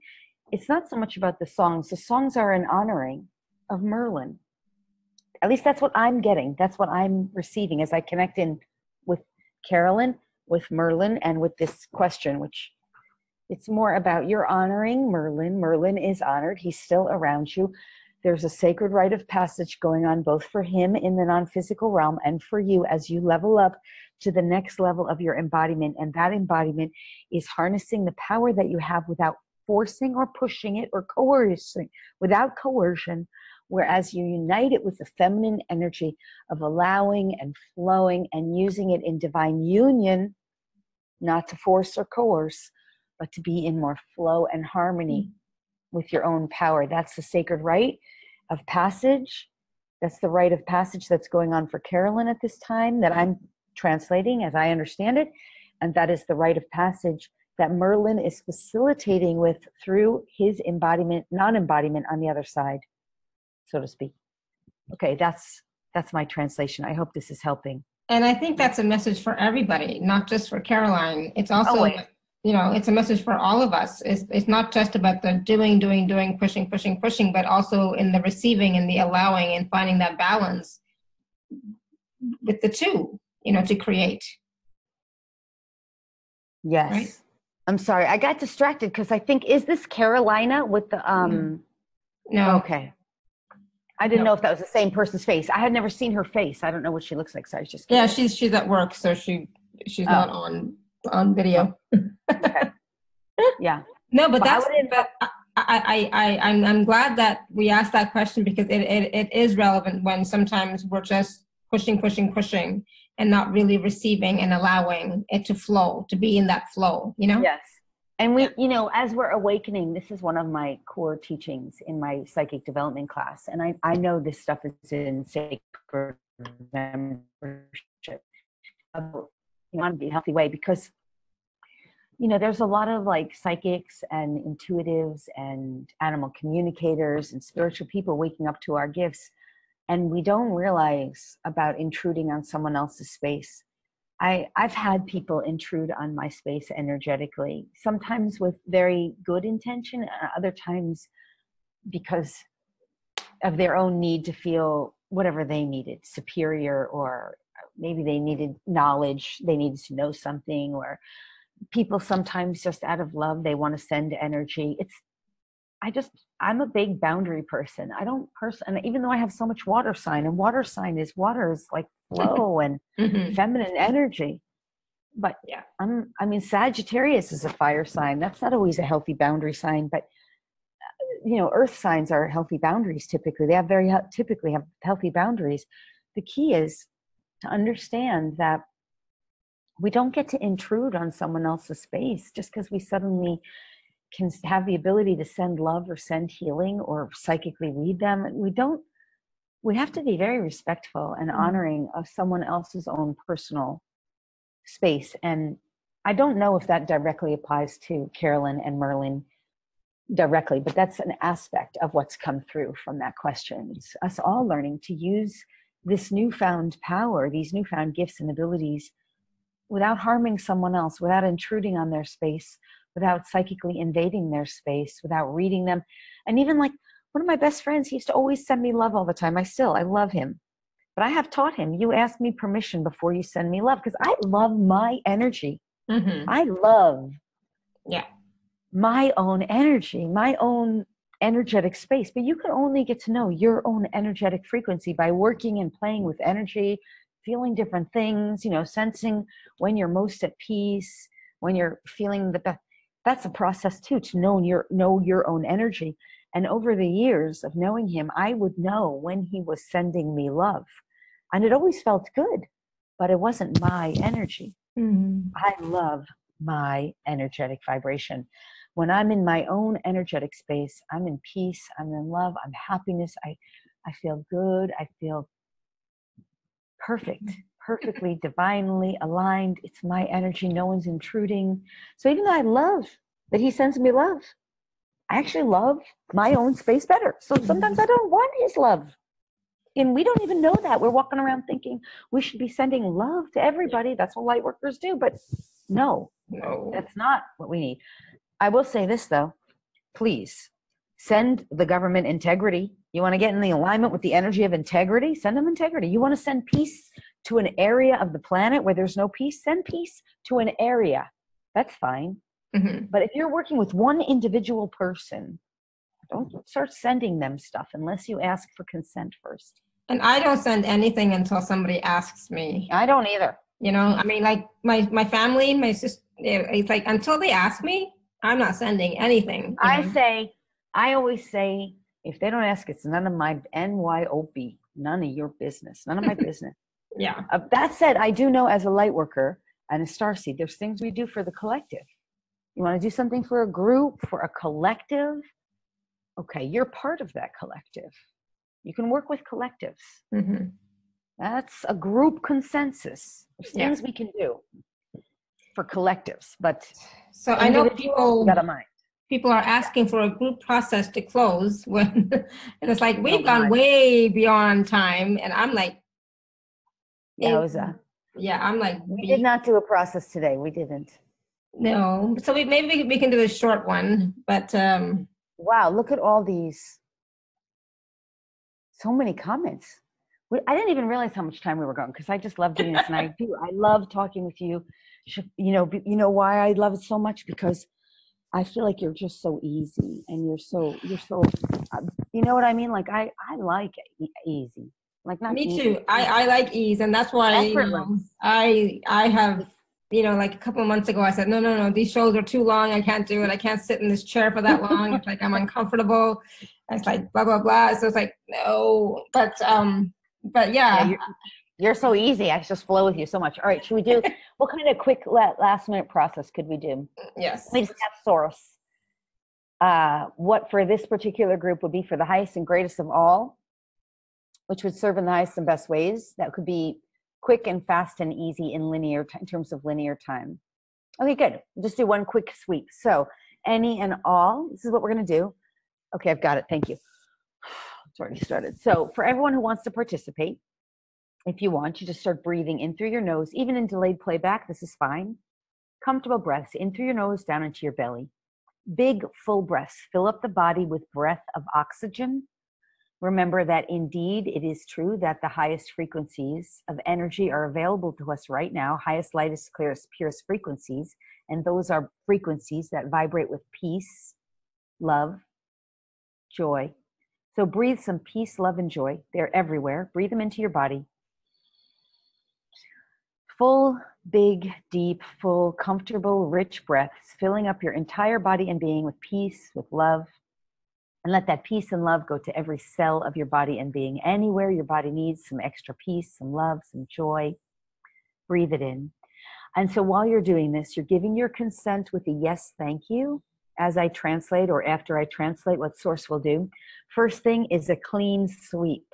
A: It's not so much about the songs. The songs are an honoring of Merlin. At least that's what I'm getting. That's what I'm receiving as I connect in with Carolyn, with Merlin, and with this question, which it's more about you're honoring Merlin. Merlin is honored. He's still around you. There's a sacred rite of passage going on both for him in the non-physical realm and for you as you level up to the next level of your embodiment. And that embodiment is harnessing the power that you have without forcing or pushing it or coercing, without coercion, whereas you unite it with the feminine energy of allowing and flowing and using it in divine union, not to force or coerce, but to be in more flow and harmony with your own power. That's the sacred rite of passage. That's the rite of passage that's going on for Carolyn at this time that I'm translating as I understand it. And that is the rite of passage that Merlin is facilitating with through his embodiment, non-embodiment on the other side, so to speak. Okay, that's my translation. I hope this is helping.
B: And I think that's a message for everybody, not just for Caroline. It's also, it's a message for all of us. It's not just about the doing, pushing, but also in the receiving and the allowing and finding that balance with the two, to create.
A: Yes.
B: Right?
A: I'm sorry. I got distracted because I think, is this Carolina with the,
B: No.
A: Okay. I didn't know if that was the same person's face. I had never seen her face. I don't know what she looks like. So I was just curious.
B: Yeah, she's at work, so she's not on video.
A: Okay. Yeah.
B: No, but I'm glad that we asked that question, because it is relevant when sometimes we're just pushing, and not really receiving and allowing it to flow, to be in that flow, you know?
A: Yes. And we, you know, as we're awakening, this is one of my core teachings in my psychic development class. And I know this stuff is in sacred membership. You want to be a healthy way, because, you know, there's a lot of like psychics and intuitives and animal communicators and spiritual people waking up to our gifts. And we don't realize about intruding on someone else's space. I've had people intrude on my space energetically, sometimes with very good intention, and other times because of their own need to feel whatever they needed, superior, or maybe they needed knowledge, they needed to know something, or people sometimes just out of love, they want to send energy. I'm a big boundary person. And even though I have so much water sign, and water is like flow and feminine energy. But yeah, I mean, Sagittarius is a fire sign. That's not always a healthy boundary sign, but you know, earth signs are healthy boundaries. Typically, they typically have healthy boundaries. The key is to understand that we don't get to intrude on someone else's space just because we suddenly can have the ability to send love or send healing or psychically read them. We have to be very respectful and honoring of someone else's own personal space. And I don't know if that directly applies to Carolyn and Merlin directly, but that's an aspect of what's come through from that question. It's us all learning to use this newfound power, these newfound gifts and abilities, without harming someone else, without intruding on their space, without psychically invading their space, without reading them. And even like one of my best friends, he used to always send me love all the time. I love him. But I have taught him, you ask me permission before you send me love, because I love my energy. I love my own energy, my own energetic space. But you can only get to know your own energetic frequency by working and playing with energy, feeling different things, you know, sensing when you're most at peace, when you're feeling the best. That's a process too, to know your own energy. And over the years of knowing him, I would know when he was sending me love. And it always felt good, but it wasn't my energy. I love my energetic vibration. When I'm in my own energetic space, I'm in peace, I'm in love, I'm happiness, I feel good, I feel perfect, perfectly, divinely aligned. It's my energy, no one's intruding. So even though I love that he sends me love, I actually love my own space better. So sometimes I don't want his love. And we don't even know that. We're walking around thinking we should be sending love to everybody. That's what light workers do. But no, that's not what we need. I will say this, though. Please send the government integrity. You want to get in the alignment with the energy of integrity? Send them integrity. You want to send peace to an area of the planet where there's no peace? Send peace to an area. That's fine. But if you're working with one individual person, don't start sending them stuff unless you ask for consent first.
B: And I don't send anything until somebody asks me.
A: I don't either.
B: You know, I mean, like my family, my sister, it's like until they ask me, I'm not sending anything.
A: I always say, if they don't ask, it's none of my NYOB, none of your business, none of my business.
B: Yeah.
A: That said, I do know as a light worker and a starseed, there's things we do for the collective. You want to do something for a group, for a collective? Okay, you're part of that collective. You can work with collectives. That's a group consensus. There's things we can do for collectives, but
B: so I know people are asking for a group process to close when, and it's like we've gone way beyond time, and I'm like, I'm like,
A: we did not do a process today. We didn't.
B: No, so maybe we can do a short one, but
A: wow, look at all these. So many comments. I didn't even realize how much time we were going, because I just love doing this. And I love talking with you, You know why I love it so much? Because I feel like you're just so easy, and you're so, you know what I mean? Like I like easy, like not
B: Me
A: easy.
B: too. I like ease, and that's why I have, like a couple of months ago, I said, no, these shows are too long. I can't do it. I can't sit in this chair for that long. It's like I'm uncomfortable. It's like blah blah blah. So it's like no, but yeah.
A: You're so easy. I just flow with you so much. All right, should we do what kind of quick last minute process could we do?
B: Yes.
A: We just have source. What for this particular group would be for the highest and greatest of all, which would serve in the highest and best ways. That could be quick and fast and easy in terms of linear time. Okay, good. We'll just do one quick sweep. So any and all, this is what we're going to do. Okay, I've got it. Thank you. It's already started. So for everyone who wants to participate, if you want, you just start breathing in through your nose, even in delayed playback, this is fine. Comfortable breaths in through your nose, down into your belly. Big, full breaths. Fill up the body with breath of oxygen. Remember that indeed it is true that the highest frequencies of energy are available to us right now. Highest, lightest, clearest, purest frequencies. And those are frequencies that vibrate with peace, love, joy. So breathe some peace, love, and joy. They're everywhere. Breathe them into your body. Full, big, deep, full, comfortable, rich breaths, filling up your entire body and being with peace, with love. And let that peace and love go to every cell of your body and being. Anywhere your body needs some extra peace, some love, some joy, breathe it in. And so while you're doing this, you're giving your consent with a yes, thank you, as I translate or after I translate what Source will do. First thing is a clean sweep.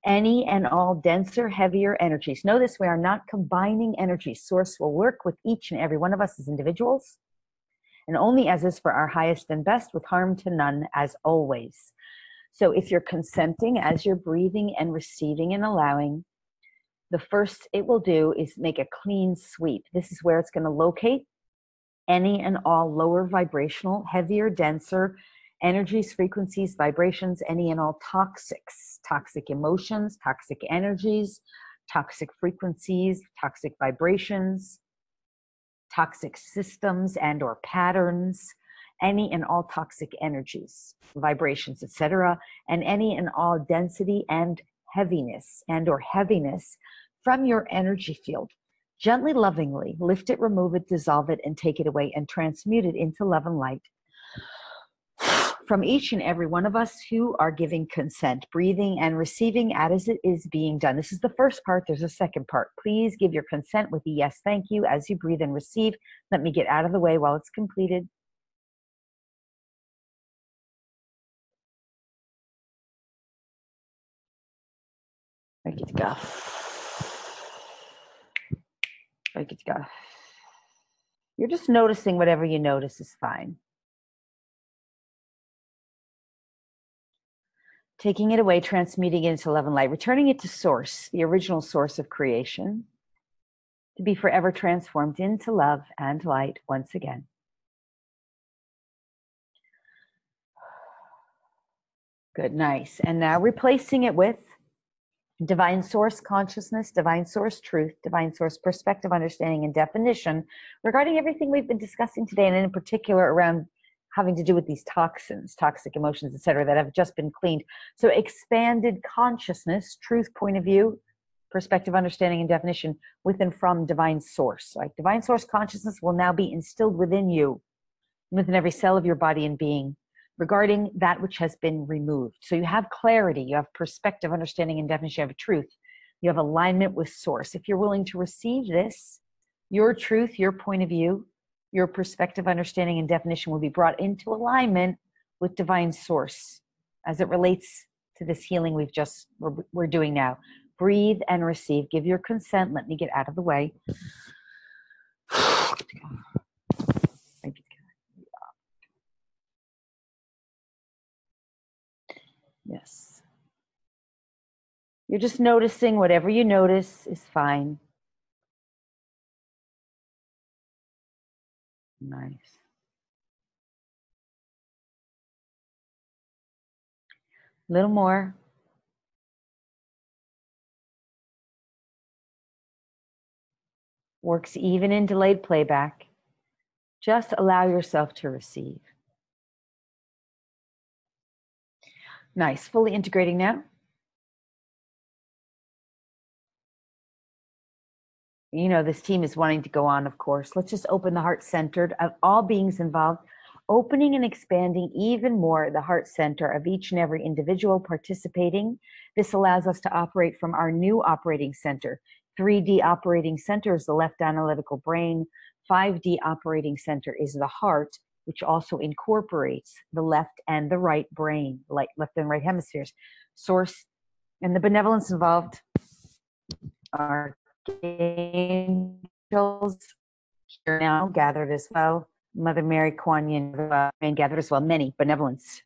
A: Any and all denser, heavier energies. Notice we are not combining energies. Source will work with each and every one of us as individuals, and only as is for our highest and best, with harm to none, as always. So if you're consenting as you're breathing and receiving and allowing, the first it will do is make a clean sweep. This is where it's going to locate any and all lower vibrational, heavier, denser energies, frequencies, vibrations, any and all toxics, toxic emotions, toxic energies, toxic frequencies, toxic vibrations, toxic systems and or patterns, any and all toxic energies, vibrations, etc., and any and all density and heaviness from your energy field. Gently, lovingly lift it, remove it, dissolve it, and take it away and transmute it into love and light from each and every one of us who are giving consent, breathing and receiving as it is being done. This is the first part. There's a second part. Please give your consent with a yes, thank you, as you breathe and receive. Let me get out of the way while it's completed. Ready to go. Ready to go. You're just noticing whatever you notice is fine. Taking it away, transmuting it into love and light, returning it to source, the original source of creation, to be forever transformed into love and light once again. Good, nice. And now replacing it with divine source consciousness, divine source truth, divine source perspective, understanding, and definition regarding everything we've been discussing today, and in particular around having to do with these toxins, toxic emotions, etc., that have just been cleaned. So expanded consciousness, truth, point of view, perspective, understanding, and definition within from divine source. Like divine source consciousness will now be instilled within you, within every cell of your body and being, regarding that which has been removed. So you have clarity, you have perspective, understanding, and definition, you have truth, you have alignment with source. If you're willing to receive this, your truth, your point of view, your perspective, understanding, and definition will be brought into alignment with divine source as it relates to this healing we're doing now. Breathe and receive. Give your consent. Let me get out of the way. Yes. You're just noticing whatever you notice is fine. Nice. A little more. Works even in delayed playback. Just allow yourself to receive. Nice. Fully integrating now. You know, this team is wanting to go on, of course. Let's just open the heart centered of all beings involved, opening and expanding even more the heart center of each and every individual participating. This allows us to operate from our new operating center. 3D operating center is the left analytical brain. 5D operating center is the heart, which also incorporates the left and the right brain, like left and right hemispheres. Source and the benevolence involved are angels here now gathered as well. Mother Mary, Kuan Yin, and gathered as well. Many benevolence.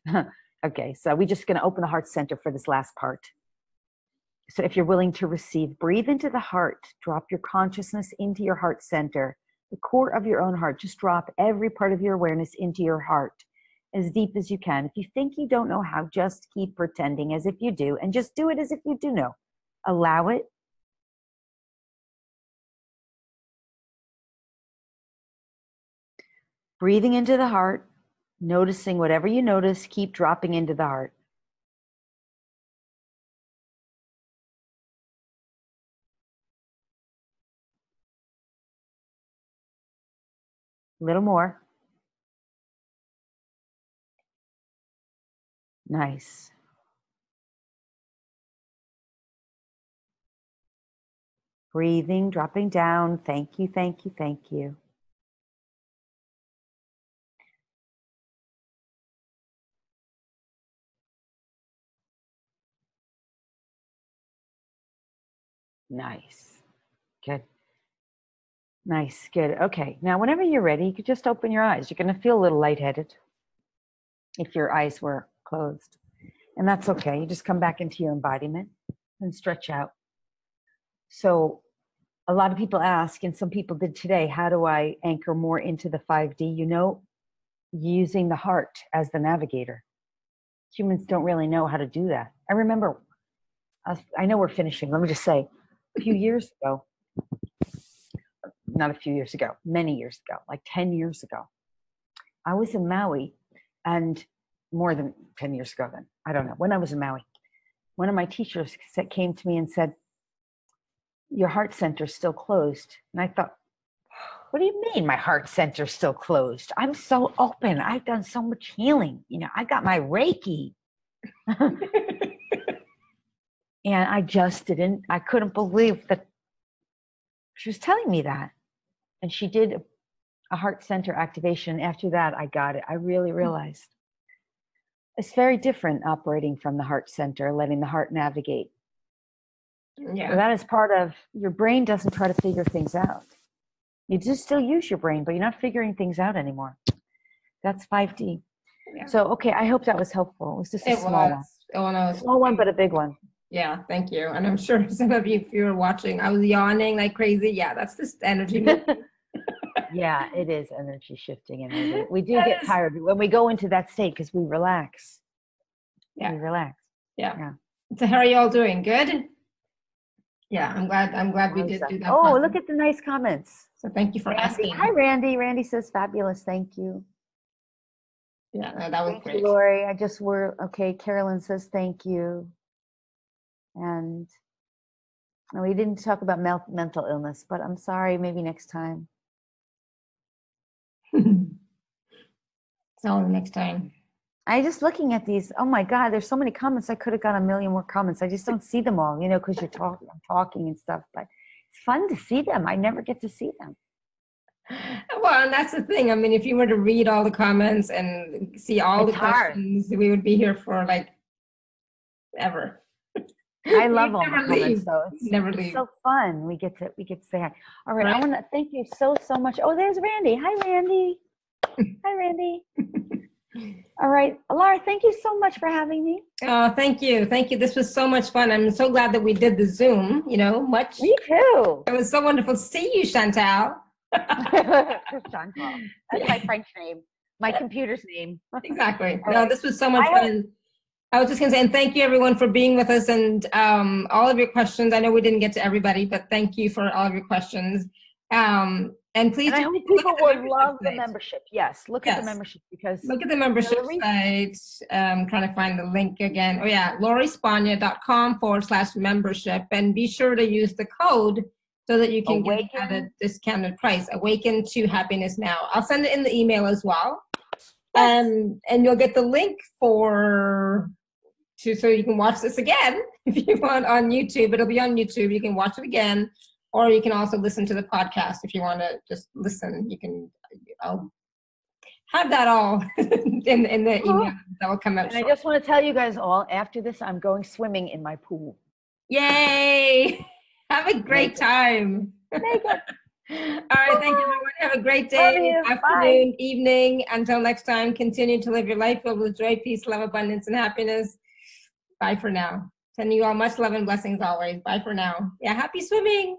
A: Okay, so we're just going to open the heart center for this last part. So if you're willing to receive, breathe into the heart. Drop your consciousness into your heart center, the core of your own heart. Just drop every part of your awareness into your heart as deep as you can. If you think you don't know how, just keep pretending as if you do, and just do it as if you do know. Allow it. Breathing into the heart, noticing whatever you notice, keep dropping into the heart. A little more. Nice. Breathing, dropping down. Thank you, thank you, thank you. Nice. Good. Nice. Good. Okay. Now, whenever you're ready, you could just open your eyes. You're going to feel a little lightheaded if your eyes were closed. And that's okay. You just come back into your embodiment and stretch out. So a lot of people ask, and some people did today, how do I anchor more into the 5D? You know, using the heart as the navigator. Humans don't really know how to do that. I remember, I know we're finishing. Let me just say, a few years ago, not a few years ago, many years ago, like 10 years ago, I was in Maui, and more than 10 years ago then, I don't know, when I was in Maui, one of my teachers came to me and said, your heart center's still closed. And I thought, what do you mean my heart center's still closed? I'm so open. I've done so much healing. You know, I got my Reiki. And I couldn't believe that she was telling me that. And she did a heart center activation. After that, I got it. I really realized it's very different operating from the heart center, letting the heart navigate. Yeah. So that is part of your brain. Doesn't try to figure things out. You just still use your brain, but you're not figuring things out anymore. That's 5D. Yeah. So, okay, I hope that was helpful. It was just a small one.
B: Oh, no,
A: small one, but a big one.
B: Yeah, thank you. And I'm sure some of you, if you were watching, I was yawning like crazy. Yeah, that's this energy.
A: Yeah, it is energy shifting. And we do get tired when we go into that state because we relax.
B: Yeah.
A: We relax.
B: Yeah. So how are you all doing? Good? Yeah, I'm glad we did do that.
A: Oh, look at the nice comments.
B: So thank you for asking.
A: Hi, Randy. Randy says fabulous. Thank you.
B: Yeah, no, that was
A: thank
B: great.
A: You, Lori. Okay. Carolyn says thank you. And we didn't talk about mental illness, but I'm sorry, maybe next time.
B: So next time.
A: I just looking at these. Oh my God, there's so many comments. I could have got a million more comments. I just don't see them all, you know, because I'm talking and stuff. But it's fun to see them. I never get to see them.
B: Well, and that's the thing. I mean, if you were to read all the comments and see all the questions, we would be here for like ever.
A: I love all the comments, though.
B: It's
A: so fun. We get to say hi. All right. I want to thank you so much. Oh, there's Randy. Hi, Randy. Hi, Randy. All right, Laura, thank you so much for having me.
B: Oh, thank you. This was so much fun. I'm so glad that we did the Zoom. You know, much.
A: Me too.
B: It was so wonderful to see you, Chantal.
A: Chantal. That's my French name. My computer's name.
B: Exactly. No, this was so much fun. I was just going to say, and thank you everyone for being with us and all of your questions. I know we didn't get to everybody, but thank you for all of your questions. And please,
A: and I hope people will love the membership. Yes, look at the membership, because
B: look at the membership site. Trying to find the link again. Oh yeah, lorispagna.com/membership, and be sure to use the code so that you can get at a discounted price. Awaken to Happiness Now. I'll send it in the email as well. And you'll get the link so you can watch this again if you want on YouTube. It'll be on YouTube. You can watch it again, or you can also listen to the podcast if you want to just listen. You can. I'll have that all in the email that will come out.
A: And I just want to tell you guys all, after this, I'm going swimming in my pool.
B: Yay! Have a great time. All right, thank you, everyone. Have a great day, afternoon, evening. Until next time, continue to live your life filled with joy, peace, love, abundance, and happiness. Bye for now. Sending you all much love and blessings always. Bye for now. Yeah, happy swimming.